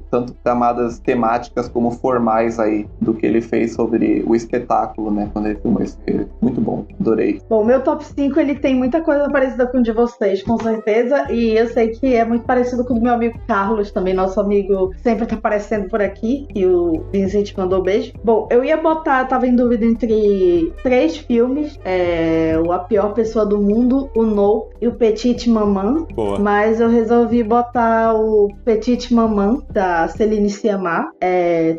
tanto camadas temáticas como formais aí do que ele fez sobre o espetáculo, né? Quando ele filmou esse filme. Muito bom, adorei. Bom, meu top 5, ele tem muita coisa parecida com o de vocês, com certeza, e eu sei que é muito parecido com o do meu amigo Carlos, também nosso amigo sempre tá aparecendo por aqui, e o Vincent mandou beijo. Bom, eu tava em dúvida entre 3 filmes, A Pior Pessoa do Mundo, o Nope e o Petite Maman. Boa. Mas eu resolvi botar o Petite Maman, da Céline Sciamma.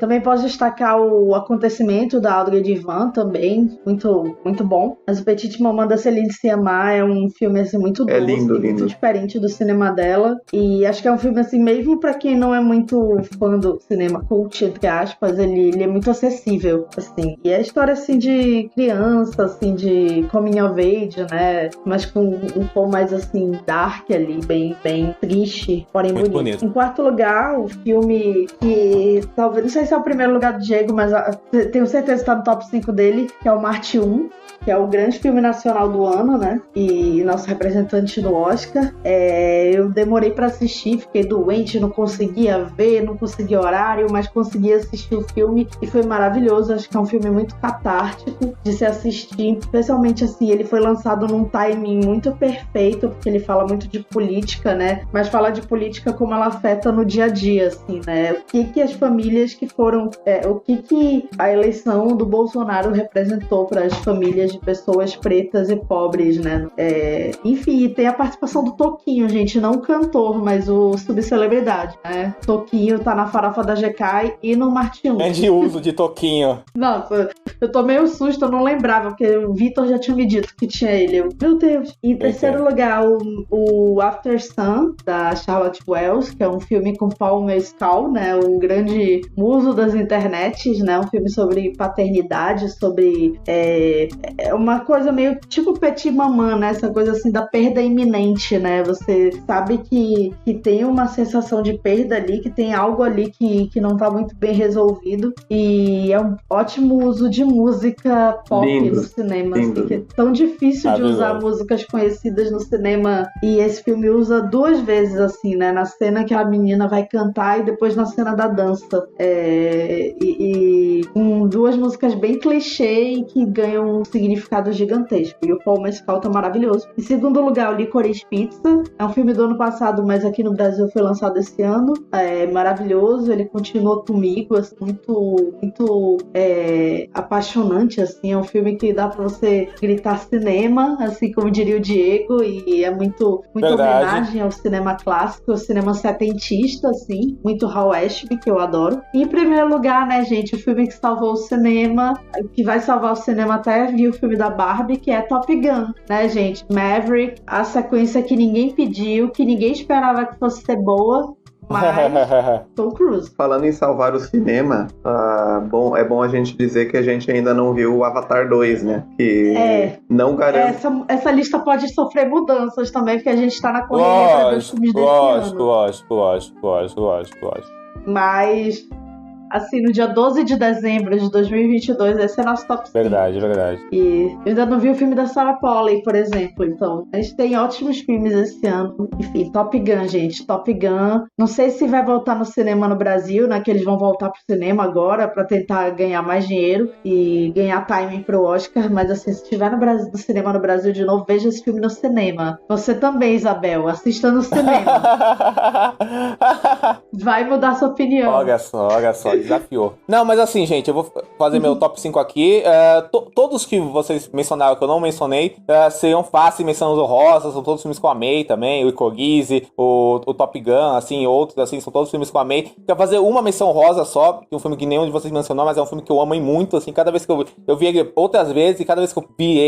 Também posso destacar o Acontecimento, da Audrey Divan, também, muito, muito bom. Mas o Petite Maman, da Céline Sciamma, é um filme assim, muito doce, lindo. muito diferente do cinema dela. E acho que é um filme assim, mesmo pra quem não é muito fã do cinema cult, entre aspas, ele é muito acessível, assim. E é história assim de criança, assim, de coming of age, né? Mas com um tom mais assim, dark ali, bem triste, porém muito bonito. Em quarto lugar, o filme que talvez, não sei se é o primeiro lugar do Diego, mas tenho certeza que tá no top 5 dele, que é o Marte 1, que é o grande filme nacional do ano, né? E nosso representante no Oscar. Eu demorei pra assistir, fiquei doente, não conseguia ver, não conseguia horário, mas consegui assistir o filme e foi maravilhoso. Acho que é um filme muito catártico de se assistir, especialmente assim, ele foi lançado num timing muito perfeito, porque ele fala muito de política, né? Mas fala de política como ela afeta no dia a dia, assim, né? O que as famílias que foram... o que a eleição do Bolsonaro representou para as famílias de pessoas pretas e pobres, né? Enfim, tem a participação do Toquinho, gente, não o cantor, mas o subcelebridade, né? Toquinho tá na Farofa da GK e no Marte 1. É de uso de Toquinho. Nossa, eu tomei um susto, eu não lembrava, porque o Vitor já tinha me dito que tinha ele. Meu Deus. Em terceiro lugar, o After Sun, da Charlotte Wells, que é um filme com Paul Mescal, né? Um grande muso das internets, né? Um filme sobre paternidade, sobre... uma coisa meio tipo Petit Maman, né? Essa coisa assim da perda iminente, né? Você sabe que tem uma sensação de perda ali, que tem algo ali que não tá muito bem resolvido, e é um ótimo uso de música pop no cinema, assim, que é tão difícil de usar músicas conhecidas no cinema, e esse filme usa 2 vezes, assim, né? Na cena que a menina vai cantar e depois na cena da dança. Com 2 músicas bem clichê e que ganham um significado gigantesco. E o Paul Mescal tá maravilhoso. Em segundo lugar, o Licorice Pizza. É um filme do ano passado, mas aqui no Brasil foi lançado esse ano. É maravilhoso. Ele continuou comigo, assim, muito apaixonante, assim. É um filme que dá pra você gritar cinema, assim como diria o Diego, e é muito homenagem ao cinema clássico, ao cinema setentista, assim. Muito Hal Ashby, que eu adoro. E em primeiro lugar, né, gente, o filme que salvou o cinema, que vai salvar o cinema até vi o filme da Barbie, que é Top Gun, né, gente? Maverick, a sequência que ninguém pediu, que ninguém esperava que fosse ser boa, mas Tom Cruise. Falando em salvar o cinema, é bom a gente dizer que a gente ainda não viu o Avatar 2, né? Que não garante... Essa lista pode sofrer mudanças também, porque a gente tá na correria pra ver os filmes desse ano. Lógico. Mas... assim, no dia 12 de dezembro de 2022, esse é nosso top 5. Verdade. E eu ainda não vi o filme da Sarah Polley, por exemplo. Então, a gente tem ótimos filmes esse ano. Enfim, Top Gun, gente. Top Gun. Não sei se vai voltar no cinema no Brasil, né? Que eles vão voltar pro cinema agora pra tentar ganhar mais dinheiro e ganhar timing pro Oscar. Mas, assim, se estiver no cinema no Brasil de novo, veja esse filme no cinema. Você também, Isabel. Assista no cinema. Vai mudar sua opinião. Olha só. Desafiou. Não, mas assim, gente, eu vou fazer meu top 5 aqui. Todos que vocês mencionaram, que eu não mencionei, seriam fáceis, menções honrosas, são todos filmes que eu amei também. O Icorize, o Top Gun, assim, outros, assim, são todos filmes que eu amei. Quero fazer uma menção honrosa só, que é um filme que nenhum de vocês mencionou, mas é um filme que eu amo muito, assim, cada vez que eu vi ele outras vezes, e cada vez que eu vi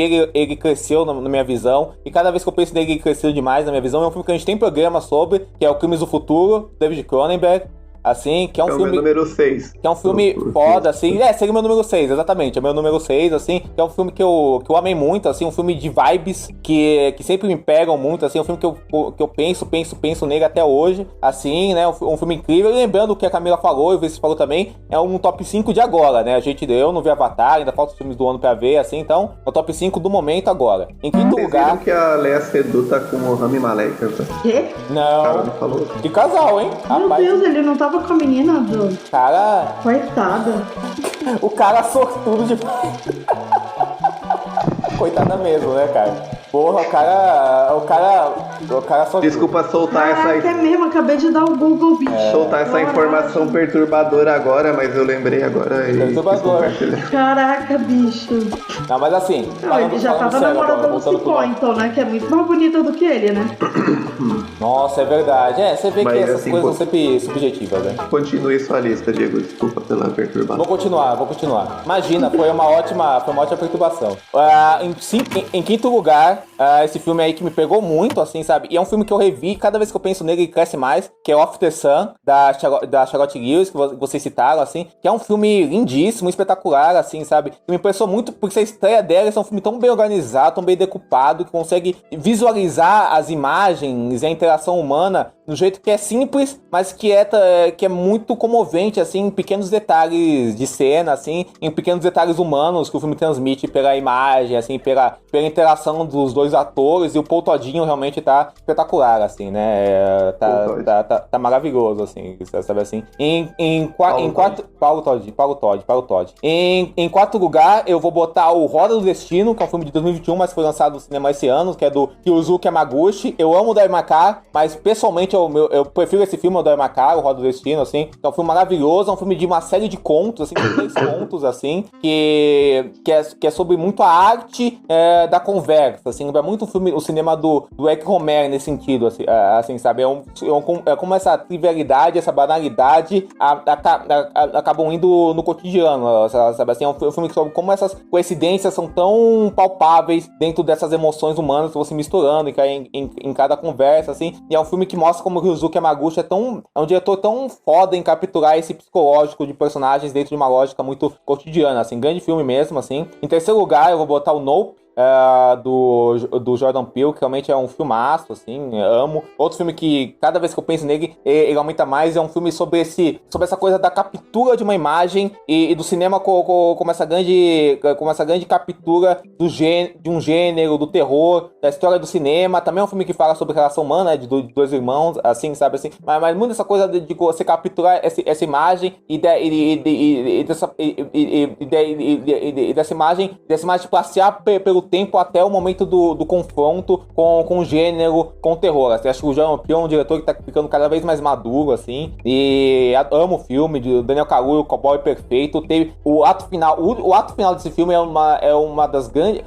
ele, ele cresceu na minha visão, e cada vez que eu penso nele, ele cresceu demais na minha visão. É um filme que a gente tem programa sobre, que é o Crimes do Futuro, David Cronenberg. assim, que é um filme... É o meu número 6. Que é um filme foda, assim. Seria o meu número 6, exatamente. É o meu número 6, assim. Que é um filme que eu amei muito, assim. Um filme de vibes que sempre me pegam muito, assim. Um filme que eu penso nele até hoje, assim, né? Um filme incrível. E lembrando o que a Camila falou, e o Vinícius falou também, é um top 5 de agora, né? Eu não vi Avatar, ainda falta os filmes do ano pra ver, assim. Então, é o top 5 do momento agora. Em quinto lugar... que a Lea Seydoux tá com o Rami Malek. Quê? Não. Falou. De casal, hein? Meu Deus, ele não tava com a menina do... Cara... Coitada. O cara sortudo de... Coitada mesmo, né, cara? Porra, o cara só... Desculpa soltar essa... É mesmo, acabei de dar o Google, bicho. Soltar essa informação perturbadora agora, mas eu lembrei agora e... Perturbadora. Caraca, bicho. Não, mas assim... Ele já tava namorando a Cipó, então, né? Que é muito mais bonita do que ele, né? Nossa, é verdade. Você vê mas que essas assim, coisas são sempre subjetivas, né? Continue sua lista, Diego. Desculpa pela perturbação. Vou continuar. Imagina, foi uma ótima perturbação. Em quinto lugar, esse filme aí que me pegou muito, assim, sabe? E é um filme que eu revi, cada vez que eu penso nele, ele cresce mais, que é Off the Sun, da Charlotte Lewis, que vocês citaram, assim, que é um filme lindíssimo, espetacular, assim, sabe? Que me impressionou muito porque a estreia dela é um filme tão bem organizado, tão bem decupado, que consegue visualizar as imagens e a interação humana do jeito que é simples, mas que é muito comovente, assim, em pequenos detalhes de cena, assim, em pequenos detalhes humanos que o filme transmite pela imagem, assim, pela interação dos dois atores, e o Paul Todinho realmente tá espetacular, assim, né? Tá maravilhoso, assim, sabe assim. Paulo Todd. Em quarto lugar, eu vou botar o Roda do Destino, que é um filme de 2021, mas foi lançado no cinema esse ano, que é do Ryusuke Yamaguchi. Eu amo o Daimaka, mas pessoalmente eu prefiro esse filme, o Daimaka, o Roda do Destino, assim. É um filme maravilhoso, é um filme de uma série de contos, assim, de 3 contos, assim, que é sobre muito a arte da conversa, assim, é muito o cinema do Eric Romer nesse sentido, assim, sabe? É como essa trivialidade, essa banalidade acabam indo no cotidiano, sabe? Assim, é um filme sobre como essas coincidências são tão palpáveis dentro dessas emoções humanas que vão se misturando em cada conversa, assim. E é um filme que mostra como o Ryusuke Yamaguchi é um diretor tão foda em capturar esse psicológico de personagens dentro de uma lógica muito cotidiana, assim. Grande filme mesmo, assim. Em terceiro lugar, eu vou botar o Nope, do Jordan Peele, que realmente é um filmaço, assim, amo. Outro filme que, cada vez que eu penso nele, ele aumenta mais, é um filme sobre essa coisa da captura de uma imagem e do cinema como essa grande captura de um gênero, do terror, da história do cinema. Também é um filme que fala sobre relação humana, né, de dois irmãos, assim, sabe, assim. Mas muito essa coisa de você capturar essa imagem e dessa imagem passear pelo tempo até o momento do confronto com o gênero, com o terror. Assim, acho que o Jordan Peele é um diretor que tá ficando cada vez mais maduro, assim, e amo o filme de Daniel Kaluuya, o Cowboy Perfeito. Teve o ato final desse filme é uma das grandes...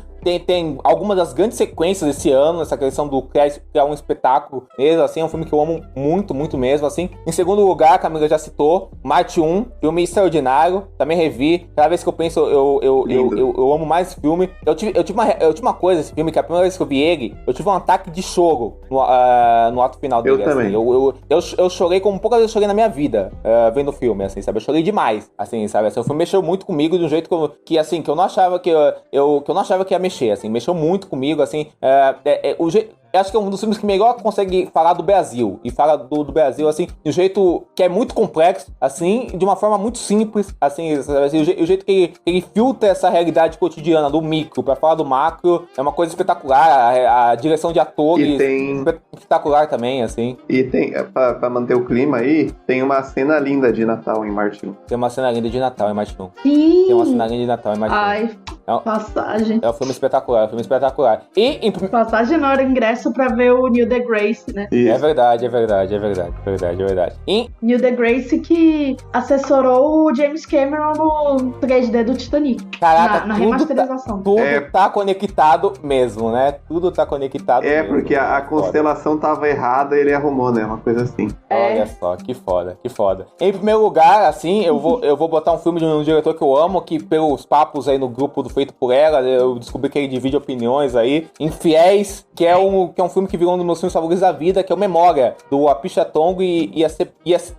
Tem algumas das grandes sequências desse ano, essa questão do criar um espetáculo mesmo, assim, é um filme que eu amo muito, muito mesmo, assim. Em segundo lugar, a Camila já citou, Marte 1, filme extraordinário, também revi, cada vez que eu penso, eu amo mais esse filme. Eu tive uma coisa nesse filme, que a primeira vez que eu vi ele, eu tive um ataque de choro no ato final dele, eu também. Eu chorei como poucas vezes eu chorei na minha vida, vendo o filme, assim, sabe, eu chorei demais, assim, sabe, assim, o filme mexeu muito comigo de um jeito que eu não achava que eu não achava que ia mexer, assim, mexeu muito comigo, assim, eu acho que é um dos filmes que melhor consegue falar do Brasil, e fala do Brasil, assim, de um jeito que é muito complexo, assim, de uma forma muito simples, assim, sabe? O jeito que ele filtra essa realidade cotidiana do micro pra falar do macro é uma coisa espetacular, a direção de atores espetacular também, assim. E tem, pra manter o clima aí, tem uma cena linda de Natal em Marte 1. Tem uma cena linda de Natal em Marte 1. Sim! Tem uma cena linda de Natal em Marte 1. Ai, passagem. É um filme espetacular, E passagem na hora ingresso pra ver o Neil deGrasse, né? Isso. É verdade. Neil deGrasse que assessorou o James Cameron no 3D do Titanic. Caraca, na remasterização. Tudo tá conectado mesmo, né? Tudo tá conectado mesmo. Porque a constelação tava errada e ele arrumou, né? Uma coisa assim. Olha só, que foda. Em primeiro lugar, assim, eu vou botar um filme de um diretor que eu amo, que pelos papos aí no grupo do feito por ela. Eu descobri que ele divide opiniões aí. Infiéis, que é um filme que virou um dos meus filmes favoritos da vida, que é o Memória, do Apichatong e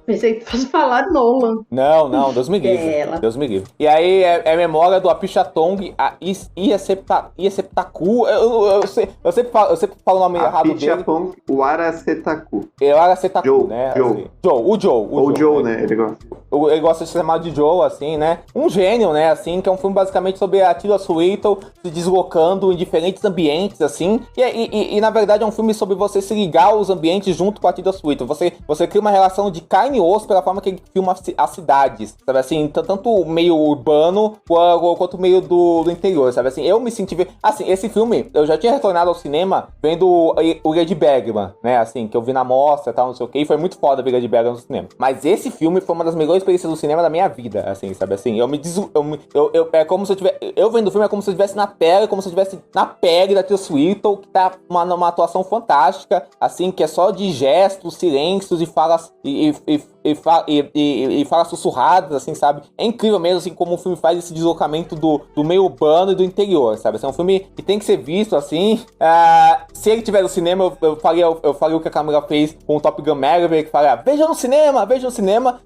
Pensei que fosse falar de Nolan. Não, Deus me livre. Deus me livre. E aí é Memória do Apichatong e Iaseptaku. Eu sempre falo o nome errado dele. Apichatong Warasetaku. É o Aracetaku, né? Joe. Assim. O Joe, né? Ele gosta de ser chamado de Joe, assim, né? Um gênio, né? Assim, que é um filme basicamente sobre a Tilda Swinton se deslocando em diferentes ambientes, assim. E na verdade é um filme sobre você se ligar aos ambientes junto com a Tilda Swinton. Você cria uma relação de carne e osso pela forma que ele filma as cidades, sabe? Assim, tanto o meio urbano quanto o meio do interior, sabe? Assim, eu me senti... Assim, esse filme, eu já tinha retornado ao cinema vendo o Lady Bergman, né? Assim, que eu vi na mostra e tal, não sei o que. E foi muito foda ver Lady Bergman no cinema. Mas esse filme foi uma das melhores experiências do cinema da minha vida, assim, sabe? Assim, é como se eu tivesse... Eu vendo o filme é como se eu estivesse na pele, como se eu estivesse na pele da Tilda Swinton, que tá numa atuação fantástica, assim, que é só de gestos, silêncios e falas e falas sussurradas, assim, sabe? É incrível mesmo, assim, como o filme faz esse deslocamento do meio urbano e do interior, sabe? Assim, é um filme que tem que ser visto, assim. Se ele tiver no cinema, eu faria o que a Camila fez com o Top Gun Maverick, que fala, veja no cinema,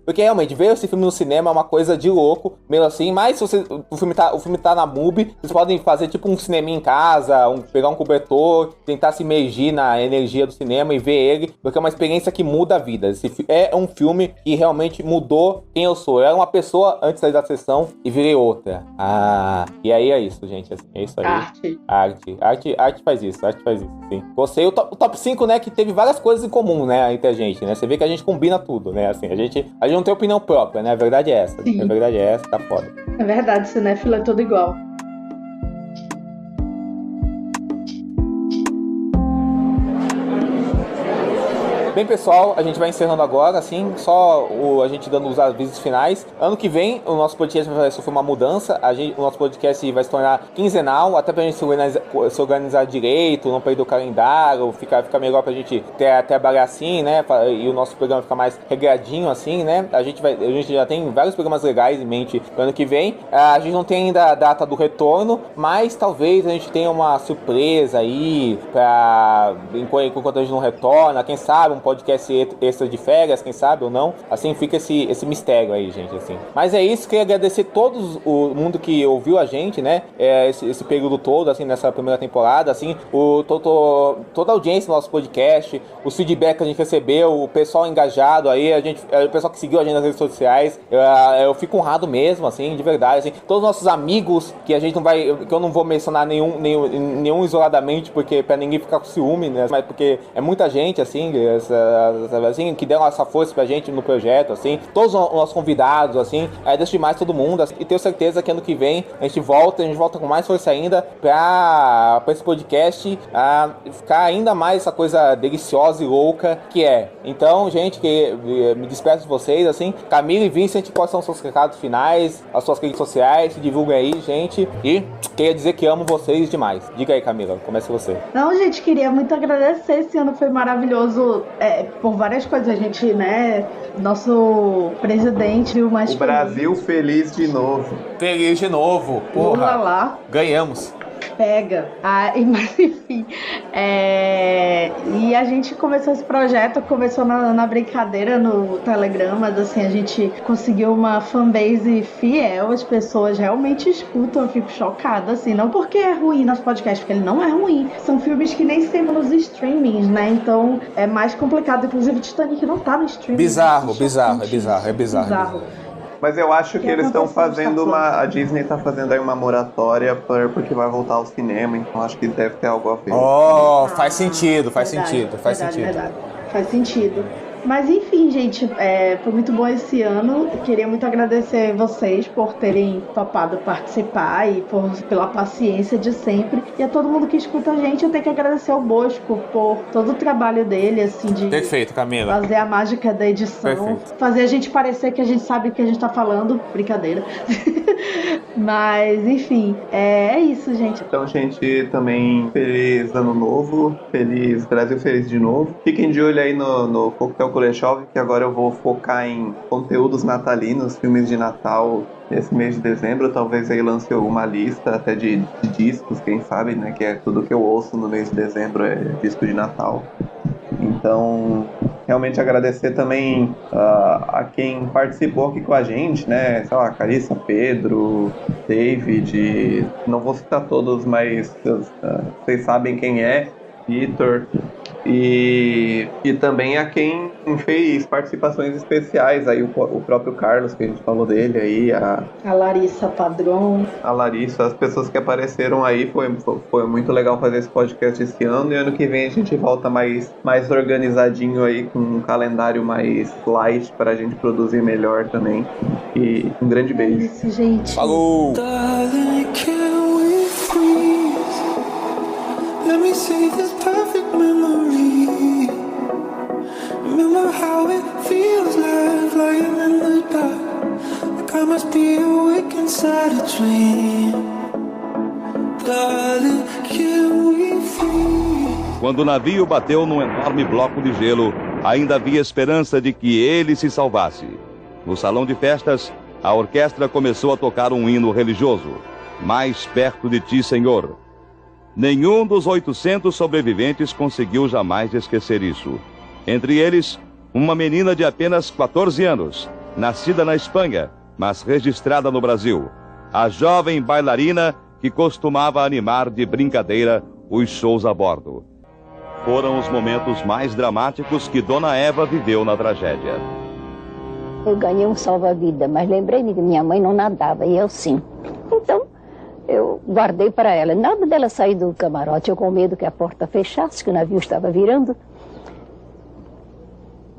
porque realmente, ver esse filme no cinema é uma coisa de louco, meio assim, mas se o filme tá na MUBI, vocês podem fazer tipo um cineminha em casa, pegar um cobertor, tentar se imergir na energia do cinema e ver ele, porque é uma experiência que muda a vida. Esse é um filme que realmente mudou quem eu sou. Eu era uma pessoa antes de sair da sessão e virei outra. E aí é isso, gente. Assim, é isso aí. Arte faz isso, sim. Gostei. O top 5, né, que teve várias coisas em comum, né, entre a gente, né? Você vê que a gente combina tudo, né? Assim, a gente não tem opinião própria, né? A verdade é essa. Sim. A verdade é essa, tá foda. É verdade, cinéfilo é tudo igual. Bem, pessoal, a gente vai encerrando agora, assim, só a gente dando os avisos finais. Ano que vem, o nosso podcast vai sofrer uma mudança. O nosso podcast vai se tornar quinzenal, até pra gente se organizar direito, não perder o calendário, ficar melhor pra gente trabalhar assim, né? E o nosso programa ficar mais regradinho, assim, né? A gente já tem vários programas legais em mente pro ano que vem. A gente não tem ainda a data do retorno, mas talvez a gente tenha uma surpresa aí enquanto a gente não retorna, quem sabe um podcast extra de férias, quem sabe ou não. Assim fica esse mistério aí, gente, assim. Mas é isso, queria agradecer o mundo que ouviu a gente, né? Esse período todo, assim, nessa primeira temporada, assim, toda a audiência do nosso podcast, os feedback que a gente recebeu, o pessoal engajado aí, o pessoal que seguiu a gente nas redes sociais, eu fico honrado mesmo, assim, de verdade, assim. Todos os nossos amigos, que eu não vou mencionar nenhum isoladamente, porque pra ninguém ficar com ciúme, né? Mas porque é muita gente, assim, assim, que deram essa força pra gente no projeto, assim, todos os nossos convidados, assim, deixo demais todo mundo, assim, e tenho certeza que ano que vem a gente volta com mais força ainda pra esse podcast ficar ainda mais essa coisa deliciosa e louca que é. Então, gente, que me despeço de vocês, assim, Camila e Vincent, quais são os seus recados finais, as suas redes sociais, se divulguem aí, gente, e queria dizer que amo vocês demais. Diga aí, Camila, comece você. Não, gente, queria muito agradecer, esse ano foi maravilhoso. Por várias coisas, a gente, né, nosso presidente viu mais o Brasil feliz de novo. Feliz de novo, porra. Lá. Ganhamos. Pega. Mas enfim. E a gente começou esse projeto, começou na brincadeira no Telegram, mas assim, a gente conseguiu uma fanbase fiel, as pessoas realmente escutam, eu fico chocada, assim, não porque é ruim nosso podcast, porque ele não é ruim, são filmes que nem sempre nos streamings, né, então é mais complicado, inclusive Titanic não tá no streaming. Bizarro. Mas eu acho que eles estão fazendo a Disney tá fazendo aí uma moratória porque vai voltar ao cinema, então acho que deve ter algo a ver. Faz sentido. Verdade. Faz sentido. Mas enfim, gente, foi muito bom esse ano. Eu queria muito agradecer vocês por terem topado participar e pela paciência de sempre. E a todo mundo que escuta a gente, eu tenho que agradecer ao Bosco por todo o trabalho dele, assim, de Perfeito, Camila. Fazer a mágica da edição. Perfeito. Fazer a gente parecer que a gente sabe o que a gente tá falando. Brincadeira. Mas, enfim, é isso, gente. Então, gente, também feliz ano novo, feliz Brasil feliz de novo. Fiquem de olho aí no Coquetel Kuleshov, que agora eu vou focar em conteúdos natalinos, filmes de Natal esse mês de dezembro. Talvez aí lance uma lista até de discos, quem sabe, né? Que é tudo que eu ouço no mês de dezembro, é disco de Natal. Então, realmente agradecer também a quem participou aqui com a gente, né? Sei lá, Carissa, Pedro, David, não vou citar todos, mas vocês sabem quem é, Vitor. E também a quem fez participações especiais, aí o próprio Carlos, que a gente falou dele aí, a Larissa Padrão. A Larissa, as pessoas que apareceram aí, foi muito legal fazer esse podcast esse ano, e ano que vem a gente volta mais organizadinho aí, com um calendário mais light pra gente produzir melhor também. E um grande beijo. É isso, gente. Falou! Let me see this perfect memory. Remember how it feels like lying in the dark, like I must be awake inside a dream. Darling, can we free? Quando o navio bateu num enorme bloco de gelo, ainda havia esperança de que ele se salvasse. No salão de festas, a orquestra começou a tocar um hino religioso. Mais perto de ti, Senhor. Nenhum dos 800 sobreviventes conseguiu jamais esquecer isso. Entre eles, uma menina de apenas 14 anos, nascida na Espanha, mas registrada no Brasil. A jovem bailarina que costumava animar de brincadeira os shows a bordo. Foram os momentos mais dramáticos que Dona Eva viveu na tragédia. Eu ganhei um salva-vida, mas lembrei-me que minha mãe não nadava, e eu sim. Então, eu guardei para ela. Nada dela sair do camarote, eu com medo que a porta fechasse, que o navio estava virando.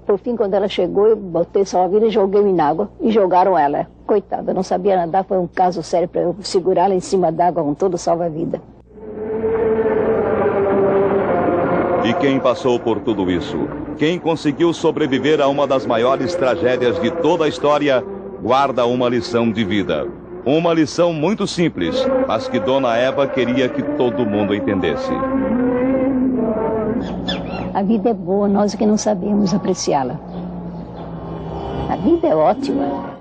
Por fim, quando ela chegou, eu botei salva-vida e joguei na água, e jogaram ela. Coitada, não sabia nadar, foi um caso sério para eu segurá-la em cima d'água com todo salva-vida. E quem passou por tudo isso? Quem conseguiu sobreviver a uma das maiores tragédias de toda a história, guarda uma lição de vida. Uma lição muito simples, mas que Dona Eva queria que todo mundo entendesse. A vida é boa, nós que não sabemos apreciá-la. A vida é ótima.